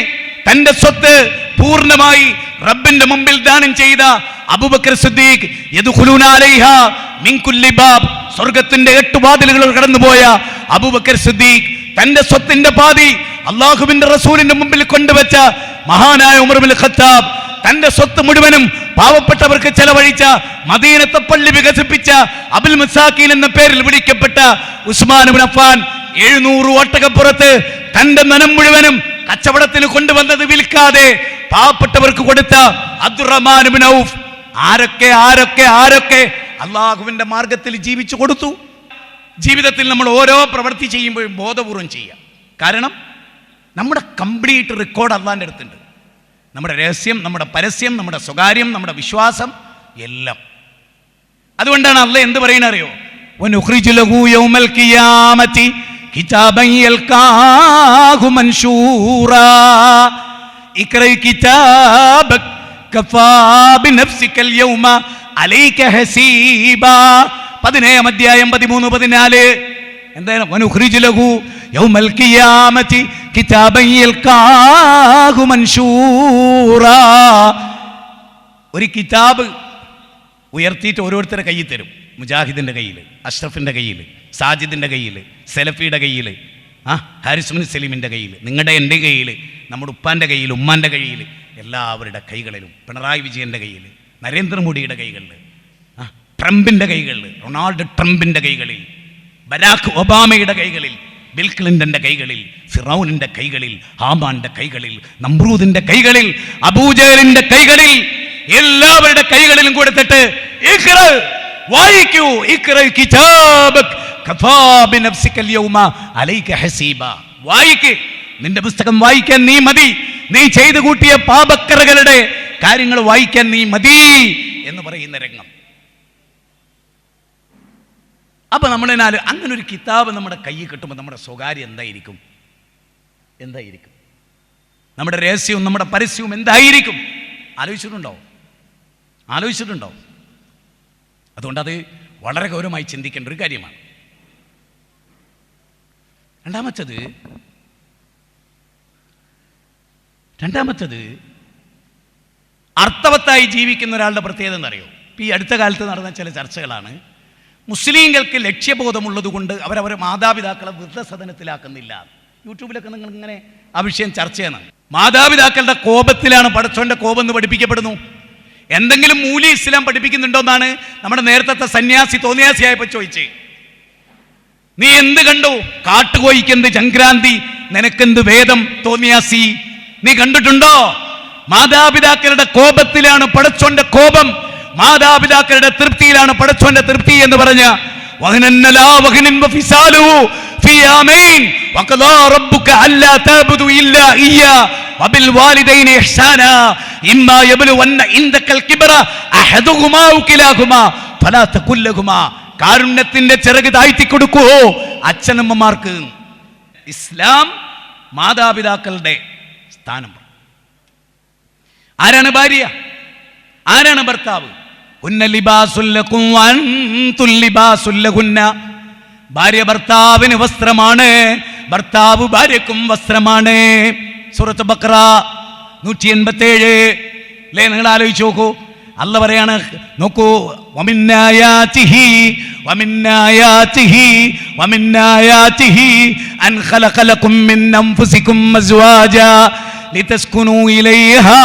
S1: തന്റെ സ്വത്ത് പൂർണ്ണമായി റബ്ബിന്റെ മുമ്പിൽ ദാനം ചെയ്ത അബൂബക്കർ സിദ്ദീഖ്. യദ്ഖുലൂന അലൈഹാ മിൻ കുല്ലി ബാബ്, സ്വർഗ്ഗത്തിന്റെ 8 വാതിലുകൾ കടന്നുപോയ അബൂബക്കർ സിദ്ദീഖ് തന്റെ സ്വത്തിന്റെ പാതി അല്ലാഹുവിന്റെ റസൂലിന്റെ മുമ്പിൽ കൊണ്ടുവച്ച മഹാനായ ഉമർ ഇബ്നുൽ ഖത്താബ്. തന്റെ സ്വത്ത് മുഴുവനും പാവപ്പെട്ടവർക്ക് ചെലവഴിച്ച, മദീനത്തെ പള്ളി വികസിപ്പിച്ച, അബുൽ മസാക്കീൻ എന്ന പേരിൽ വിളിക്കപ്പെട്ട ഉസ്മാൻ ഇബ്നു അഫ്ഫാൻ 700 ഒട്ടകപ്പുറത്ത് തന്റെ ധനം മുഴുവനും കച്ചവടത്തിന് കൊണ്ടുവന്നത് വിൽക്കാതെ പാവപ്പെട്ടവർക്ക് കൊടുത്ത അബ്ദുറഹ്മാൻ ഇബ്നു ഔഫ്. ആരൊക്കെ ആരൊക്കെ ആരൊക്കെ അള്ളാഹുവിന്റെ മാർഗത്തിൽ ജീവിച്ചു കൊടുത്തു. ജീവിതത്തിൽ നമ്മൾ ഓരോ പ്രവൃത്തി ചെയ്യുമ്പോഴും ബോധപൂർവം ചെയ്യാം. കാരണം നമ്മുടെ കംപ്ലീറ്റ് റെക്കോർഡ് അള്ളാന്റെ അടുത്തുണ്ട്. നമ്മുടെ രഹസ്യം, നമ്മുടെ പരസ്യം, നമ്മുടെ സ്വകാര്യം, നമ്മുടെ വിശ്വാസം എല്ലാം. അതുകൊണ്ടാണ് അള്ളാഹ് എന്ത് പറയുന്നത് അറിയോ? വനുഖ്രിജു ലഹു യൗമൽ ഖിയാമത്തി കിതാബൻ യൽഖാഹു മൻശൂറാ ഇഖ്റ കിതാബക കഫാ ബിനഫ്സികൽ യൗമ അലൈക ഹസീബാ. 17 അധ്യായം 13, 14. എന്താണ്? വനുഖ്രിജു ലഹു യൗമൽ ഖിയാമത്തി കിതാബൻ യൽഖാഹു മൻശൂറാ. ഒരു കിതാബ് ഉയർത്തിയിട്ട് ഓരോരുത്തരുടെ കയ്യിൽ തരും. മുജാഹിദിൻ്റെ കയ്യിൽ, അഷ്റഫിൻ്റെ കയ്യിൽ, സാജിദിൻ്റെ കയ്യിൽ, സെലഫിയുടെ കയ്യിൽ, ഹാരിസ് ബിൻ സലീമിൻ്റെ കയ്യിൽ, നിങ്ങളുടെ എൻ്റെ കയ്യിൽ, നമ്മുടെ ഉപ്പാൻ്റെ കയ്യിൽ, ഉമ്മാൻ്റെ കയ്യിൽ, എല്ലാവരുടെ കൈകളിലും, പിണറായി വിജയൻ്റെ കയ്യിൽ, നരേന്ദ്രമോദിയുടെ കൈകളിൽ, ട്രംപിൻ്റെ കൈകളിൽ, റൊണാൾഡ് ട്രംപിൻ്റെ കൈകളിൽ, ബരാഖ് ഒബാമയുടെ കൈകളിൽ, ബിൽ ക്ലിന്റന്റെ കൈകളിൽ, ഫിറൗനിന്റെ കൈകളിൽ, ഹാമാന്റെ കൈകളിൽ, നമ്രൂദിന്റെ കൈകളിൽ, അബൂജഹലിന്റെ കൈകളിൽ, എല്ലാവരുടെ കൈകളിലും കൊടുത്തിട്ട് വായിക്കൂ, വായിക്ക്, നിന്റെ പുസ്തകം വായിക്കാൻ നീ മതി, നീ ചെയ്തു കൂട്ടിയ പാപക്കറകളുടെ കാര്യങ്ങൾ വായിക്കാൻ നീ മതി എന്ന് പറയുന്ന രംഗം. അപ്പൊ നമ്മളതിനാൽ അങ്ങനെ ഒരു കിതാബ് നമ്മുടെ കയ്യിൽ കിട്ടുമ്പോൾ നമ്മുടെ സ്വകാര്യം എന്തായിരിക്കും? എന്തായിരിക്കും നമ്മുടെ രഹസ്യവും നമ്മുടെ പരസ്യവും എന്തായിരിക്കും? ആലോചിച്ചിട്ടുണ്ടോ? അതുകൊണ്ട് അത് വളരെ ഗൗരവമായി ചിന്തിക്കേണ്ട ഒരു കാര്യമാണ്. രണ്ടാമത്തത് അർത്ഥവത്തായി ജീവിക്കുന്ന ഒരാളുടെ പ്രത്യേകത എന്നറിയോ? ഈ അടുത്ത കാലത്ത് നടന്ന ചില ചർച്ചകളാണ്. മുസ്ലിങ്ങൾക്ക് ലക്ഷ്യബോധമുള്ളത് കൊണ്ട് അവരവരെ മാതാപിതാക്കളെ വൃദ്ധസദനത്തിലാക്കുന്നില്ല. യൂട്യൂബിലൊക്കെ നിങ്ങൾ ഇങ്ങനെ ആ വിഷയം ചർച്ച ചെയ്യണം. മാതാപിതാക്കളുടെ കോപത്തിലാണ് പടച്ചോന്റെ കോപം എന്ന് പഠിപ്പിക്കപ്പെടുന്നു. എന്തെങ്കിലും മൂല്യ ഇസ്ലാം പഠിപ്പിക്കുന്നുണ്ടോ എന്നാണ് നമ്മുടെ നേരത്തെ സന്യാസി തോന്നിയാസിയായപ്പോ ചോദിച്ചേ. നീ എന്ത് കണ്ടു? കാട്ടുകോയിക്കെന്ത് സംക്രാന്തി, നിനക്കെന്ത് വേദം തോന്നിയാസി? നീ കണ്ടിട്ടുണ്ടോ? മാതാപിതാക്കളുടെ കോപത്തിലാണ് പടച്ചോന്റെ കോപം, മാതാപിതാക്കളുടെ തൃപ്തിയിലാണ് പടച്ചോന്റെ തൃപ്തി എന്ന് പറഞ്ഞ കാരുണ്യത്തിന്റെ ചിറക് താഴ്ത്തി കൊടുക്കുവോ അച്ഛനമ്മമാർക്ക്. ഇസ്ലാം മാതാപിതാക്കളുടെ സ്ഥാനം. ആരാണ് ഭാര്യ? ആരാണ് ഭർത്താവ്? ഭാര്യ ഭർത്താവിന് വസ്ത്രമാണ്, ഭർത്താവ് ഭാര്യക്കും വസ്ത്രമാണ്. സൂറത്ത് ബഖറ 187 അല്ലേ? നിങ്ങൾ ആലോചിച്ച് നോക്കൂ. അല്ല പറയാണ്, നോക്കൂ, അൻ ഖലഖലകും മിൻ അൻഫുസികും അസ്വാജാ ലിതസ്കുനൂ ഇലൈഹാ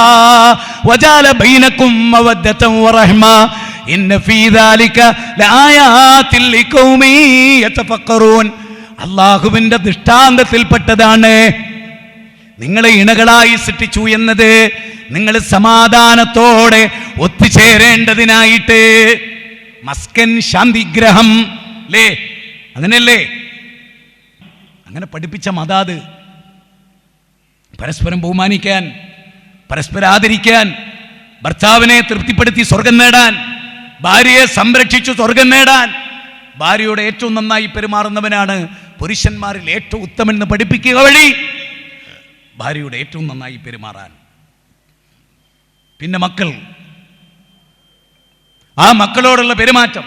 S1: വജഅല ബൈനകും മവദ്ദതൻ വറഹ്മ ഇന്ന ഫീ ദാലിക ലആയാതിൻ ലിഖൗമി യതഫക്കറൂൻ. അല്ലാഹുവിന്റെ ദൃഷ്ടാന്തത്തിൽപ്പെട്ടതാണ് നിങ്ങളെ ഇണകളായി സൃഷ്ടിച്ചു എന്നത്. നിങ്ങൾ സമാധാനത്തോടെ ഒത്തുചേരേണ്ടതിനായിട്ട്. മസ്കൻ ശാന്തിഗ്രഹം അല്ലേ? അങ്ങനെയല്ലേ? അങ്ങനെ പഠിപ്പിച്ച മതാത്. പരസ്പരം ബഹുമാനിക്കാൻ, പരസ്പരം ആദരിക്കാൻ, ഭർത്താവിനെ തൃപ്തിപ്പെടുത്തി സ്വർഗം നേടാൻ, ഭാര്യയെ സംരക്ഷിച്ചു സ്വർഗം നേടാൻ, ഭാര്യയോട് ഏറ്റവും നന്നായി പെരുമാറുന്നവനാണ് പുരുഷന്മാരിൽ ഏറ്റവും ഉത്തമനെന്ന് പഠിപ്പിക്കുക വഴി ഭാര്യയോട് ഏറ്റവും നന്നായി പെരുമാറാൻ. പിന്നെ മക്കൾ, ആ മക്കളോടുള്ള പെരുമാറ്റം,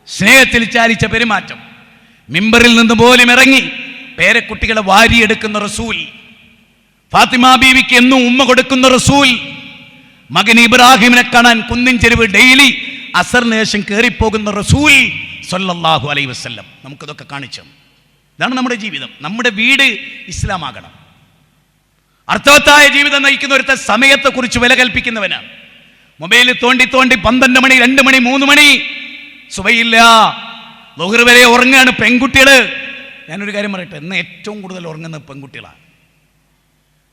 S1: സ്നേഹത്തിൽ ചാലിച്ച പെരുമാറ്റം, മിമ്പറിൽ നിന്ന് പോലും ഇറങ്ങി പേരക്കുട്ടികളെ വാരിയെടുക്കുന്ന റസൂൽ, ഫാത്തിമ ബീവിക്ക് എന്നും ഉമ്മ കൊടുക്കുന്ന റസൂൽ, മകൻ ഇബ്രാഹിമിനെ കാണാൻ കുന്നിൻ ചെരുവ് ഡെയിലി അസറിന് ശേഷം കയറിപ്പോകുന്ന റസൂൽ സല്ലല്ലാഹു അലൈഹി വസല്ലം നമുക്കിതൊക്കെ കാണിച്ചു. ഇതാണ് നമ്മുടെ ജീവിതം. നമ്മുടെ വീട് ഇസ്ലാമാകണം. അർത്ഥവത്തായ ജീവിതം നയിക്കുന്ന ഒരുത്ത സമയത്തെക്കുറിച്ച് വില കൽപ്പിക്കുന്നവനാണ്. മൊബൈൽ തോണ്ടി 12 മണി, 2 മണി, 3 മണി, സുബഹിയില്ല, ളുഹർ വരെ ഉറങ്ങുകയാണ് പെൺകുട്ടികള്. ഞാനൊരു കാര്യം പറയട്ടെ, ഇന്ന് ഏറ്റവും കൂടുതൽ ഉറങ്ങുന്നത് പെൺകുട്ടികളാണ്.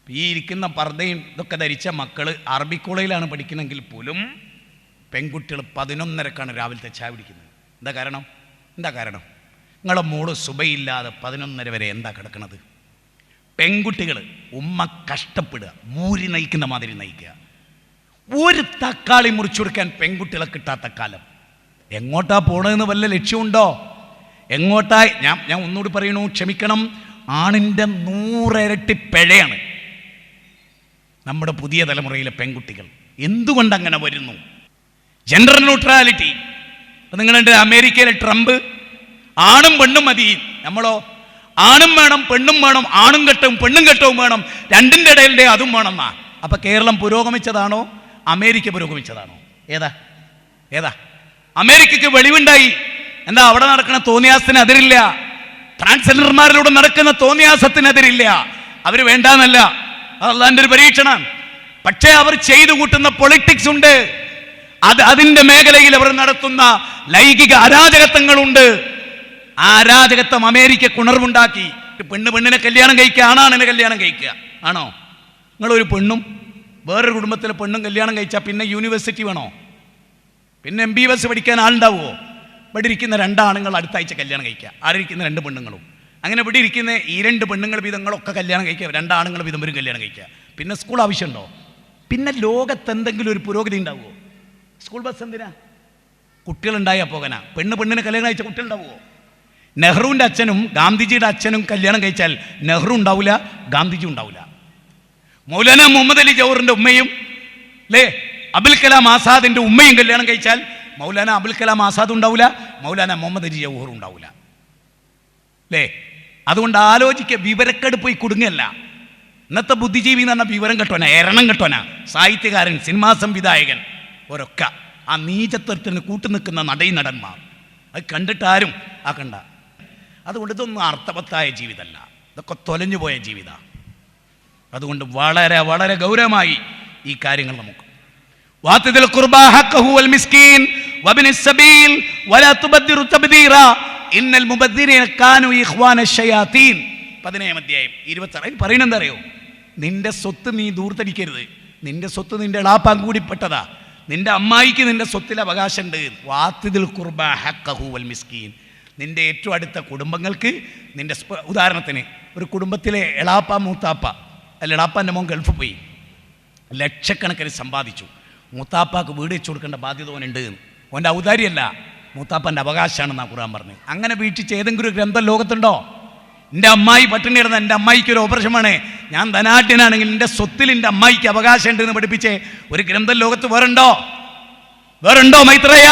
S1: ഈ ഇരിക്കുന്ന പർദ്ദയും ഇതൊക്കെ ധരിച്ച മക്കള് അറബി കോളേജിലാണ് പഠിക്കണമെങ്കിൽ പോലും പെൺകുട്ടികൾ 11:30ക്കാണ് രാവിലത്തെ ചായ പിടിക്കുന്നത്. എന്താ കാരണം? നിങ്ങളെ മോള് സുബഹിയില്ലാതെ 11:30 വരെ എന്താ കിടക്കുന്നത്? പെൺകുട്ടികൾ ഉമ്മ കഷ്ടപ്പെടുക, മൂരി നയിക്കുന്ന മാതിരി നയിക്കുക. ഒരു തക്കാളി മുറിച്ചു കൊടുക്കാൻ പെൺകുട്ടികളെ കിട്ടാത്ത കാലം. എങ്ങോട്ടാ പോണതെന്ന് വല്ല ലക്ഷ്യമുണ്ടോ? എങ്ങോട്ടാ? ഞാൻ ഒന്നുകൂടി പറയണു, ക്ഷമിക്കണം, ആണിൻ്റെ 100 ഇരട്ടി പിഴയാണ് നമ്മുടെ പുതിയ തലമുറയിലെ പെൺകുട്ടികൾ. എന്തുകൊണ്ട് അങ്ങനെ വരുന്നു? Gender neutrality. നിങ്ങളുണ്ട് അമേരിക്കയിലെ ട്രംപ് ആണും പെണ്ണും മതി, നമ്മളോ ആണും വേണം പെണ്ണും വേണം, ആണും കെട്ടവും പെണ്ണും കെട്ടവും വേണം, രണ്ടിൻ്റെ ഇടയിലെ അതും വേണമെന്നാ. അപ്പൊ കേരളം പുരോഗമിച്ചതാണോ അമേരിക്ക പുരോഗമിച്ചതാണോ? ഏതാ? അമേരിക്കക്ക് വെളിവുണ്ടായി. എന്താ അവിടെ നടക്കുന്ന തോന്നിയാസത്തിന് അതിരില്ല, ട്രാൻസ്ജെൻഡർമാരിലൂടെ നടക്കുന്ന തോന്നിയാസത്തിനെതിരില്ല. അവര് വേണ്ടാന്നല്ല, അള്ളാന്റെ ഒരു പരീക്ഷണം. പക്ഷേ അവർ ചെയ്തു കൂട്ടുന്ന പൊളിറ്റിക്സ് ഉണ്ട്. അതിന്റെ മേഖലയിൽ അവർ നടത്തുന്ന ലൈംഗിക അരാജകത്വങ്ങളുണ്ട്. ആ അരാജകത്വം അമേരിക്ക ഉണർവുണ്ടാക്കി. പെണ്ണിനെ കല്യാണം കഴിക്കുക, ആണാണിനെ കല്യാണം കഴിക്കുക. ആണോ? നിങ്ങളൊരു പെണ്ണും വേറൊരു കുടുംബത്തിലെ പെണ്ണും കല്യാണം കഴിച്ചാൽ പിന്നെ യൂണിവേഴ്സിറ്റി വേണോ? പിന്നെ MBBS പഠിക്കാൻ ആളുണ്ടാവുമോ? ഇവിടെ ഇരിക്കുന്ന 2 ആണുങ്ങൾ അടുത്ത ആഴ്ച കല്യാണം കഴിക്കുക, ആരിയ്ക്കുന്ന 2 പെണ്ണുങ്ങളും. അങ്ങനെ ഇവിടെ ഇരിക്കുന്ന ഈ 2 പെണ്ണുങ്ങൾ വീതങ്ങളൊക്കെ കല്യാണം കഴിക്കുക, 2 ആണുങ്ങൾ വീതം വരും കല്യാണം കഴിക്കുക. പിന്നെ സ്കൂൾ ആവശ്യമുണ്ടോ? പിന്നെ ലോകത്ത് എന്തെങ്കിലും ഒരു പുരോഗതി ഉണ്ടാവുമോ? സ്കൂൾ ബസ് എന്തിനാ? കുട്ടികളുണ്ടായാൽ പോകാനാ. പെണ്ണിനെ കല്യാണം കഴിച്ച കുട്ടികളുണ്ടാവുമോ? നെഹ്റുവിൻ്റെ അച്ഛനും ഗാന്ധിജിയുടെ അച്ഛനും കല്യാണം കഴിച്ചാൽ നെഹ്റു ഉണ്ടാവില്ല, ഗാന്ധിജി ഉണ്ടാവില്ല. മൗലാന മുഹമ്മദ് അലി ജൗഹറിൻ്റെ ഉമ്മയും അല്ലേ അബുൽ കലാം ആസാദിൻ്റെ ഉമ്മയും കല്യാണം കഴിച്ചാൽ മൗലാന അബുൽ കലാം ആസാദ് ഉണ്ടാവില്ല, മൗലാന മുഹമ്മദ് അലി ജൗഹർ ഉണ്ടാവില്ല. അല്ലേ? അതുകൊണ്ട് ആലോചിക്കുക, വിവരക്കെടുപ്പ് പോയി കുടുങ്ങല്ല. ഇന്നത്തെ ബുദ്ധിജീവി എന്ന് പറഞ്ഞാൽ വിവരം കെട്ടോനാ, എരണം കെട്ടോനാ, സാഹിത്യകാരൻ, സിനിമാ സംവിധായകൻ, ഒരൊക്കെ ആ നീചത്വത്തിന് കൂട്ടുനിൽക്കുന്ന നടന്മാർ. അത് കണ്ടിട്ടാരും ആക്കണ്ട. അതുകൊണ്ട് ഇതൊന്നും അർത്ഥവത്തായ ജീവിതമല്ല, ഇതൊക്കെ തൊലഞ്ഞു പോയ ജീവിതമാണ്. അതുകൊണ്ട് വളരെ വളരെ ഗൗരവമായി ഈ കാര്യങ്ങൾ നമുക്ക് വാത്തിദിൽ ഖുർബാ ഹഖഹു വൽ മിസ്കീൻ വബിനിസ് സബീൽ വലാ തുബദ്ദിറു തബ്ദീറാ ഇന്നൽ മുബദ്ദിരീന കാനൂ ഇഖ്വാന ശയാതീൻ. 17 അധ്യായം 26 പറയുന്നത് എന്താ അറിയോ? നിന്റെ സ്വത്ത് നീ ദൂർത്തടിക്കരുത്. നിന്റെ സ്വത്ത് നിന്റെ എളാപ്പാൻ കൂടി പെട്ടതാ. നിന്റെ അമ്മായിക്ക് നിന്റെ സ്വത്തിൽ അവകാശമുണ്ട്. വാത്തിദിൽ ഖുർബാ ഹഖഹു വൽ മിസ്കീൻ. നിന്റെ ഏറ്റവും അടുത്ത കുടുംബങ്ങൾക്ക് നിന്റെ ഉദാഹരണത്തിന് ഒരു കുടുംബത്തിലെ എളാപ്പ മൂത്താപ്പ, അല്ല എളാപ്പാൻ്റെ മോൻ ഗൾഫ് പോയി ലക്ഷക്കണക്കിന് സമ്പാദിച്ചു. മൂത്താപ്പാക്ക് വീട് വെച്ച് കൊടുക്കേണ്ട ബാധ്യത ഓനുണ്ട്. ഓൻ്റെ ഔദാര്യമല്ല, മൂത്താപ്പൻ്റെ അവകാശമാണെന്നാണ് ഖുർആൻ പറഞ്ഞത്. അങ്ങനെ വീക്ഷിച്ച് ഏതെങ്കിലും ഒരു ഗ്രന്ഥം ലോകത്തുണ്ടോ? എൻ്റെ അമ്മായി പട്ടിണി കിടന്ന എൻ്റെ അമ്മായിക്ക് ഒരു ഓപ്പറേഷൻ വേണേ, ഞാൻ ധനാഢ്യനാണെങ്കിൽ എൻ്റെ സ്വത്തിൽ എൻ്റെ അമ്മായിക്ക് അവകാശം ഉണ്ട് എന്ന് പഠിപ്പിച്ചേ ഒരു ഗ്രന്ഥം ലോകത്ത് വേറുണ്ടോ മൈത്രേയ?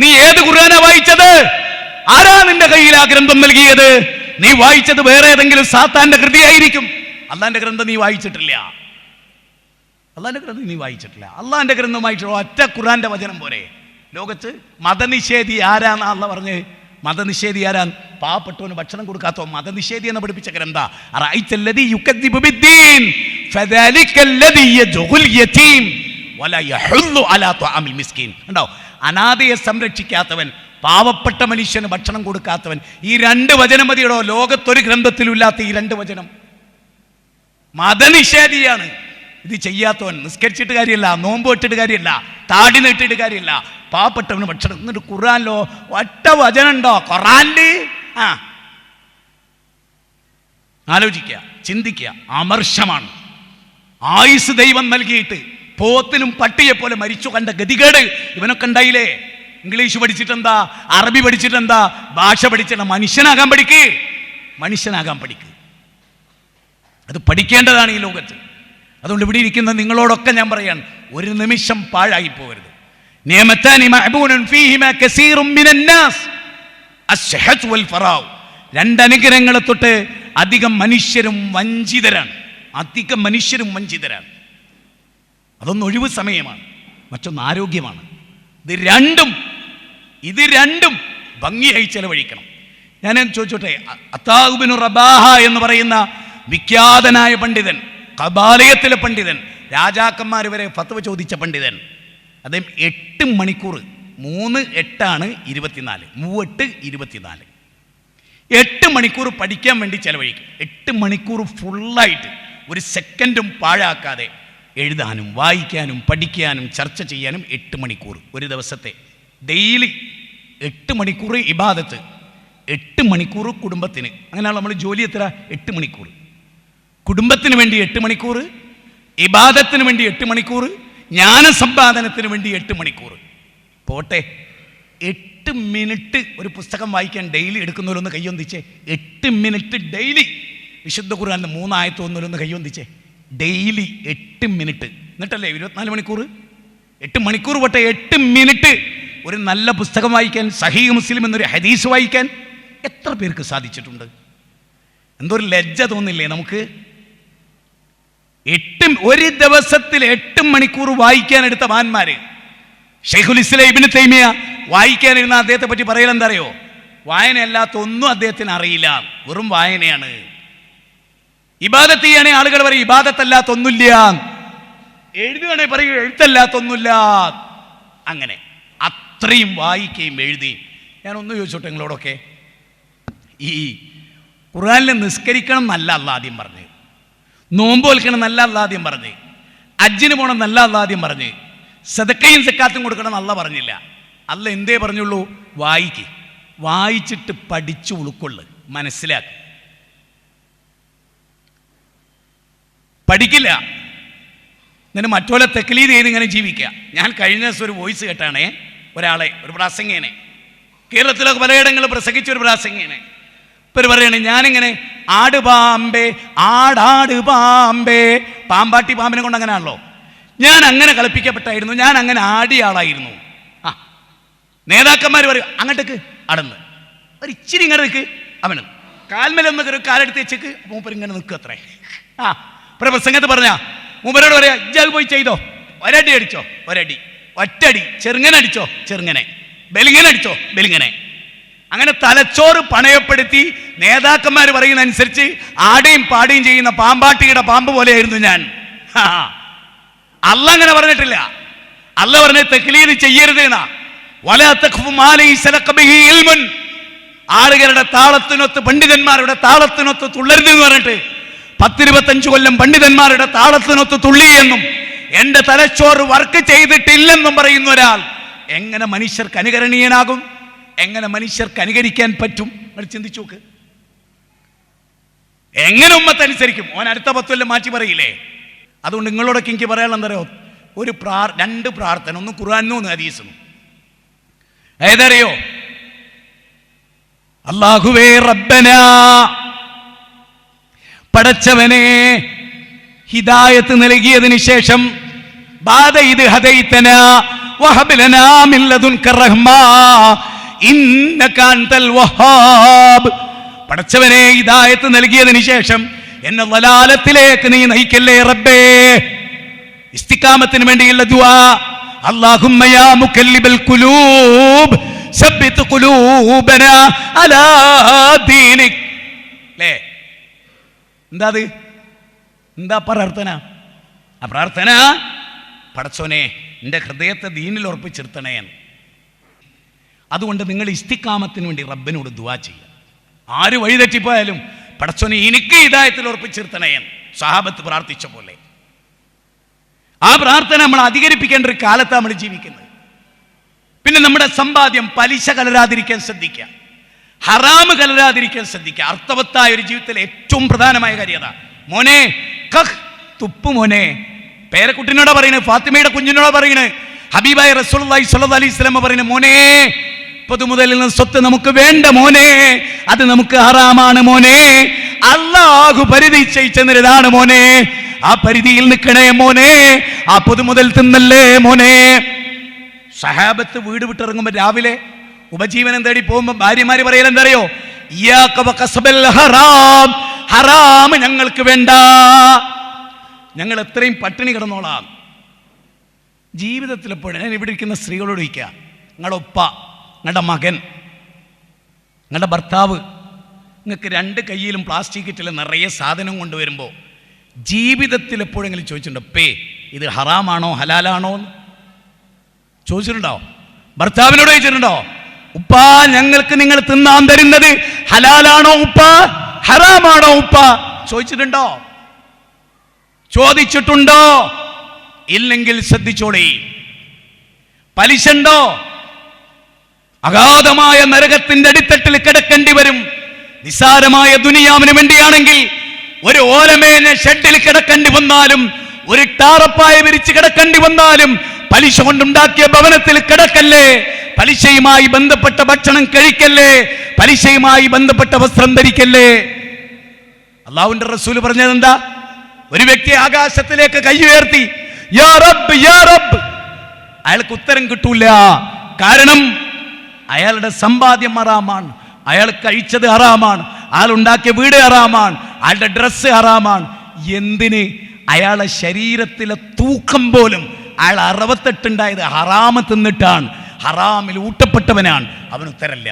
S1: നീ ഏത് ഖുർആനാ വായിച്ചത്? ആരാ നിന്റെ കയ്യിൽ ആ ഗ്രന്ഥം നൽകിയത്? നീ വായിച്ചത് വേറെ ഏതെങ്കിലും സാത്താന്റെ കൃതിയായിരിക്കും. അള്ളാന്റെ ഗ്രന്ഥം നീ വായിച്ചിട്ടില്ല. അള്ളാന്റെ ഗ്രന്ഥം വായിച്ചിട്ടുള്ള ഒറ്റ ഖുർആന്റെ വചനം പോരെ ലോകത്ത്? മതനിഷേധി ആരാന്നാ അള്ളാഹ് പറഞ്ഞ്? മതനിഷേധി ആരാൻ? പാവപ്പെട്ടവന് ഭക്ഷണം കൊടുക്കാത്തോ മതനിഷേധി എന്ന് പഠിപ്പിച്ച ഗ്രന്ഥ. അനാഥയെ സംരക്ഷിക്കാത്തവൻ, പാവപ്പെട്ട മനുഷ്യന് ഭക്ഷണം കൊടുക്കാത്തവൻ. ഈ 2 വചനം മതിയടോ ലോകത്തൊരു ഗ്രന്ഥത്തിലില്ലാത്ത ഈ 2 വചനം. മതനിഷേധിയാണ് ഇത് ചെയ്യാത്തവൻ. നിസ്കരിച്ചിട്ട് കാര്യമില്ല, നോമ്പ് ഇട്ടിട്ട് കാര്യമില്ല, താടി നീട്ടിയിട്ട് കാര്യമില്ല, പാവപ്പെട്ടവന് ഭക്ഷണം. എന്നിട്ട് ഖുർആനിലോ ഒറ്റ വചനമുണ്ടോ ഖുർആനില്? ആലോചിക്കുക, ചിന്തിക്കുക. അമർഷമാണ്. ആയുസ് ദൈവം നൽകിയിട്ട് പോത്തിനും പട്ടിയെ പോലെ മരിച്ചു കണ്ട ഗതികേട് ഇവനൊക്കെ ഉണ്ടായില്ലേ? ഇംഗ്ലീഷ് പഠിച്ചിട്ടെന്താ, അറബി പഠിച്ചിട്ടെന്താ, ഭാഷ പഠിച്ചിട്ട് മനുഷ്യനാകാൻ പഠിക്ക്. അത് പഠിക്കേണ്ടതാണ് ഈ ലോകത്ത്. അതുകൊണ്ട് ഇവിടെ ഇരിക്കുന്ന നിങ്ങളോടൊക്കെ ഞാൻ പറയാൻ, ഒരു നിമിഷം പാഴായി പോകരുത്. രണ്ടനുഗ്രഹങ്ങളെ തൊട്ട് അധികം മനുഷ്യരും വഞ്ചിതരാണ്. അതൊന്ന് ഒഴിവ് സമയമാണ്, മറ്റൊന്ന് ആരോഗ്യമാണ്. ഇത് രണ്ടും ഭംഗിയായി ചെലവഴിക്കണം. ഞാൻ ചോദിച്ചോട്ടെ, അത്താഉ ബിൻ റബാഹ എന്ന് പറയുന്ന വിഖ്യാതനായ പണ്ഡിതൻ, ഖബാലയത്തിലെ പണ്ഡിതൻ, രാജാക്കന്മാർ വരെ ഫത്വ ചോദിച്ച പണ്ഡിതൻ, അദ്ദേഹം 8 മണിക്കൂർ 3 8 24 8 മണിക്കൂർ പഠിക്കാൻ വേണ്ടി ചെലവഴിക്കും. 8 മണിക്കൂർ ഫുള്ളായിട്ട് ഒരു സെക്കൻഡും പാഴാക്കാതെ എഴുതാനും വായിക്കാനും പഠിക്കാനും ചർച്ച ചെയ്യാനും 8 മണിക്കൂർ ഒരു ദിവസത്തെ. ഡെയിലി 8 മണിക്കൂർ ഇബാദത്ത്, 8 മണിക്കൂർ കുടുംബത്തിന്. അങ്ങനെയാണ് നമ്മൾ ജോലി എത്ര? 8 മണിക്കൂർ. കുടുംബത്തിന് വേണ്ടി 8 മണിക്കൂർ, ഇബാദത്തിന് വേണ്ടി 8 മണിക്കൂർ, ജ്ഞാനസമ്പാദനത്തിന് വേണ്ടി 8 മണിക്കൂർ. പോട്ടെ, 8 മിനിറ്റ് ഒരു പുസ്തകം വായിക്കാൻ ഡെയിലി എടുക്കുന്നവരൊന്ന് കയ്യൊന്നിച്ചേ. 8 minute daily. വിശുദ്ധ ഖുർആനിലെ 3 ആയത്ത് ഒന്നൊന്ന് കയ്യൊന്നിച്ചേ. Daily 8 minute. എന്നിട്ടല്ലേ 24 മണിക്കൂർ? 8 മണിക്കൂർ പോട്ടെ, 8 മിനിറ്റ് ഒരു നല്ല പുസ്തകം വായിക്കാൻ, സഹീഹ് മുസ്ലിം എന്നൊരു ഹദീസ് വായിക്കാൻ എത്ര പേർക്ക് സാധിച്ചിട്ടുണ്ട്? എന്തൊരു ലജ്ജ തോന്നില്ലേ നമുക്ക്? ഒരു ദിവസത്തിൽ 8 മണിക്കൂർ വായിക്കാൻ എടുത്ത മഹാന്മാര്. ശൈഖുൽ ഇസ്ലാം ഇബ്നു തൈമിയ വായിക്കാനിരുന്ന അദ്ദേഹത്തെ പറ്റി പറയൽ എന്താ അറിയോ? വായനയല്ലാത്ത ഒന്നും അദ്ദേഹത്തിന് അറിയില്ല, വെറും വായനയാണ്. ഇബാദത്ത് ചെയ്യാനേ ആളുകൾ പറയും ഇബാദത്തല്ലാത്ത ഒന്നുമില്ല, എഴുതുകയാണെ പറയും എഴുത്തല്ലാത്തൊന്നുമില്ല. അങ്ങനെ അത്രയും വായിക്കുകയും എഴുതുകയും. ഞാനൊന്ന് ചോദിച്ചോട്ടെ നിങ്ങളോടൊക്കെ, ഈ ഖുർആനിൽ നിസ്കരിക്കണം എന്നല്ല അല്ലാഹ് ആദ്യം പറഞ്ഞ്, നോമ്പ് വെൽക്കണം എന്നല്ല അല്ലാഹ് ആദ്യം പറഞ്ഞ്, ഹജ്ജിന് പോകണം എന്നല്ല അല്ലാഹ് ആദ്യം പറഞ്ഞ്, സദക്കയും സക്കാത്തും കൊടുക്കണം എന്നല്ല പറഞ്ഞില്ല. അല്ലാഹ് എന്തേ പറഞ്ഞുള്ളൂ? വായിച്ചിട്ട് പഠിച്ചു ഉൾക്കൊള്ളു, മനസ്സിലാക്കി. പഠിക്കില്ല, എന്നിട്ട് മറ്റോലെ തെക്ലീദ് ചെയ്ത് ഇങ്ങനെ ജീവിക്കുക. ഞാൻ കഴിഞ്ഞ ദിവസം ഒരു വോയിസ് കേട്ടാണേ, ഒരാളെ, ഒരു പ്രാസംഗികനെ, കേരളത്തിലൊക്കെ പലയിടങ്ങളിൽ പ്രസംഗിച്ച ഒരു പ്രാസംഗികനെ. ഇപ്പം പറയണേ, ഞാനിങ്ങനെ ആട് പാമ്പേ ആടാട് പാമ്പേ, പാമ്പാട്ടി പാമ്പിനെ കൊണ്ട് അങ്ങനെയാണല്ലോ, ഞാൻ അങ്ങനെ കളിപ്പിക്കപ്പെട്ടായിരുന്നു, ഞാൻ അങ്ങനെ ആടിയ ആളായിരുന്നു. നേതാക്കന്മാർ പറയും അങ്ങോട്ടേക്ക് അടന്ന്, ഒരു ഇച്ചിരി ഇങ്ങോട്ടേക്ക് അവന് കാൽമേലൊന്നൊക്കെ കാലെടുത്ത് വെച്ചേക്ക് മൂപ്പർ ഇങ്ങനെ നിൽക്കുക അത്രേ. ആ പ്രസംഗത്ത് പറഞ്ഞ മൂപ്പരോട് പറയാ ഇജ്ജ് പോയി ചെയ്തോ, ഒരടി അടിച്ചോ ഒരടി, ഒറ്റടി, ചെറുങ്ങനെ അടിച്ചോ ചെറുങ്ങനെ, ബലിങ്ങനെ അടിച്ചോ ബലിങ്ങനെ. അങ്ങനെ തലച്ചോറ് പണയപ്പെടുത്തി നേതാക്കന്മാർ പറയുന്ന അനുസരിച്ച് ആടിയും പാടിയും ചെയ്യുന്ന പാമ്പാട്ടിയുടെ പാമ്പ് പോലെയായിരുന്നു ഞാൻ. അല്ല അങ്ങനെ പറഞ്ഞിട്ടില്ല. അല്ല പറഞ്ഞ തക്ലീദ് ചെയ്യരുത് എന്നാ. ആളുകളുടെ താളത്തിനൊത്ത് പണ്ഡിതന്മാരുടെ താളത്തിനൊത്ത് തുള്ളരുത് എന്ന് പറഞ്ഞിട്ട് 10-25 കൊല്ലം പണ്ഡിതന്മാരുടെ താളത്തിനൊത്ത് തുള്ളിയെന്നും എന്റെ തലച്ചോറ് വർക്ക് ചെയ്തിട്ടില്ലെന്നും പറയുന്ന ഒരാൾ എങ്ങനെ മനുഷ്യർക്ക് അനുകരണീയനാകും? എങ്ങനെ മനുഷ്യർക്ക് അനുകരിക്കാൻ പറ്റും? ചിന്തിച്ചു നോക്ക്. എങ്ങനെ ഉമ്മത്തനുസരിക്കും? ഓൻ അടുത്ത 10 കൊല്ലം മാറ്റി പറയില്ലേ? അതുകൊണ്ട് നിങ്ങളോടൊക്കെ എനിക്ക് പറയാനുള്ള എന്തറിയോ, ഒരു 2 പ്രാർത്ഥന, ഒന്ന് ഖുർആനും ഒന്ന് ഹദീസും. ഏതറിയോ? അല്ലാഹുവേ റബ്ബനാ, പടച്ചവനെ, ഹിദായത്ത് നൽകിയതിന് ശേഷം ബാദ ഇത് ഹദൈതനാ വഹബ് ലനാ മിൻ ലദുൻക റഹ്മാ ഇന്നക അൻതൽ വഹാബ്. പടച്ചവനെ, ഹിദായത്ത് നൽകിയതിന് ശേഷം എന്നെ ളലാലത്തിലേക്ക് നീ നയിക്കല്ലേ റബ്ബേ. ഇസ്തിഖാമത്തിന് വേണ്ടിയുള്ള ദുആ. അല്ലാഹുമ്മ യാ മുകല്ലിബൽ ഖുലൂബ് സബ്ബിത് ഖുലൂബനാ അലാ ദീനിക്. ല്ലേ? എന്താ അത്? എന്താ പ്രാർത്ഥന? ആ പ്രാർത്ഥന പടച്ചോനെ എൻ്റെ ഹൃദയത്തെ ദീനിൽ ഉറപ്പിച്ചിരുത്തണേ. അതുകൊണ്ട് നിങ്ങൾ ഇസ്തിഖാമത്തിന് വേണ്ടി റബ്ബിനോട് ദുആ ചെയ്യുക. ആര് വഴിതെറ്റിപ്പോയാലും പടച്ചോനെ എനിക്ക് ഹിദായത്തിൽ ഉറപ്പിച്ചിരുത്തണേ. സഹാബത്ത് പ്രാർത്ഥിച്ച പോലെ ആ പ്രാർത്ഥന നമ്മൾ അധികരിപ്പിക്കേണ്ട ഒരു കാലത്താണ് നമ്മൾ ജീവിക്കുന്നത്. പിന്നെ നമ്മുടെ സമ്പാദ്യം പലിശ കലരാതിരിക്കാൻ ശ്രദ്ധിക്കുക, ഹറാമ് കലരാതിരിക്കാൻ ശ്രദ്ധിക്കുക. അർത്ഥവത്തായ ഒരു ജീവിതത്തിലെ ഏറ്റവും പ്രധാനമായ കാര്യം അതാ. മോനെ കഹ് തുപ്പു മോനെ. പേരക്കുട്ടിനോടാ പറയുന്നത്, ഫാത്തിമയുടെ കുഞ്ഞിനോടാ പറയുന്നത്. ഹബീബായ റസൂലുള്ളാഹി സ്വല്ലല്ലാഹു അലൈഹി വസല്ലം പറയുന്നത്, മോനെ പൊതുമുതലിൽ നിന്ന് സ്വത്ത് നമുക്ക് വേണ്ട മോനെ, അത് നമുക്ക് ഹറാമാണ് മോനെ. അല്ലാഹു പരിധി നിശ്ചയിച്ചതാണ് മോനെ, ആ പരിധിയിൽ നിൽക്കണേ മോനെ, ആ പൊതുമുതൽ തിന്നല്ലേ മോനെ. സഹാബത്ത് വീട് വിട്ടിറങ്ങുമ്പോൾ രാവിലെ ഉപജീവനം തേടി പോകുമ്പോൾ ഭാര്യമാര് പറയൽ എന്തറിയോ? ഹറാം, ഹറാം ഞങ്ങൾക്ക് വേണ്ട, ഞങ്ങൾ എത്രയും പട്ടിണി കിടന്നോളാം. ജീവിതത്തിൽ എപ്പോഴും ഞാൻ ഇവിടെ ഇരിക്കുന്ന സ്ത്രീകളോട് ചോദിക്കുക, നിങ്ങളുടെ ഉപ്പ, നിങ്ങളുടെ മകൻ, നിങ്ങളുടെ ഭർത്താവ് നിങ്ങൾക്ക് 2 കയ്യിലും പ്ലാസ്റ്റിക് കിറ്റിൽ നിറയെ സാധനം കൊണ്ടുവരുമ്പോൾ ജീവിതത്തിൽ എപ്പോഴെങ്കിലും ചോദിച്ചിട്ടുണ്ടോ, പേ ഇത് ഹറാമാണോ ഹലാലാണോ എന്ന് ചോദിച്ചിട്ടുണ്ടോ? ഭർത്താവിനോട് ചോദിച്ചിട്ടുണ്ടോ, ഉപ്പ ഞങ്ങൾക്ക് നിങ്ങൾ തിന്നാൻ തരുന്നത് ഹലാലാണോ ഉപ്പ, ഹറാമാണോ ഉപ്പ? ചോദിച്ചിട്ടുണ്ടോ? ചോദിച്ചിട്ടുണ്ടോ? ഇല്ലെങ്കിൽ ശ്രദ്ധിച്ചോളി. പലിശ ഉണ്ടോ? അഗാധമായ നരകത്തിന്റെ അടിത്തട്ടിൽ കിടക്കേണ്ടി വരും. നിസ്സാരമായ ദുനിയാവിന് വേണ്ടിയാണെങ്കിൽ ഒരു ഓലമേഞ്ഞ ഷെഡിൽ കിടക്കേണ്ടി വന്നാലും, ഒരു ടാറപ്പായ വിരിച്ച് കിടക്കേണ്ടി വന്നാലും പലിശ കൊണ്ടുണ്ടാക്കിയ ഭവനത്തിൽ കിടക്കല്ലേ. പലിശയുമായി ബന്ധപ്പെട്ട ഭക്ഷണം കഴിക്കല്ലേ, പലിശയുമായി ബന്ധപ്പെട്ട വസ്ത്രം ധരിക്കല്ലേ. അല്ലാഹുവിന്റെ റസൂൽ പറഞ്ഞത് എന്താ? ഒരു വ്യക്തി ആകാശത്തിലേക്ക് കൈ ഉയർത്തി യാ റബ്ബ് യാ റബ്ബ്, അയാൾക്ക് ഉത്തരം കിട്ടൂല. കാരണം അയാളുടെ സമ്പാദ്യം ഹറാമാണ്, അയാൾ കഴിച്ചത് ഹറാമാണ്, അയാൾ ഉണ്ടാക്കിയ വീട് ഹറാമാണ്, അയാളുടെ ഡ്രസ്സ് ഹറാമാണ്. എന്തിന്? അയാളുടെ ശരീരത്തിലെ തൂക്കം പോലും അയാൾ 68 ഉണ്ടായത് ഹറാമ് തിന്നിട്ടാണ്, ഹറാമിൽ ഊട്ടപ്പെട്ടവനാണ്. അവന് ഉത്തരല്ല.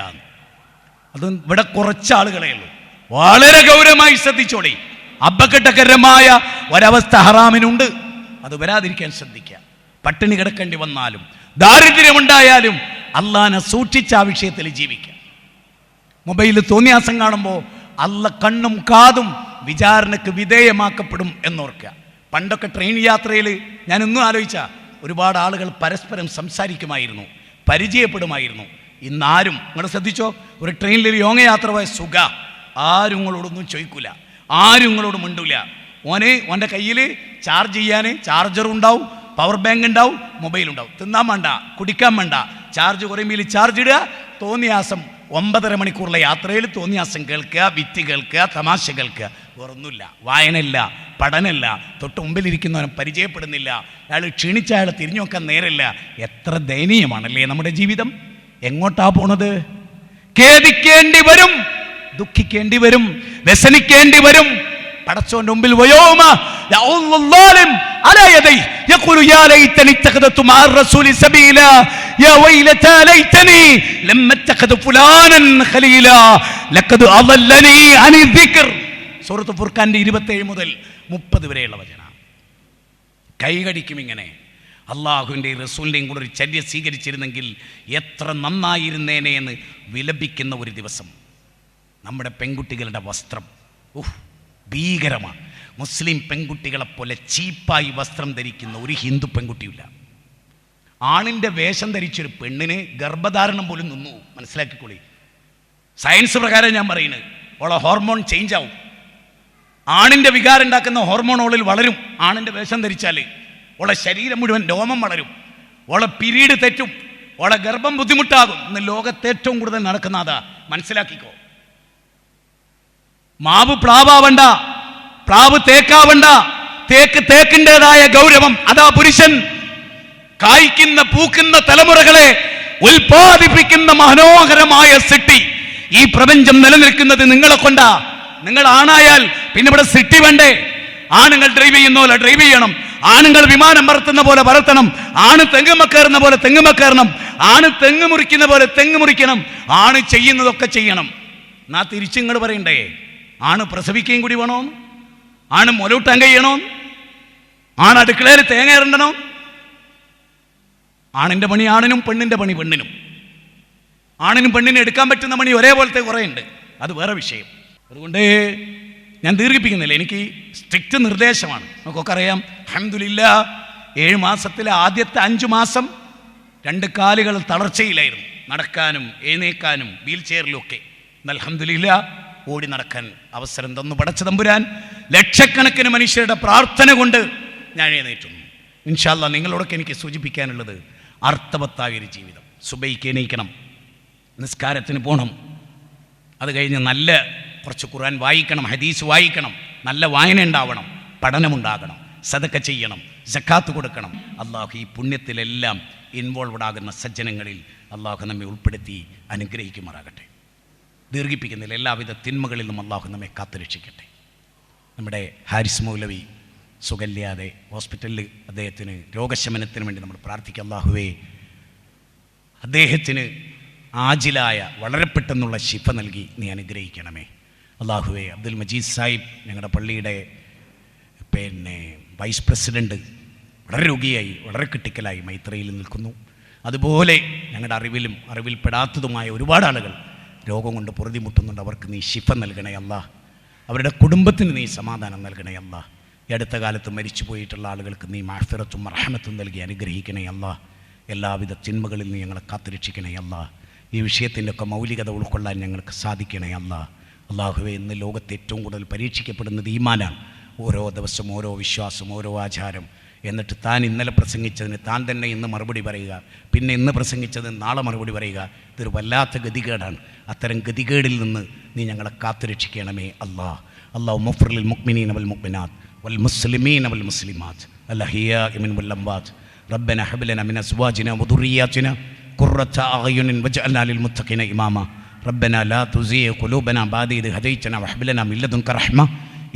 S1: അത് ഇവിടെ കുറച്ച് ആളുകളേ ഉള്ളൂ. വളരെ ഗൗരവമായി ശ്രദ്ധിച്ചോളി. അപകടകരമായ ഒരവസ്ഥ ഹറാമിനുണ്ട്, അത് വരാതിരിക്കാൻ ശ്രദ്ധിക്കുക. പട്ടിണി കിടക്കേണ്ടി വന്നാലും ദാരിദ്ര്യമുണ്ടായാലും അള്ളാനെ സൂക്ഷിച്ച ആ വിഷയത്തിൽ ജീവിക്കുക. മൊബൈലിൽ തോന്നിയാസം കാണുമ്പോൾ അല്ല കണ്ണും കാതും വിചാരണക്ക് വിധേയമാക്കപ്പെടും എന്നോർക്കുക. പണ്ടൊക്കെ ട്രെയിൻ യാത്രയിൽ ഞാൻ ഇന്നും ആലോചിച്ച ഒരുപാട് ആളുകൾ പരസ്പരം സംസാരിക്കുമായിരുന്നു, പരിചയപ്പെടുമായിരുന്നു. ഇന്നാരും, നിങ്ങൾ ശ്രദ്ധിച്ചോ, ഒരു ട്രെയിനിൽ യോങ്ങയാത്ര പോയ സുഖ, ആരും നിങ്ങളോടൊന്നും ചോദിക്കൂല, ആരും നിങ്ങളോട് മിണ്ടൂല. ഓൻ്റെ കയ്യിൽ ചാർജ് ചെയ്യാൻ ചാർജർ ഉണ്ടാവും, പവർ ബാങ്ക് ഉണ്ടാവും, മൊബൈൽ ഉണ്ടാവും. തിന്നാൻ വേണ്ട, കുടിക്കാൻ വേണ്ട, ചാർജ് കുറയുമ്പോൾ ചാർജ് ഇടുക. തോന്നിയാസം 9.5 മണിക്കൂറിലെ യാത്രയിൽ തോന്നിയാസം കേൾക്കുക, വിറ്റ് കേൾക്കുക, തമാശ കേൾക്കുക, വേറൊന്നുമില്ല. വായനയില്ല, പഠനമില്ല, തൊട്ട് മുമ്പിലിരിക്കുന്നവനെ പരിചയപ്പെടുന്നില്ല, അയാൾ ക്ഷീണിച്ച അയാൾ തിരിഞ്ഞു നോക്കാൻ നേരമില്ല. എത്ര ദയനീയമാണല്ലേ നമ്മുടെ ജീവിതം. എങ്ങോട്ടാ പോണത്? ഖേദിക്കേണ്ടി വരും. ദുഃഖിക്കേണ്ടി വരും, വ്യസനിക്കേണ്ടി വരും. പടച്ചോന്റെ മുമ്പിൽ വയോമ യഉല്ലാലിം അലാ യദൈ യഖൂലു യാ ലൈതനി ഇത്തഖദതു മഅ റസൂലി സബീല യാ വൈലതാ ലൈതനി ലം അത്തഖദു ഫുലാനൻ ഖലീല ലഖദ് അദല്ലനി അനി ദിക്ർ. സൂറത്ത് ഫുർഖാന്റെ 27 മുതൽ 30 വരെയുള്ള വചനം. കൈകടിക്കും ഇങ്ങനെ. അള്ളാഹുവിൻ്റെയും റസൂലിൻ്റെയും കൂടെ ഒരു ചര്യ സ്വീകരിച്ചിരുന്നെങ്കിൽ എത്ര നന്നായിരുന്നേനെ എന്ന് വിലപിക്കുന്ന ഒരു ദിവസം. നമ്മുടെ പെൺകുട്ടികളുടെ വസ്ത്രം ഭീകരമാണ്. മുസ്ലിം പെൺകുട്ടികളെപ്പോലെ ചീപ്പായി വസ്ത്രം ധരിക്കുന്ന ഒരു ഹിന്ദു പെൺകുട്ടിയില്ല. ആണിൻ്റെ വേഷം ധരിച്ചൊരു പെണ്ണിന് ഗർഭധാരണം പോലും നിന്നു. മനസ്സിലാക്കിക്കൊള്ളി. സയൻസ് പ്രകാരം ഞാൻ പറയുന്നത്, ഓളെ ഹോർമോൺ ചേഞ്ച് ആവും. ആണിൻ്റെ വികാരം ഉണ്ടാക്കുന്ന ഹോർമോൺ ഓളിൽ വളരും. ആണിൻ്റെ വേഷം ധരിച്ചാൽ ഓളെ ശരീരം മുഴുവൻ രോമം വളരും, ഓളെ പിരീഡ് തെറ്റും, ഓളെ ഗർഭം ബുദ്ധിമുട്ടാകും. ഇന്ന് ലോകത്ത് ഏറ്റവും കൂടുതൽ നടക്കുന്ന അതാ. മനസ്സിലാക്കിക്കോ. മാവ് പ്ലാവാവണ്ട, പ്ലാവ് തേക്കാവണ്ട. തേക്കിൻ്റെതായ ഗൗരവം അതാ പുരുഷൻ. കായ്ക്കുന്ന പൂക്കുന്ന തലമുറകളെ ഉൽപ്പാദിപ്പിക്കുന്ന മനോഹരമായ സിട്ടി. ഈ പ്രപഞ്ചം നിലനിൽക്കുന്നത് നിങ്ങളെ കൊണ്ടാ. നിങ്ങൾ ആണായാൽ പിന്നെ ഇവിടെ സിട്ടി വേണ്ടേ? ആണുങ്ങൾ ഡ്രൈവ് ചെയ്യുന്ന പോലെ ഡ്രൈവ് ചെയ്യണം, ആണുങ്ങൾ വിമാനം പറത്തുന്ന പോലെ പറത്തണം, ആണ് തെങ്ങുമ കയറുന്ന പോലെ തെങ്ങുമ കയറണം, ആണ് തെങ്ങ് മുറിക്കുന്ന പോലെ തെങ്ങ് മുറിക്കണം, ആണ് ചെയ്യുന്നതൊക്കെ ചെയ്യണം. എന്നാ തിരിച്ചിങ്ങൾ പറയണ്ടേ, ആണ് പ്രസവിക്കുകയും കൂടി വേണോ, ആണ് മുലൂട്ടാൻ കഴിയണോ, ആണ് അടുക്കളയിൽ തേങ്ങ ഇറണ്ടണോ. ആണിൻ്റെ പണി ആണിനും, പെണ്ണിൻ്റെ പണി പെണ്ണിനും. ആണിനും പെണ്ണിനും എടുക്കാൻ പറ്റുന്ന പണി ഒരേപോലത്തെ കുറേ ഉണ്ട്, അത് വേറെ വിഷയം. അതുകൊണ്ട് ഞാൻ ദീർഘിപ്പിക്കുന്നില്ല. എനിക്ക് സ്ട്രിക്റ്റ് നിർദ്ദേശമാണ്. നമുക്കൊക്കെ അറിയാം. അൽഹംദുലില്ലാഹ് 7 മാസത്തിലെ ആദ്യത്തെ 5 മാസം 2 കാലുകൾ തളർച്ചയിലായിരുന്നു. നടക്കാനും എഴുന്നേക്കാനും വീൽ ചെയറിലും ഒക്കെ. അൽഹംദുലില്ലാഹ് ഓടി നടക്കാൻ അവസരം തന്നു പടച്ച തമ്പുരാൻ. ലക്ഷക്കണക്കിന് മനുഷ്യരുടെ പ്രാർത്ഥന കൊണ്ട് ഞാൻ എഴുന്നേറ്റുന്നു. ഇൻഷാ അല്ലാഹ് നിങ്ങളോടൊക്കെ എനിക്ക് സൂചിപ്പിക്കാനുള്ളത്, അർത്ഥവത്തായൊരു ജീവിതം. സുബൈക്ക് എണീക്കണം, നിസ്കാരത്തിന് പോകണം, അത് കഴിഞ്ഞ് നല്ല കുറച്ച് ഖുർആൻ വായിക്കണം, ഹദീസ് വായിക്കണം, നല്ല വായന ഉണ്ടാവണം, പഠനമുണ്ടാകണം, സദക്ക ചെയ്യണം, സക്കാത്ത് കൊടുക്കണം. അള്ളാഹു ഈ പുണ്യത്തിലെല്ലാം ഇൻവോൾവഡ് ആകുന്ന സജ്ജനങ്ങളിൽ അള്ളാഹു നമ്മെ ഉൾപ്പെടുത്തി അനുഗ്രഹിക്കുമാറാകട്ടെ. ദീർഘിപ്പിക്കുന്നില്ല. എല്ലാവിധ തിന്മകളിൽ നിന്നും അള്ളാഹു നമ്മെ കാത്തുരക്ഷിക്കട്ടെ. നമ്മുടെ ഹാരിസ് മൗലവി സുഖമില്ലാതെ ഹോസ്പിറ്റലിൽ, അദ്ദേഹത്തിന് രോഗശമനത്തിന് വേണ്ടി നമ്മൾ പ്രാർത്ഥിക്കുക. അള്ളാഹുവേ, അദ്ദേഹത്തിന് ആജിലായ വളരെ പെട്ടെന്നുള്ള ശിഫ നൽകി നീ അനുഗ്രഹിക്കണമേ. അള്ളാഹുവേ, അബ്ദുൽ മജീദ് സാഹിബ് ഞങ്ങളുടെ പള്ളിയുടെ വൈസ് പ്രസിഡൻറ്റ് വളരെ രോഗിയായി, വളരെ ക്രിട്ടിക്കലായി മൈത്രയിൽ നിൽക്കുന്നു. അതുപോലെ ഞങ്ങളുടെ അറിവിൽപ്പെടാത്തതുമായ ഒരുപാട് ആളുകൾ രോഗം കൊണ്ട് പൊറുതിമുട്ടുന്നുണ്ട്. അവർക്ക് നീ ശിഫ നൽകണേ അല്ലാ. അവരുടെ കുടുംബത്തിന് നീ സമാധാനം നൽകണേ അല്ലാ. ഈ അടുത്ത കാലത്ത് മരിച്ചു പോയിട്ടുള്ള ആളുകൾക്ക് നീ മഅ്ഫിറത്തും റഹ്മത്തും നൽകി അനുഗ്രഹിക്കണേ അല്ലാ. എല്ലാവിധ തിന്മകളിൽ നീ ഞങ്ങളെ കാത്തുരക്ഷിക്കണേ അല്ലാ. ഈ വിഷയത്തിൻ്റെ ഒക്കെ മൗലികത ഉൾക്കൊള്ളാൻ ഞങ്ങൾക്ക് സാധിക്കണേ അല്ലാ. അള്ളാഹുവേ, ഇന്ന് ലോകത്ത് ഏറ്റവും കൂടുതൽ പരീക്ഷിക്കപ്പെടുന്നത് ഈമാനാണ്. ഓരോ ദിവസം ഓരോ വിശ്വാസം, ഓരോ ആചാരം. എന്നിട്ട് താൻ ഇന്നലെ പ്രസംഗിച്ചതിന് താൻ തന്നെ ഇന്ന് മറുപടി പറയുക, പിന്നെ ഇന്ന് പ്രസംഗിച്ചതിന് നാളെ മറുപടി പറയുക. ഇതൊരു വല്ലാത്ത ഗതികേടാണ്. അത്തരം ഗതികേടിൽ നിന്ന് നീ ഞങ്ങളെ കാത്തുരക്ഷിക്കണമേ അല്ലാ. അല്ലാഹു മുഗ്ഫിറിൽ മുഅ്മിനീന വൽ മുഅ്മിനാത്ത് വൽ മുസ്ലിമീന വൽ മുസ്ലിമാത്ത് അൽഅഹ്യാഇ മിൻഹും വൽ അംവാത്ത് റബ്ബനാ ഹബ് ലനാ മിൻ അസ്വാജിനാ വദുർരിയ്യാതിനാ ഖുർറത അഅ്യുനിൻ വജ്അൽനാ ലിൽ മുത്തഖീന ഇമാമാ റബ്ബനാ ലാ തുസിഗ് ഖുലൂബനാ ബഅദ ഇദ് ഹദൈതനാ വഹബ് ലനാ മിൻ ലദുൻക റഹ്മ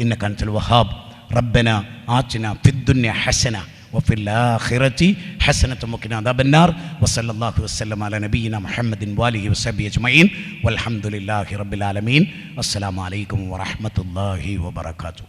S1: ഇന്നക അൻതൽ വഹാബ് റബ്ബനാ ആതിനാ ഫിദ് ദുനിയ ഹസന وفي الآخرة حسنة وقنا عذاب النار وصلى الله وسلم على نبينا محمد وآله وصحبه أجمعين والحمد لله رب العالمين. السلام عليكم ورحمة الله وبركاته.